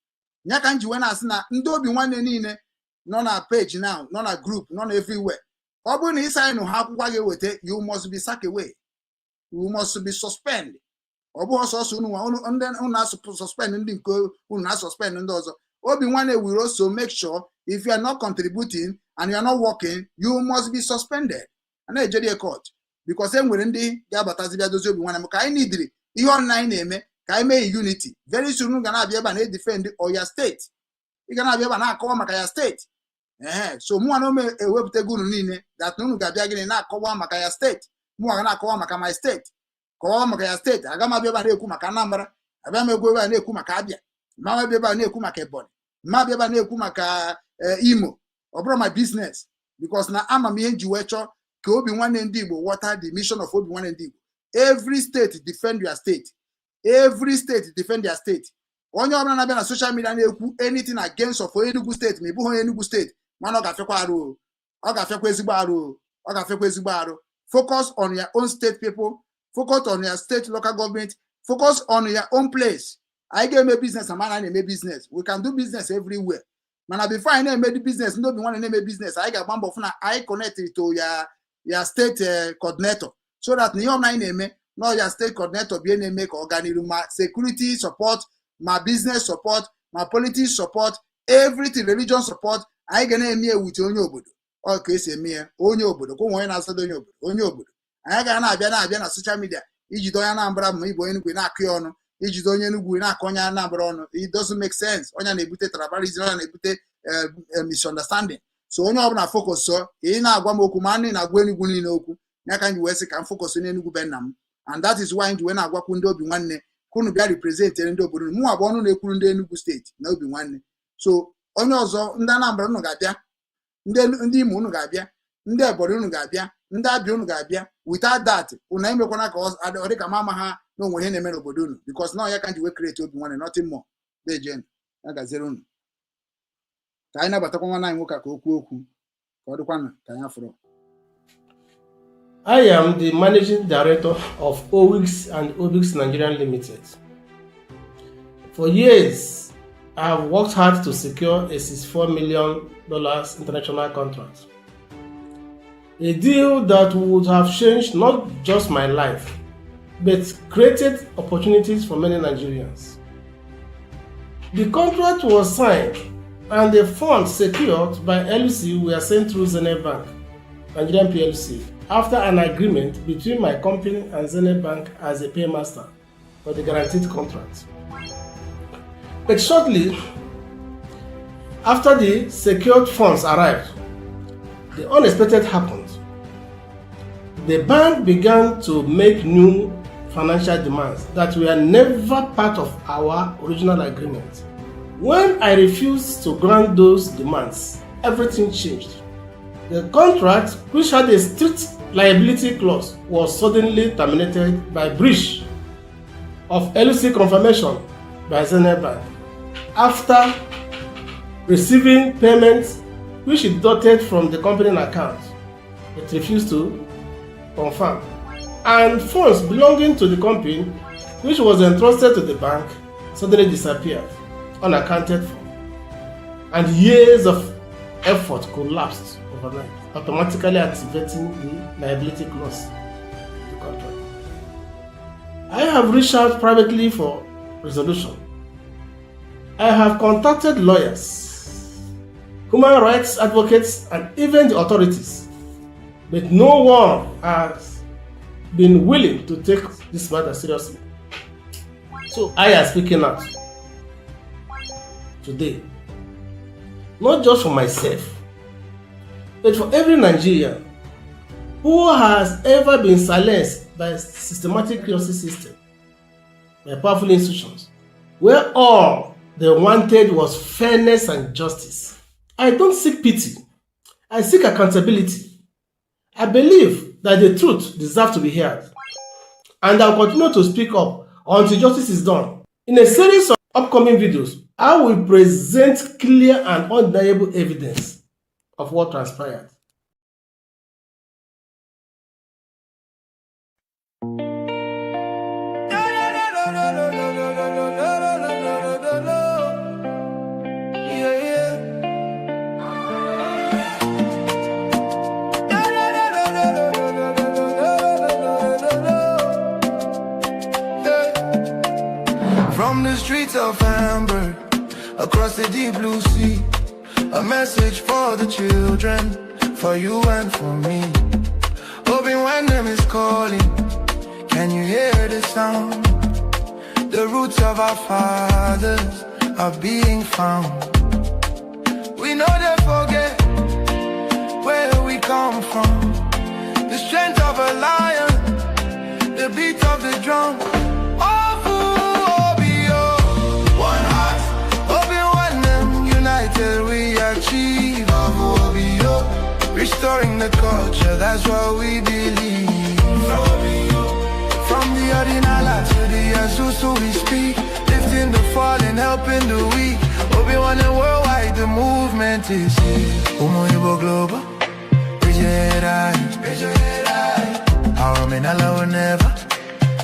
Nyaka nji wena asina ndo Obinwannem niile. Not a page now, not a group, not everywhere. You must be sacked away. You must be suspended. Obinwannem will also make sure if you are not contributing and you are not working, you must be suspended. And I a court because then we're in the Gabatazia does Obinwannem. I need it. You online name, Kaime unity. Very soon, you're gonna be able to defend your state. You're gonna be able to call Makaya state. So no me ewepụta gunu niile that nunu ga-abịa gịnị na-akọwa maka ya steeti mụ na-akọwa maka my state kọwa maka ya steeti aga m abịa ebe na-ekwu maka Anambra abịa m ego ebe na-ekwu maka Abia ma abịa ebe na-ekwu maka Ebonyi ma abịa ebe na-ekwu maka Imo ọ bụrụ my business because na ama m ihe nji wee chọọ ka Obinwannem ndị Igbo water the mission of Obinwannem ndị Igbo. Every state defend your state. Every state defend their state. Onye ọbụla na-abịa na social media na-ekwu anything against of Enugu state ma ị bụghị Enugu state man ogafekwa arụ ogafekwa ezigbo arụ ogafekwa ezigbo arụ. Focus on your own state people, focus on your state local government, focus on your own place. I get my business and man I make business. We can do business everywhere. Man, before I name the business, no be one name a business. I got one buffer. I connect it to your state coordinator so that you name no your state coordinator be name make organization security support, my business support, my politics support, everything religion support. I can name me with onye obodo. Okay, say me onye obodo. Ko won na asado onye obodo. I ga na abia na social media. Iji do ya na Anambra ma Igbo Enugu na akị ọnụ. ijido onye Enugu na-akọ onye Anambra ọnụ. It doesn't make sense. Onye na-ebute tribalism, onye na-ebute misunderstanding. So onye ọbụla focus so ị na-agwa m okwu ma ndị na-agwa Enugu niile okwu ya ka m ji wee sị ka m focus n'Enugu be nna m. And that is why m ji wee na-agwakwu ndị Obinwanne kunu bịa represent ndị obodo mụ abụọ ọnụ na-ekwuru ndị Enugu steeti na Obinwanne. So onye ọzọ ndị Anambra unu ga-abịa, ndị Imo unu ga-abịa, ndị Ebonyi unu ga-abịa, ndị Abia unu ga-abịa. Without that unu emekwana ka ọ dị ka mama ha na onwe ihe na-eme n'obodo unu, because now ya ka m ji wee create Obinwanne, nothing more. Deje ya gazere unu ka anyị nabatakwa nwa anyị nwoke ka okwu ka ọ dịkwana ka anyị afụrụ. I am the managing director of OWIX and OBIX Nigerian Limited. For years, I have worked hard to secure a $64 million international contract. A deal that would have changed not just my life, but created opportunities for many Nigerians. The contract was signed and the funds secured by LC were sent through Zenith Bank, Nigerian PLC, after an agreement between my company and Zenith Bank as a paymaster for the guaranteed contract. But shortly after the secured funds arrived, the unexpected happened. The bank began to make new financial demands that were never part of our original agreement. When I refused to grant those demands, everything changed. The contract, which had a strict liability clause, was suddenly terminated by breach of LC confirmation by Zenith Bank after receiving payments which it deducted from the company account. It refused to confirm. And funds belonging to the company, which was entrusted to the bank, suddenly disappeared, unaccounted for. And years of effort collapsed overnight, automatically activating the liability clause of the contract. I have reached out privately for resolution. I have contacted lawyers, human rights advocates, and even the authorities, but no one has been willing to take this matter seriously. So I am speaking out today, not just for myself, but for every Nigerian who has ever been silenced by a systematic justice system, by powerful institutions, where all they wanted was fairness and justice. I don't seek pity, I seek accountability. I believe that the truth deserves to be heard, and I'll continue to speak up until justice is done. In a series of upcoming videos, I will present clear and undeniable evidence of what transpired. From the streets of Hamburg, across the deep blue sea, a message for the children, for you and for me. Obinwannem is calling, can you hear the sound? The roots of our fathers are being found. We know they forget where we come from. The strength of a lion, the beat of the drum. We achieve restoring the culture, that's what we believe. From the Ordinala to the Azusu we speak, lifting the fallen, helping the weak. Obinwannem worldwide, the movement is here. Igbo global, raise your head high. Our Menala will never,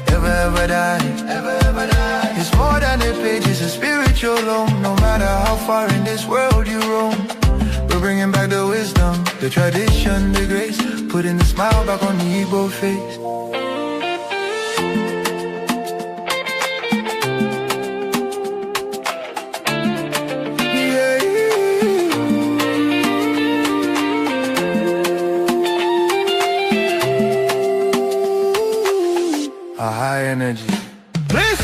ever die. It's more than a page, it's a spiritual home. No matter how far in this world you roam, we're bringing back the wisdom, the tradition, the grace, putting the smile back on the Igbo face. A high energy. Please.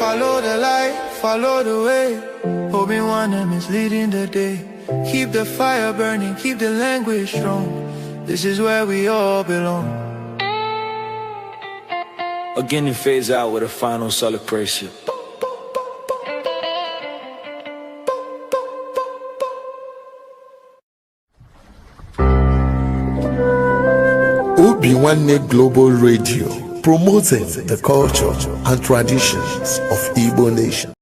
Follow the light, follow the way. Obinwannem is leading the day. Keep the fire burning, keep the language strong. This is where we all belong. Again, it fades out with a final celebration. Obinwannem Global Radio, promoting the culture and traditions of Igbo nation.